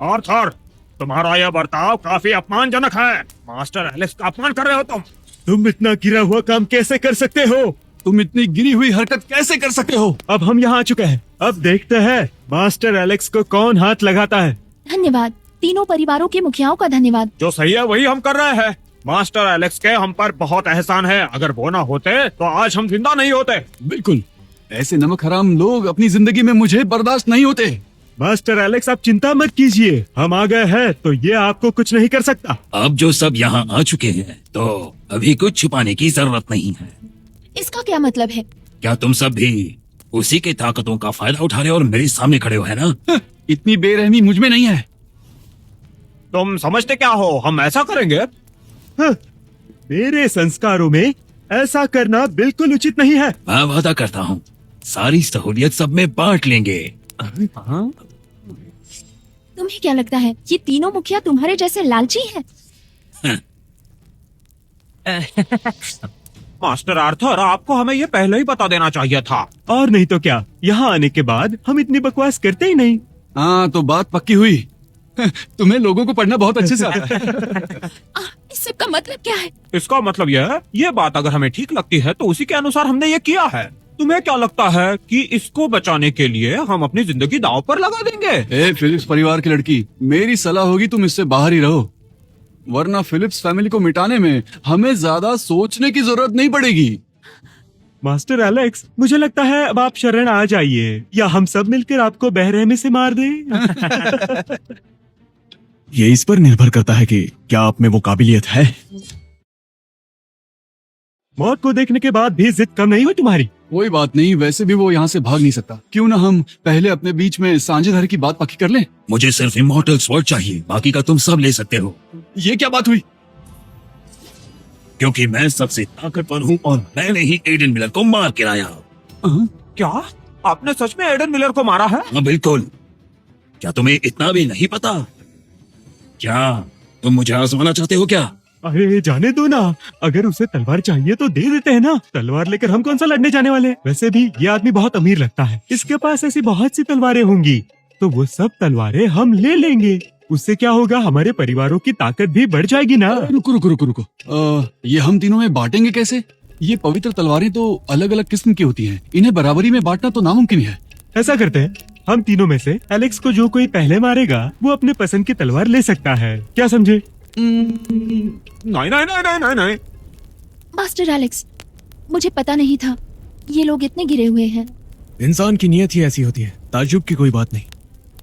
आर्थर, तुम्हारा यह बर्ताव काफी अपमानजनक है। मास्टर एलेक्स का अपमान कर रहे हो तुम इतना गिरा हुआ काम कैसे कर सकते हो? तुम इतनी गिरी हुई हरकत कैसे कर सकते हो? अब हम यहाँ आ चुके हैं, अब देखते हैं मास्टर एलेक्स को कौन हाथ लगाता है। धन्यवाद, तीनों परिवारों के मुखियाओं का धन्यवाद। जो सही है वही हम कर रहे हैं। मास्टर एलेक्स के हम पर बहुत एहसान है, अगर वो ना होते तो आज हम जिंदा नहीं होते। बिल्कुल, ऐसे नमक हराम लोग अपनी जिंदगी में मुझे बर्दाश्त नहीं होते। मास्टर एलेक्स, आप चिंता मत कीजिए, हम आ गए हैं तो ये आपको कुछ नहीं कर सकता। अब जो सब यहाँ आ चुके हैं तो अभी कुछ छुपाने की जरूरत नहीं है। इसका क्या मतलब है? क्या तुम सब भी उसी के ताकतों का फायदा उठा रहे हो और मेरे सामने खड़े हो, है ना? इतनी बेरहमी मुझ में नहीं है। तुम समझते क्या हो हम ऐसा करेंगे? मेरे संस्कारों में ऐसा करना बिल्कुल उचित नहीं है। मैं वादा करता हूँ सारी सहूलियत सब में बांट लेंगे। तुम्हें क्या लगता है ये तीनों मुखिया तुम्हारे जैसे लालची हैं? मास्टर आर्थर, आपको हमें ये पहले ही बता देना चाहिए था। और नहीं तो क्या, यहाँ आने के बाद हम इतनी बकवास करते ही नहीं। हाँ, तो बात पक्की हुई। तुम्हें लोगों को पढ़ना बहुत अच्छे से आता है। इस सब का मतलब क्या है? इसका मतलब यह है, ये बात अगर हमें ठीक लगती है तो उसी के अनुसार हमने ये किया है। तुम्हें क्या लगता है कि इसको बचाने के लिए हम अपनी जिंदगी दांव पर लगा देंगे? ए फिलिप्स परिवार की लड़की, मेरी सलाह होगी तुम इससे बाहर ही रहो, वरना फिलिप्स फैमिली को मिटाने में हमें ज्यादा सोचने की जरूरत नहीं पड़ेगी। मास्टर एलेक्स, मुझे लगता है अब आप शरण आ जाइए, या हम सब मिलकर आपको बेरहमी से मार दें। ये इस पर निर्भर करता है कि क्या आप में वो काबिलियत है। मौत को देखने के बाद भी जिद कम नहीं हुई तुम्हारी। कोई बात नहीं, वैसे भी वो यहाँ से भाग नहीं सकता। क्यों ना हम पहले अपने बीच में साझेदारी की बात पक्की कर लें? मुझे सिर्फ इमॉर्टल स्वॉर्ड चाहिए, बाकी का तुम सब ले सकते हो। ये क्या बात हुई? क्योंकि मैं सबसे ताकतवर हूँ और मैंने ही एडन मिलर को मार गिराया। क्या आपने सच में एडन मिलर को मारा है? हाँ बिल्कुल। क्या तुम्हें इतना भी नहीं पता? क्या तुम मुझे आजमाना चाहते हो क्या? अरे जाने दो ना, अगर उसे तलवार चाहिए तो दे देते हैं ना। तलवार लेकर हम कौन सा लड़ने जाने वाले हैं? वैसे भी ये आदमी बहुत अमीर लगता है, इसके पास ऐसी बहुत सी तलवारें होंगी, तो वो सब तलवारें हम ले लेंगे। उससे क्या होगा, हमारे परिवारों की ताकत भी बढ़ जाएगी ना। रुको रुको रुको रुको, ये हम तीनों में बांटेंगे कैसे? ये पवित्र तलवारें तो अलग अलग किस्म की होती हैं, इन्हें बराबरी में बांटना तो नामुमकिन है। ऐसा करते हैं, हम तीनों में से एलेक्स को जो कोई पहले मारेगा वो अपने पसंद की तलवार ले सकता है, क्या समझे? नहीं नहीं नहीं नहीं नहीं नहीं। मास्टर एलेक्स, मुझे पता नहीं था ये लोग इतने गिरे हुए हैं। इंसान की नियत ही ऐसी होती है, ताज्जुब की कोई बात नहीं।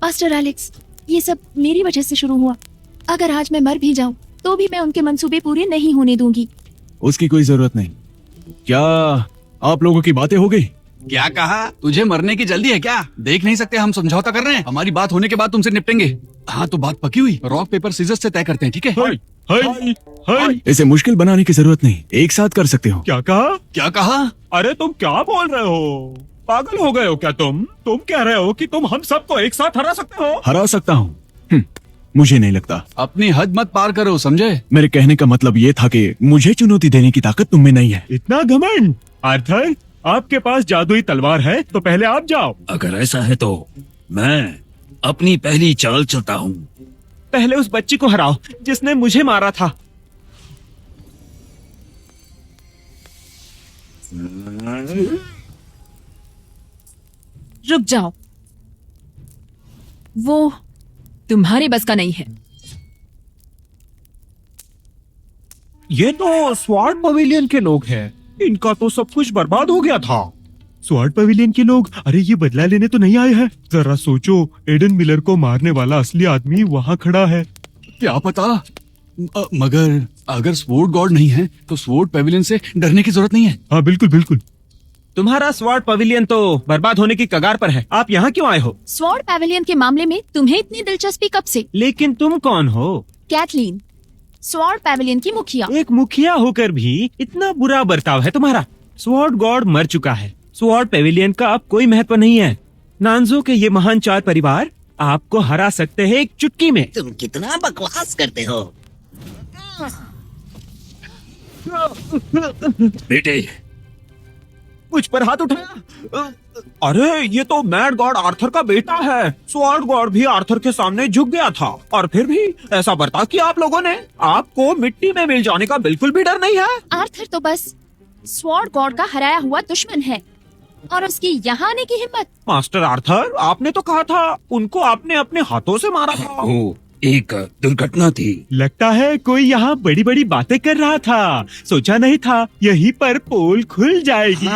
मास्टर एलेक्स, ये सब मेरी वजह से शुरू हुआ। अगर आज मैं मर भी जाऊं तो भी मैं उनके मंसूबे पूरे नहीं होने दूंगी। उसकी कोई जरूरत नहीं। क्या आप लोगों की बातें हो गई? क्या कहा? तुझे मरने की जल्दी है क्या? देख नहीं सकते हम समझौता कर रहे हैं, हमारी बात होने के बाद तुमसे निपटेंगे। हाँ तो बात पकी हुई, रॉक पेपर सीजर्स से तय करते हैं, ठीक है? हाय, हाय, हाय। इसे मुश्किल बनाने की जरूरत नहीं, एक साथ कर सकते हो। क्या कहा? क्या कहा? अरे तुम क्या बोल रहे हो? पागल हो गए हो क्या तुम? तुम कह रहे हो कि तुम हम सबको एक साथ हरा सकते हो? हरा सकता हूँ? मुझे नहीं लगता। अपनी हद मत पार करो, समझे? मेरे कहने का मतलब ये था कि मुझे चुनौती देने की ताकत तुम में नहीं है। इतना घमंड? आर्थर, आपके पास जादुई तलवार है तो पहले आप जाओ। अगर ऐसा है तो मैं अपनी पहली चाल चलता हूँ। पहले उस बच्ची को हराओ जिसने मुझे मारा था। रुक जाओ, वो तुम्हारे बस का नहीं है। ये तो स्वॉर्ड पवेलियन के लोग हैं, इनका तो सब कुछ बर्बाद हो गया था। स्वॉर्ड पवेलियन के लोग, अरे ये बदला लेने तो नहीं आए हैं। जरा सोचो, एडन मिलर को मारने वाला असली आदमी वहाँ खड़ा है। क्या पता, मगर अगर स्वॉर्ड गॉड नहीं है तो स्वॉर्ड पेविलियन से डरने की जरूरत नहीं है। हाँ बिल्कुल बिल्कुल। तुम्हारा स्वॉर्ड पवेलियन तो बर्बाद होने की कगार पर है, आप यहाँ क्यों आए हो? स्वॉर्ड पैवेलियन के मामले में तुम्हें इतनी दिलचस्पी कब से? लेकिन तुम कौन हो? कैथलीन, स्वॉर्ड पैवेलियन की मुखिया। एक मुखिया होकर भी इतना बुरा बर्ताव है तुम्हारा। स्वॉर्ड गॉड मर चुका है, स्वॉर्ड पेविलियन का अब कोई महत्व नहीं है। नानजो के ये महान 4 परिवार आपको हरा सकते हैं एक चुटकी में। तुम कितना बकवास करते हो। बेटे, मुझ पर हाथ उठाया। अरे ये तो मैड गॉड आर्थर का बेटा है। स्वॉर्ड गॉड भी आर्थर के सामने झुक गया था और फिर भी ऐसा बर्ताव किया आप लोगों ने। आपको मिट्टी में मिल जाने का बिल्कुल भी डर नहीं है। आर्थर तो बस स्वॉर्ड गॉड का हराया हुआ दुश्मन है और उसकी यहाँ आने की हिम्मत। मास्टर आर्थर, आपने तो कहा था उनको आपने अपने हाथों से मारा था। वो एक दुर्घटना थी। लगता है कोई यहाँ बड़ी बड़ी बातें कर रहा था, सोचा नहीं था यहीं पर पोल खुल जाएगी।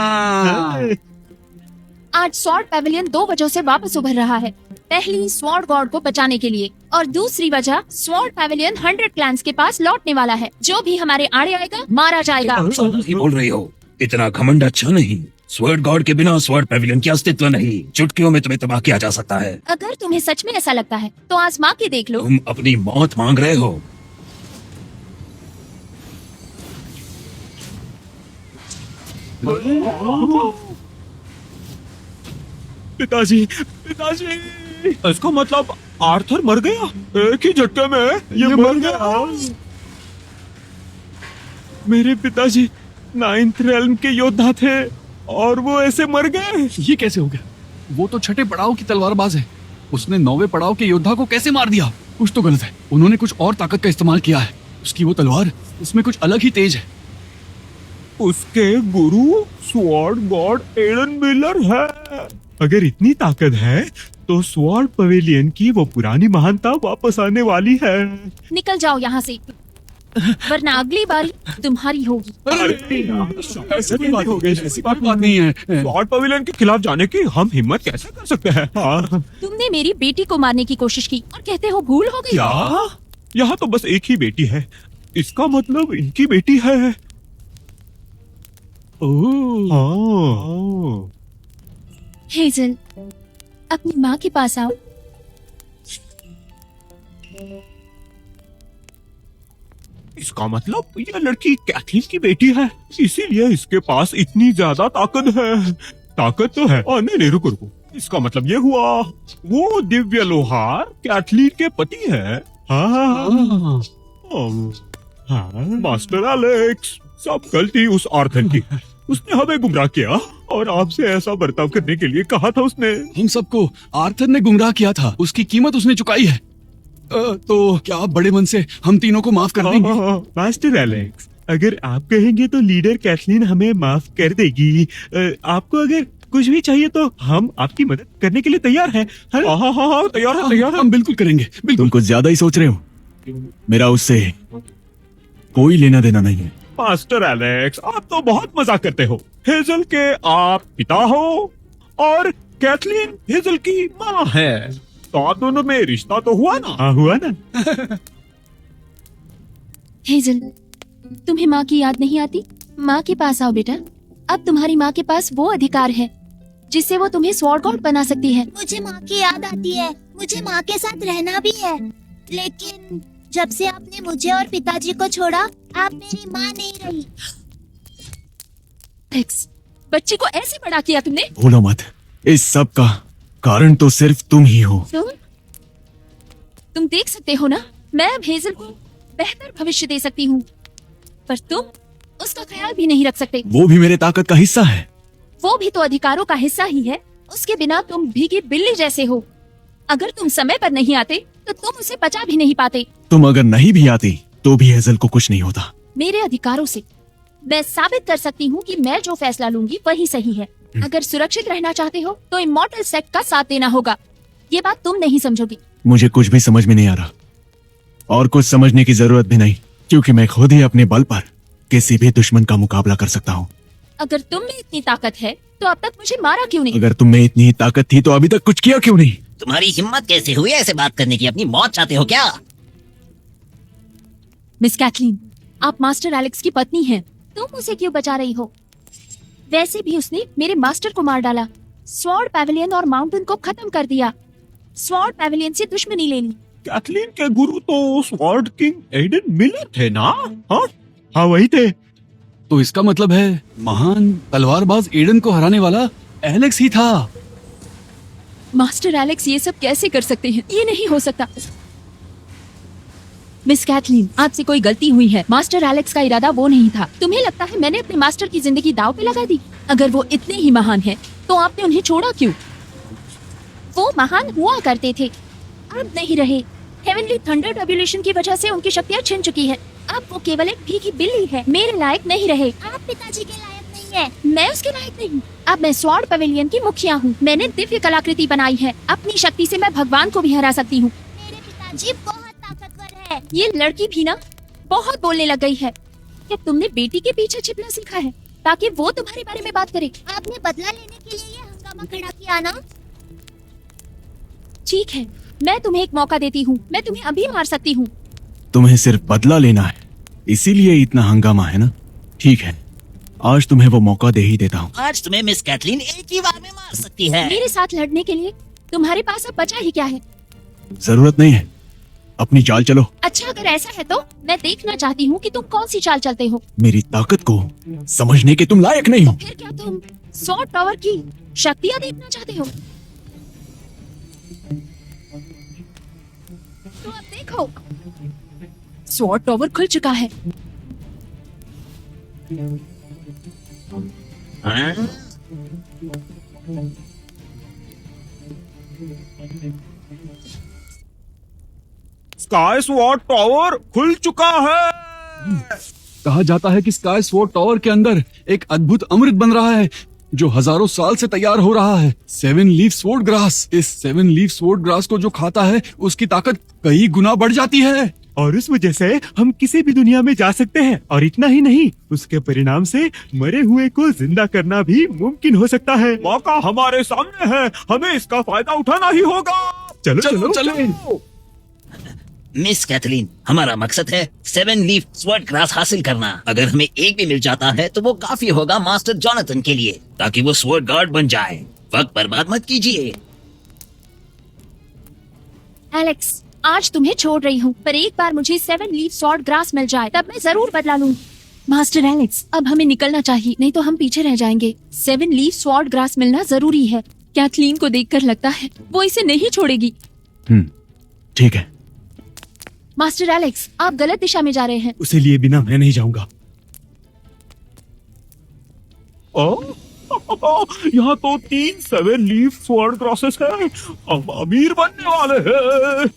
आज स्वॉर्ड पैवेलियन 2 वजहों से वापस उभर रहा है। पहली, स्वॉर्ड गॉड को बचाने के लिए, और दूसरी वजह, स्वॉर्ड पैवेलियन 100 क्लैंस के पास लौटने वाला है। जो भी हमारे आड़े आएगा मारा जाएगा। सही बोल रही हो, इतना घमंड अच्छा नहीं। स्वॉर्ड गॉड के बिना स्वॉर्ड पेविलियन की अस्तित्व नहीं। चुटकियों में तुम्हें तबाह किया जा सकता है। अगर तुम्हें सच में ऐसा लगता है तो आजमा के देख लो। तुम अपनी मौत मांग रहे हो। पिताजी, पिताजी, इसका मतलब आर्थर मर गया एक ही झटके में। ये मर गया। मेरे पिताजी 9th रेल्म के योद्धा थे और वो ऐसे मर गए। ये कैसे हो गया? वो तो 6ठे पड़ाव की तलवारबाज है, उसने 9वें पड़ाव के योद्धा को कैसे मार दिया? कुछ तो गलत है, उन्होंने कुछ और ताकत का इस्तेमाल किया है। उसकी वो तलवार, उसमें कुछ अलग ही तेज है। उसके गुरु स्वॉर्ड गॉड एडन मिलर है। अगर इतनी ताकत है तो स्वॉर्ड पवेलियन की वो पुरानी महानता वापस आने वाली है। निकल जाओ यहाँ से, वरना अगली बारी तुम्हारी होगी। ऐसी बात नहीं है। स्वॉर्ड पवेलियन के खिलाफ जाने की हम हिम्मत कैसे कर सकते हैं? हाँ। तुमने मेरी बेटी को मारने की कोशिश की और कहते हो भूल हो गई। क्या? यहाँ तो बस एक ही बेटी है, इसका मतलब इनकी बेटी है। हाँ। हेजल, अपनी माँ के पास आओ। इसका मतलब ये लड़की कैथलीन की बेटी है, इसीलिए इसके पास इतनी ज्यादा ताकत है। ताकत तो है। नहीं नहीं, रुको रुको, इसका मतलब ये हुआ वो दिव्य लोहार कैथलीन के पति है। हाँ। हाँ मास्टर एलेक्स, सब गलती उस आर्थर की। उसने हमें गुमराह किया और आपसे ऐसा बर्ताव करने के लिए कहा था उसने। हम सबको आर्थर ने गुमराह किया था, उसकी कीमत उसने चुकाई है। तो क्या आप बड़े मन से हम तीनों को माफ कर देंगे? मास्टर एलेक्स, अगर आप कहेंगे तो लीडर कैथलीन हमें माफ कर देगी। आपको अगर कुछ भी चाहिए तो हम आपकी मदद करने के लिए तैयार हैं। हाँ, तैयार है, तैयार है। हम बिल्कुल करेंगे, बिल्कुल। तुम कुछ ज्यादा ही सोच रहे हो। मेरा उससे कोई लेना देना नहीं है। मास्टर एलेक्स, आप तो बहुत मजाक करते हो। हेजल के आप पिता हो और कैथलीन हेजल की माँ है, तो आप दोनों में रिश्ता तो हुआ ना? हाँ, हुआ ना। हेजल, तुम्हें माँ की याद नहीं आती? माँ के पास आओ बेटा। अब तुम्हारी माँ के पास वो अधिकार है जिससे वो तुम्हें स्वॉर्ड गॉड बना सकती है। मुझे माँ की याद आती है, मुझे माँ के साथ रहना भी है, लेकिन जब से आपने मुझे और पिताजी को छोड़ा, आप मेरी माँ नहीं रही। एलेक्स, बच्ची को ऐसे बड़ा किया तुमने। भूलो मत, इस सब का कारण तो सिर्फ तुम ही हो। तुम देख सकते हो ना, मैं अब हेजल को बेहतर भविष्य दे सकती हूँ, पर तुम उसका ख्याल भी नहीं रख सकते। वो भी मेरे ताकत का हिस्सा है। वो भी तो अधिकारों का हिस्सा ही है। उसके बिना तुम भीगी बिल्ली जैसे हो। अगर तुम समय पर नहीं आते तो तुम उसे बचा भी नहीं पाते। तुम अगर नहीं भी आती तो भी हेजल को कुछ नहीं होता। मेरे अधिकारों से मैं साबित कर सकती हूँ कि मैं जो फैसला लूंगी वही सही है। अगर सुरक्षित रहना चाहते हो तो इमॉर्टल सेक्ट का साथ देना होगा। ये बात तुम नहीं समझोगी। मुझे कुछ भी समझ में नहीं आ रहा और कुछ समझने की जरूरत भी नहीं, क्योंकि मैं खुद ही अपने बल पर किसी भी दुश्मन का मुकाबला कर सकता हूँ। अगर तुम में इतनी ताकत है तो अब तक मुझे मारा क्यों नहीं? अगर तुम में इतनी ताकत थी तो अभी तक कुछ किया क्यों नहीं? तुम्हारी हिम्मत कैसे हुई ऐसे बात करने की? अपनी मौत चाहते हो क्या? मिस कैथलीन, आप मास्टर एलेक्स की पत्नी हैं। तुम उसे क्यों बचा रही हो? वैसे भी उसने मेरे मास्टर को मार डाला, स्वॉर्ड पैवेलियन और माउंटेन को खत्म कर दिया। स्वॉर्ड पैवेलियन से दुश्मनी ले ली। कैथलीन के गुरु तो स्वॉर्ड किंग एडन मिलर थे ना? हाँ, वही थे। तो इसका मतलब है महान तलवारबाज एडन को हराने वाला एलेक्स ही था। मास्टर एलेक्स ये सब कैसे कर सकते हैं? ये नहीं हो सकता। मिस कैथलीन, आपसे कोई गलती हुई है। मास्टर एलेक्स का इरादा वो नहीं था। तुम्हें लगता है मैंने अपने मास्टर की जिंदगी दांव पे लगा दी? अगर वो इतने ही महान हैं, तो आपने उन्हें छोड़ा क्यों? वो महान हुआ करते थे, अब नहीं रहे। हेवनली थंडर ट्रिब्यूलेशन की वजह से उनकी शक्तियाँ छिन चुकी है। अब वो केवल एक भीगी बिल्ली है, मेरे लायक नहीं रहे। आप पिताजी के लायक नहीं है। मैं उसके लायक नहीं। अब मैं स्वॉर्ड पवेलियन की मुखिया हूँ। मैंने दिव्य कलाकृति बनाई है। अपनी शक्ति से मैं भगवान को भी हरा सकती हूँ। मेरे पिताजी बहुत ताकतवर है। ये लड़की भी ना बहुत बोलने लग गई है। क्या तुमने बेटी के पीछे छिपना सीखा है ताकि वो तुम्हारे बारे में बात करे? आपने बदला लेने के लिए ये हंगामा खड़ा किया ना? ठीक है, मैं तुम्हें एक मौका देती हूँ। मैं तुम्हें अभी मार सकती हूँ। तुम्हें सिर्फ बदला लेना है, इसीलिए इतना हंगामा है ना? ठीक है, आज तुम्हें वो मौका दे ही देता हूँ। आज तुम्हें मिस कैथलीन एक ही बार में मार सकती है। मेरे साथ लड़ने के लिए तुम्हारे पास अब बचा ही क्या है? जरूरत नहीं है, अपनी चाल चलो। अच्छा, अगर ऐसा है तो मैं देखना चाहती हूँ कि तुम कौन सी चाल चलते हो। मेरी ताकत को समझने के तुम लायक नहीं हो। फिर क्या तुम स्वॉर्ड पावर की शक्तियाँ देखना चाहते हो? तो अब देखो, स्वॉर्ड टावर खुल चुका है। हाँ? स्काई स्वॉर्ड टावर खुल चुका है। कहा जाता है कि स्काई स्वॉर्ड टावर के अंदर एक अद्भुत अमृत बन रहा है जो हजारों साल से तैयार हो रहा है। 7 लीफ स्वॉर्ड ग्रास। इस 7 लीफ स्वॉर्ड ग्रास को जो खाता है उसकी ताकत कई गुना बढ़ जाती है और उस वजह से हम किसी भी दुनिया में जा सकते हैं। और इतना ही नहीं, उसके परिणाम से मरे हुए को जिंदा करना भी मुमकिन हो सकता है। मौका हमारे सामने है, हमें इसका फायदा उठाना ही होगा। चलो चलो चलो। मिस कैथलीन, हमारा मकसद है 7 लीफ स्वॉर्ड ग्रास हासिल करना। अगर हमें एक भी मिल जाता है तो वो काफी होगा मास्टर जोनाथन के लिए, ताकि वो स्वॉर्ड गार्ड बन जाए। वक्त बर्बाद मत कीजिए। एलेक्स, आज तुम्हें छोड़ रही हूँ, पर एक बार मुझे 7 लीफ स्वॉर्ड ग्रास मिल जाए तब मैं जरूर बदला लूँ। मास्टर एलेक्स, अब हमें निकलना चाहिए, नहीं तो हम पीछे रह जाएंगे। 7 लीफ स्वॉर्ड ग्रास मिलना जरूरी है। कैथलीन को देखकर लगता है वो इसे नहीं छोड़ेगी। ठीक है, मास्टर एलेक्स, आप गलत दिशा में जा रहे हैं। उसे लिए बिना मैं नहीं जाऊंगा। यहाँ तो 3 7 लीफ स्वॉर्ड क्रॉसेस है। अब अमीर बनने वाले हैं।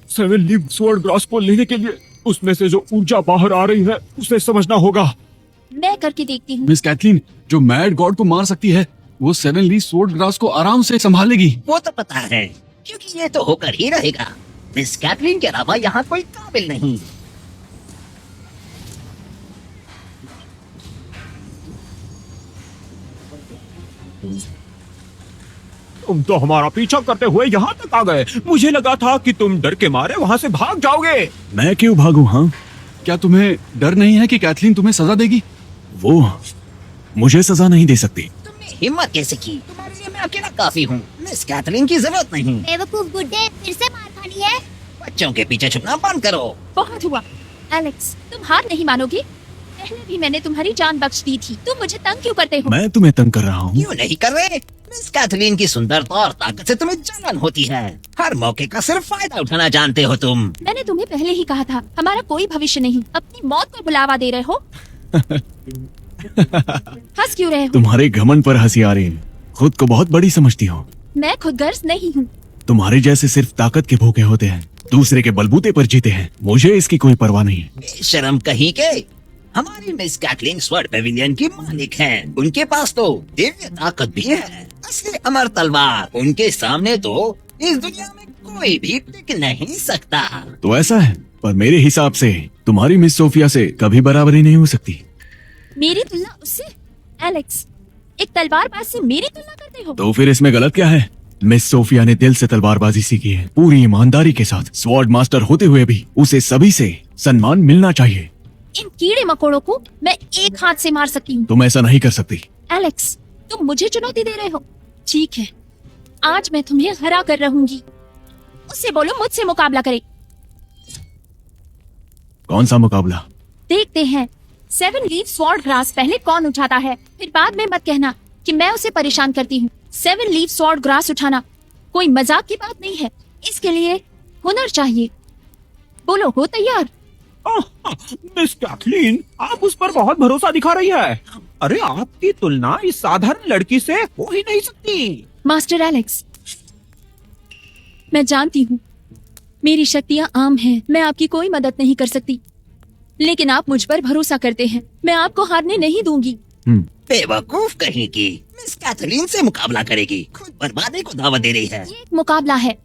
सेवन लीफ स्वॉर्ड ग्रास को लेने के लिए उसमें से जो ऊर्जा बाहर आ रही है उसे समझना होगा। मैं करके देखती हूँ। मिस कैथलीन, जो मैड गॉड को मार सकती है वो 7 लीफ स्वॉर्ड ग्रास को आराम से संभालेगी। वो तो पता है, क्योंकि ये तो होकर ही रहेगा। मिस कैथलीन के अलावा यहाँ कोई काबिल नहीं। तुम तो हमारा पीछा करते हुए यहाँ तक आ गए। मुझे लगा था कि तुम डर के मारे वहाँ से भाग जाओगे। मैं क्यों भागूं? हाँ, क्या तुम्हें डर नहीं है कि कैथलीन तुम्हें सजा देगी? वो मुझे सजा नहीं दे सकती। तुमने हिम्मत कैसे की? तुम्हारे लिए मैं अकेला काफी हूँ। मिस कैथलीन की जरूरत नहीं। बेवकूफ गुड्डे, फिर से मार खानी है। बच्चों के पीछे छुपना बंद करो। बहुत हुआ। एलेक्स, तुम हार नहीं मानोगे। पहले भी मैंने तुम्हारी जान बख्श दी थी। तुम मुझे तंग क्यों करते हो? मैं तुम्हें तंग कर रहा हूँ? क्यों नहीं कर रहे? मिस कैथलीन की सुंदरता और ताकत से तुम्हें जलन होती है। हर मौके का सिर्फ फायदा उठाना जानते हो तुम। मैंने तुम्हें पहले ही कहा था, हमारा कोई भविष्य नहीं। अपनी मौत को बुलावा दे रहे हो। हंस क्यों रहे हो? तुम्हारे घमंड पर हंसी आ रही है। खुद को बहुत बड़ी समझती हो। मैं खुदगर्ज नहीं हूँ। तुम्हारे जैसे सिर्फ ताकत के भूखे होते हैं, दूसरे के बलबूते पर जीते हैं। मुझे इसकी कोई परवाह नहीं है। शर्म कहीं के। हमारी मिस कैथलीन स्वॉर्ड पेविलियन की मालिक हैं। उनके पास तो दिव्य ताकत भी है, असली अमर तलवार। उनके सामने तो इस दुनिया में कोई भी टिक नहीं सकता। तो ऐसा है, पर मेरे हिसाब से तुम्हारी मिस सोफिया से कभी बराबरी नहीं हो सकती। मेरी तुलना उससे? एलेक्स, एक तलवारबाज से मेरी तुलना करते हो? तो फिर इसमें गलत क्या है? मिस सोफिया ने दिल से तलवारबाजी सीखी है, पूरी ईमानदारी के साथ। स्वॉर्ड मास्टर होते हुए भी उसे सभी से सम्मान मिलना चाहिए। इन कीड़े मकोड़ों को मैं एक हाथ से मार सकती हूँ। तुम ऐसा नहीं कर सकती। एलेक्स, तुम मुझे चुनौती दे रहे हो। ठीक है, आज मैं तुम्हें हरा कर रहूंगी। उससे बोलो मुझसे मुकाबला करे। कौन सा मुकाबला? देखते हैं 7 लीफ स्वॉर्ड ग्रास पहले कौन उठाता है। फिर बाद में मत कहना कि मैं उसे परेशान करती हूँ। 7 लीफ स्वॉर्ड ग्रास उठाना कोई मजाक की बात नहीं है। इसके लिए हुनर चाहिए। बोलो, हो तैयार? मिस कैथलीन, आप उस पर बहुत भरोसा दिखा रही है। अरे आपकी तुलना इस साधारण लड़की से हो ही नहीं सकती। मास्टर एलेक्स, मैं जानती हूँ मेरी शक्तियाँ आम हैं। मैं आपकी कोई मदद नहीं कर सकती, लेकिन आप मुझ पर भरोसा करते हैं। मैं आपको हारने नहीं दूंगी। बेवकूफ कहीं की। मिस कैथलीन से मुकाबला करेगी, खुद बर्बादी को दावा दे रही है। ये एक मुकाबला है,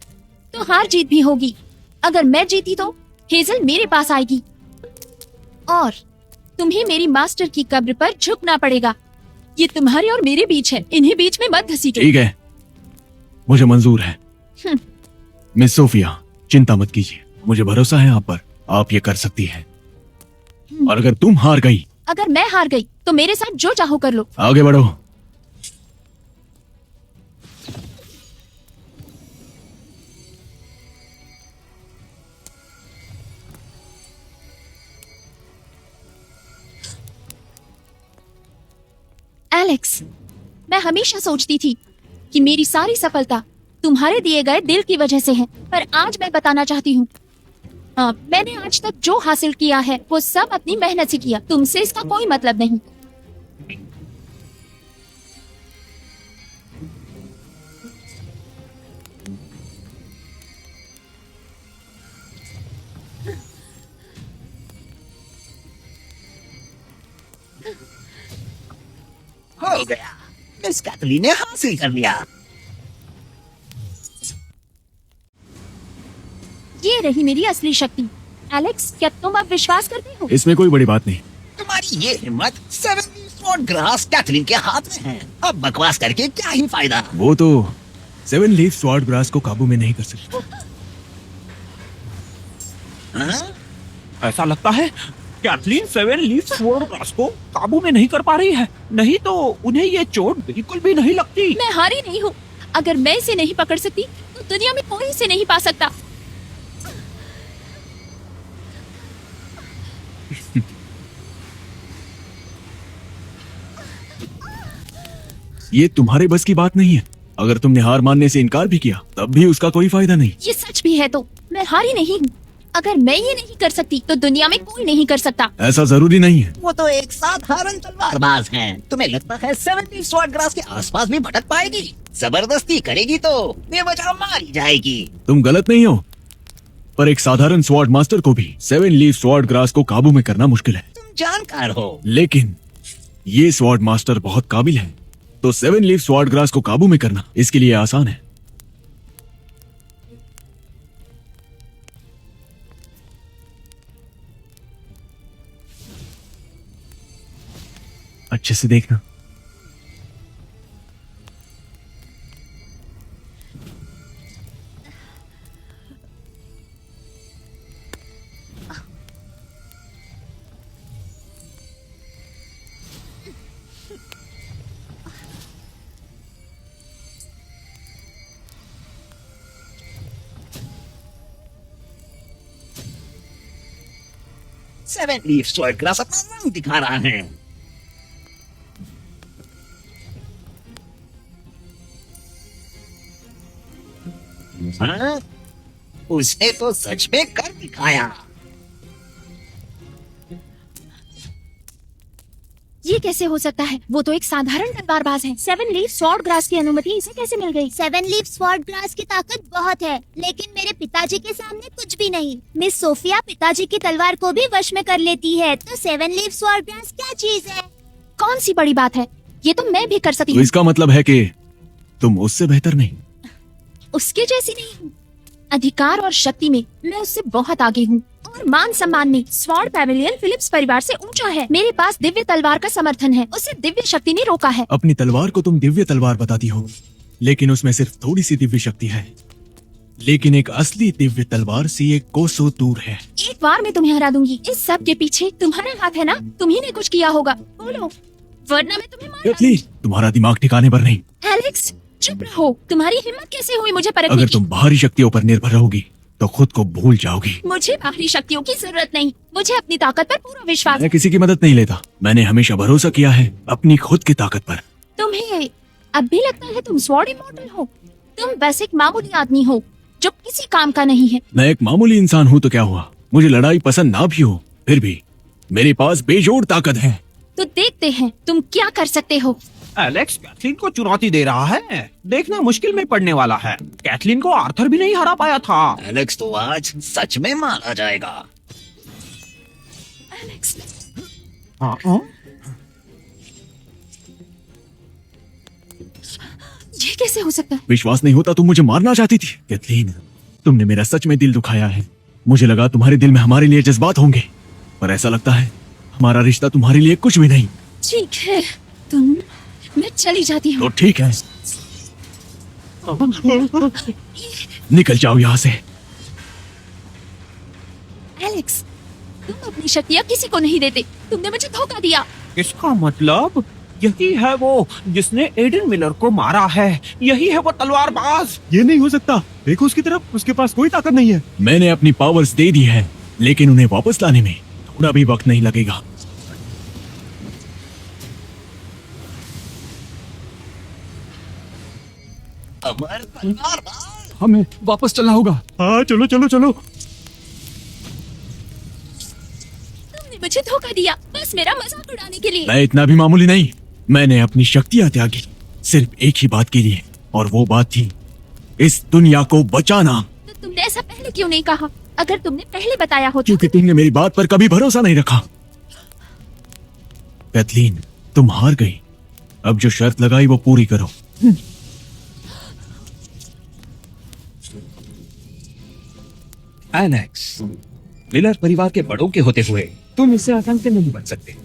तो हार जीत भी होगी। अगर मैं जीती तो हेजल मेरे पास आएगी और तुम्हें मेरी मास्टर की कब्र पर झुकना पड़ेगा। ये तुम्हारे और मेरे बीच है, इन्हें बीच में मत घसीटो। ठीक है, मुझे मंजूर है। मिस सोफिया, चिंता मत कीजिए, मुझे भरोसा है आप पर। आप ये कर सकती हैं। और अगर तुम हार गई? अगर मैं हार गई तो मेरे साथ जो चाहो कर लो। आगे बढ़ो। एलेक्स, मैं हमेशा सोचती थी कि मेरी सारी सफलता तुम्हारे दिए गए दिल की वजह से है, पर आज मैं बताना चाहती हूँ, मैंने आज तक जो हासिल किया है वो सब अपनी मेहनत से किया। तुमसे इसका कोई मतलब नहीं। हो गया, मिस कैथलीन ने हासिल कर लिया। ये रही मेरी असली शक्ति। एलेक्स, क्या तुम अब विश्वास करते हो? इसमें कोई बड़ी बात नहीं। तुम्हारी तुम्हारी ये हिम्मत 7 स्वॉर्ड ग्रास कैथरीन के हाथ में है। अब बकवास करके क्या ही फायदा। वो तो 7 लीफ स्वॉर्ड ग्रास को काबू में नहीं कर सकते। हाँ? ऐसा लगता है कैथलीन 7 लीफ स्वॉर्ड ग्रास को काबू में नहीं कर पा रही है, नहीं तो उन्हें ये चोट बिल्कुल भी नहीं लगती। मैं हारी नहीं हूँ। अगर मैं इसे नहीं पकड़ सकती तो दुनिया में कोई इसे नहीं पा सकता। ये तुम्हारे बस की बात नहीं है। अगर तुमने हार मानने से इनकार भी किया तब भी उसका कोई फायदा नहीं। ये सच भी है तो मैं हारी नहीं हूँ। अगर मैं ये नहीं कर सकती तो दुनिया में कोई नहीं कर सकता। ऐसा जरूरी नहीं है। वो तो एक साधारण तलवारबाज है। तुम्हें लगता है 7 स्वॉर्ड ग्रास के आसपास भी भटक पाएगी? जबरदस्ती करेगी तो बेवजह मारी जाएगी। तुम गलत नहीं हो, पर एक साधारण स्वॉर्ड मास्टर को भी 7 लीफ स्वॉर्ड ग्रास को काबू में करना मुश्किल है। तुम जानकार हो। लेकिन ये स्वॉर्ड मास्टर बहुत काबिल है, तो 7 लीफ स्वॉर्ड ग्रास को काबू में करना इसके लिए आसान है। अच्छे से देखना। सेवन लीफ स्वॉर्ड ग्रास अपना रंग दिखा रहा है। हाँ? उसने तो सच में कर दिखाया। ये कैसे हो सकता है? वो तो एक साधारण तलवारबाज है। 7 लीफ स्वॉर्ड ग्रास की अनुमति इसे कैसे मिल गई? 7 लीफ स्वॉर्ड ग्रास की ताकत बहुत है, लेकिन मेरे पिताजी के सामने कुछ भी नहीं। मिस सोफिया पिताजी की तलवार को भी वश में कर लेती है, तो 7 लीफ स्वॉर्ड ग्रास क्या चीज है? कौन सी बड़ी बात है? ये तो मैं भी कर सकती तो हूँ। इसका मतलब है कि तुम उससे बेहतर नहीं। उसके जैसी नहीं हूँ। अधिकार और शक्ति में मैं उससे बहुत आगे हूँ, और मान सम्मान में स्वॉर्ड पैविलियन फिलिप्स परिवार से ऊंचा है। मेरे पास दिव्य तलवार का समर्थन है। उसे दिव्य शक्ति ने रोका है। अपनी तलवार को तुम दिव्य तलवार बताती हो, लेकिन उसमें सिर्फ थोड़ी सी दिव्य शक्ति है। लेकिन एक असली दिव्य तलवार से एक कोसों दूर है। एक बार मैं तुम्हें हरा दूंगी। इस सब के पीछे तुम्हारा हाथ है ना? तुम्ही ने कुछ किया होगा, बोलो, वरना मैं तुम्हें मार कैथलीन, तुम्हारा दिमाग ठिकाने पर नहीं। एलेक्स, चुप रहो। तुम्हारी हिम्मत कैसे हुई मुझे परखने अगर की? तुम बाहरी शक्तियों पर निर्भर रहोगी तो खुद को भूल जाओगी। मुझे बाहरी शक्तियों की जरूरत नहीं। मुझे अपनी ताकत पर पूरा विश्वास मैं है। किसी की मदद नहीं लेता। मैंने हमेशा भरोसा किया है अपनी खुद की ताकत पर। तुम्हें अब भी लगता है तुम स्वॉर्ड इमॉर्टल हो? तुम बस एक मामूली आदमी हो जो किसी काम का नहीं है। मैं एक मामूली इंसान हूँ तो क्या हुआ? मुझे लड़ाई पसंद ना भी हो, फिर भी मेरे पास बेजोड़ ताकत है। तो देखते हैं तुम क्या कर सकते हो। एलेक्स कैथलीन को चुनौती दे रहा है। देखना मुश्किल में पड़ने वाला है। कैथलीन को आर्थर भी नहीं हरा पाया था। एलेक्स तो आज सच में मारा जाएगा। एलेक्स, हाँ? ये कैसे हो सकता है? विश्वास नहीं होता तुम मुझे मारना चाहती थी। कैथलीन, तुमने मेरा सच में दिल दुखाया है। मुझे लगा तुम्हारे दिल में हमारे लिए जज्बात होंगे, पर ऐसा लगता है हमारा रिश्ता तुम्हारे लिए कुछ भी नहीं। ठीक है, तुम, मैं चली जाती हूँ। तो ठीक है, निकल जाओ यहाँ से। एलेक्स, तुम अपनी शक्तियाँ किसी को नहीं देते। तुमने मुझे धोखा दिया। इसका मतलब यही है वो जिसने एडन मिलर को मारा है। यही है वो तलवारबाज। ये नहीं हो सकता। देखो उसकी तरफ, उसके पास कोई ताकत नहीं है। मैंने अपनी पावर्स दे दी है, लेकिन उन्हें वापस लाने में थोड़ा भी वक्त नहीं लगेगा। अमर तलवारबाज। हमें वापस चलना होगा। हाँ चलो चलो चलो। तुमने मुझे धोखा दिया, बस मेरा मजाक उड़ाने के लिए। मैं इतना भी मामूली नहीं। मैंने अपनी शक्तियां त्यागी सिर्फ एक ही बात के लिए, और वो बात थी इस दुनिया को बचाना। तो तुमने ऐसा पहले क्यों नहीं कहा? अगर तुमने पहले बताया होता। क्योंकि तुमने मेरी बात पर कभी भरोसा नहीं रखा। कैथलीन, तुम हार गई। अब जो शर्त लगाई वो पूरी करो। एलेक्स, मिलर परिवार के बड़ों के होते हुए तुम इससे आतंक से नहीं बच सकते।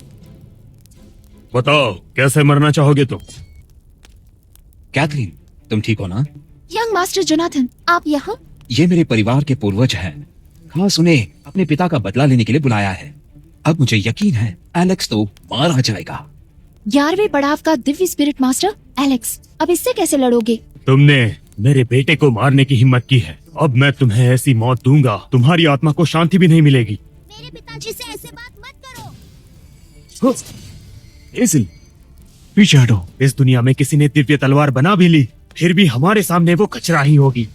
बताओ कैसे मरना चाहोगे तुम? कैथलीन, तुम ठीक हो ना? यंग मास्टर जोनाथन, आप यहाँ? ये मेरे परिवार के पूर्वज हैं। खास उन्हें अपने पिता का बदला लेने के लिए बुलाया है। अब मुझे यकीन है एलेक्स तो मारा जाएगा। 11वें पड़ाव का दिव्य स्पिरिट मास्टर एलेक्स, अब इससे कैसे लड़ोगे? तुमने मेरे बेटे को मारने की हिम्मत की है, अब मैं तुम्हें ऐसी मौत दूंगा तुम्हारी आत्मा को शांति भी नहीं मिलेगी। मेरे पिताजी से ऐसे बात मत करो। हेजल, पीछे हटो। इस दुनिया में किसी ने दिव्य तलवार बना भी ली, फिर भी हमारे सामने वो कचरा ही होगी।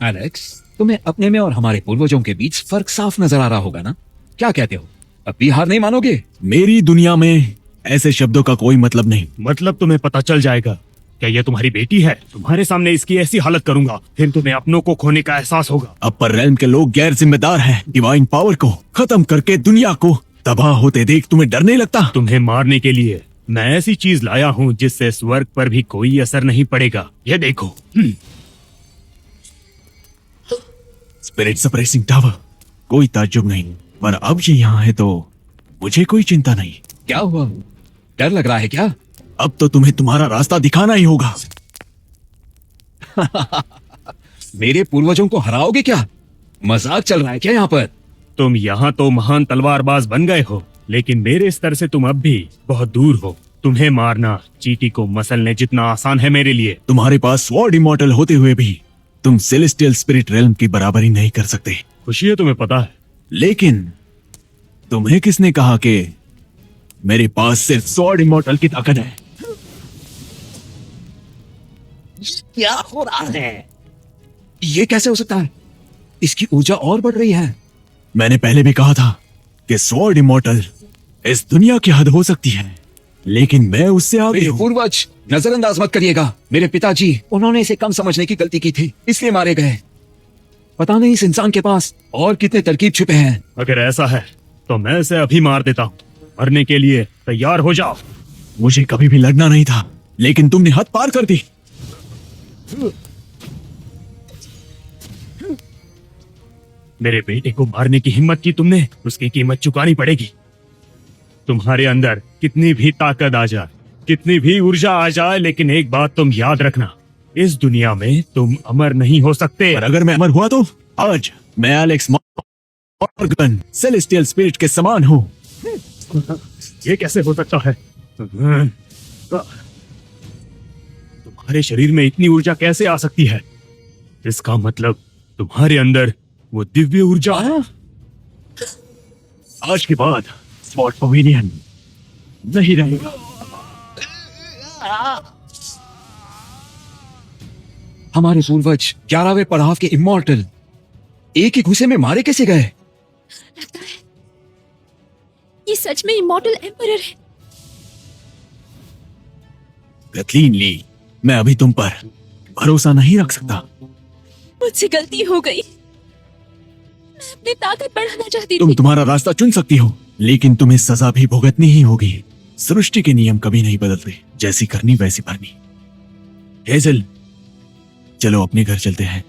एलेक्स, तुम्हें अपने में और हमारे पूर्वजों के बीच फर्क साफ नजर आ रहा होगा ना? क्या कहते हो, अब भी हार नहीं मानोगे? मेरी दुनिया में ऐसे शब्दों का कोई मतलब नहीं। मतलब तुम्हें पता चल जाएगा। क्या ये तुम्हारी बेटी है? तुम्हारे सामने इसकी ऐसी हालत करूंगा, फिर तुम्हें अपनों को खोने का एहसास होगा। अपर रेल्म के लोग गैर जिम्मेदार हैं। डिवाइन पावर को खत्म करके दुनिया को तबाह होते देख तुम्हें डर नहीं लगता? तुम्हें मारने के लिए मैं ऐसी चीज लाया हूँ जिससे स्वर्ग पर भी कोई असर नहीं पड़ेगा। ये देखो। स्पिरिट सप्रेसिंग टावर, कोई ताज्जुब नहीं, पर अब ये यहाँ है तो मुझे कोई चिंता नहीं। क्या हुआ, डर लग रहा है क्या? अब तो तुम्हें तुम्हारा रास्ता दिखाना ही होगा। मेरे पूर्वजों को हराओगे क्या? मजाक चल रहा है क्या यहाँ पर? तुम यहाँ तो महान तलवारबाज बन गए हो, लेकिन मेरे स्तर से तुम अब भी बहुत दूर हो। तुम्हें मारना चींटी को मसलने जितना आसान है मेरे लिए। तुम्हारे पास स्वॉर्ड इमॉर्टल होते हुए भी तुम सेलेस्टियल स्पिरिट रेल्म की बराबरी नहीं कर सकते। खुशी है, तुम्हें पता है। लेकिन तुम्हें किसने कहा कि मेरे पास सिर्फ स्वॉर्ड इमॉर्टल की ताकत है? क्या हो रहा है? ये कैसे हो सकता है? इसकी ऊर्जा और बढ़ रही है। मैंने पहले भी कहा था कि स्वॉर्ड इमॉर्टल इस दुनिया की हद हो सकती है, लेकिन मैं उससे आगे मेरे हूं। पूर्वज नजरअंदाज मत करिएगा। मेरे पिताजी, उन्होंने इसे कम समझने की गलती की थी, इसलिए मारे गए। पता नहीं इस इंसान के पास और कितने तरकीब छुपे हैं। अगर ऐसा है तो मैं इसे अभी मार देता हूँ। मरने के लिए तैयार हो जाओ। मुझे कभी भी लड़ना नहीं था, लेकिन तुमने हद पार कर दी। मेरे बेटे को मारने की हिम्मत की तुमने, उसकी कीमत चुकानी पड़ेगी। तुम्हारे अंदर कितनी भी ताकत आ जाए, कितनी भी ऊर्जा आ जाए, लेकिन एक बात तुम याद रखना, इस दुनिया में तुम अमर नहीं हो सकते। पर अगर मैं अमर हुआ तो आज मैं एलेक्स मॉर्गन सेलेस्टियल स्पिरिट के समान हूँ। ये कैसे हो सकता है? तुम्हारे शरीर में इतनी ऊर्जा कैसे आ सकती है? इसका मतलब तुम्हारे अंदर वो दिव्य ऊर्जा है। आज के बाद स्वॉर्ड पवेलियन नहीं रहेगा। हमारे पूर्वज 11वें पड़ाव के इमॉर्टल एक ही घुसे में मारे कैसे गए? लगता है ये सच में इमॉर्टल एम्परर है। कैथलीन ली, मैं अभी तुम पर भरोसा नहीं रख सकता। मुझसे गलती हो गई। मैं अपनी ताकत बढ़ाना चाहती तुम थी। तुम्हारा रास्ता चुन सकती हो, लेकिन तुम्हें सजा भी भुगतनी ही होगी। सृष्टि के नियम कभी नहीं बदलते, जैसी करनी वैसी भरनी। हेजल, चलो अपने घर चलते हैं।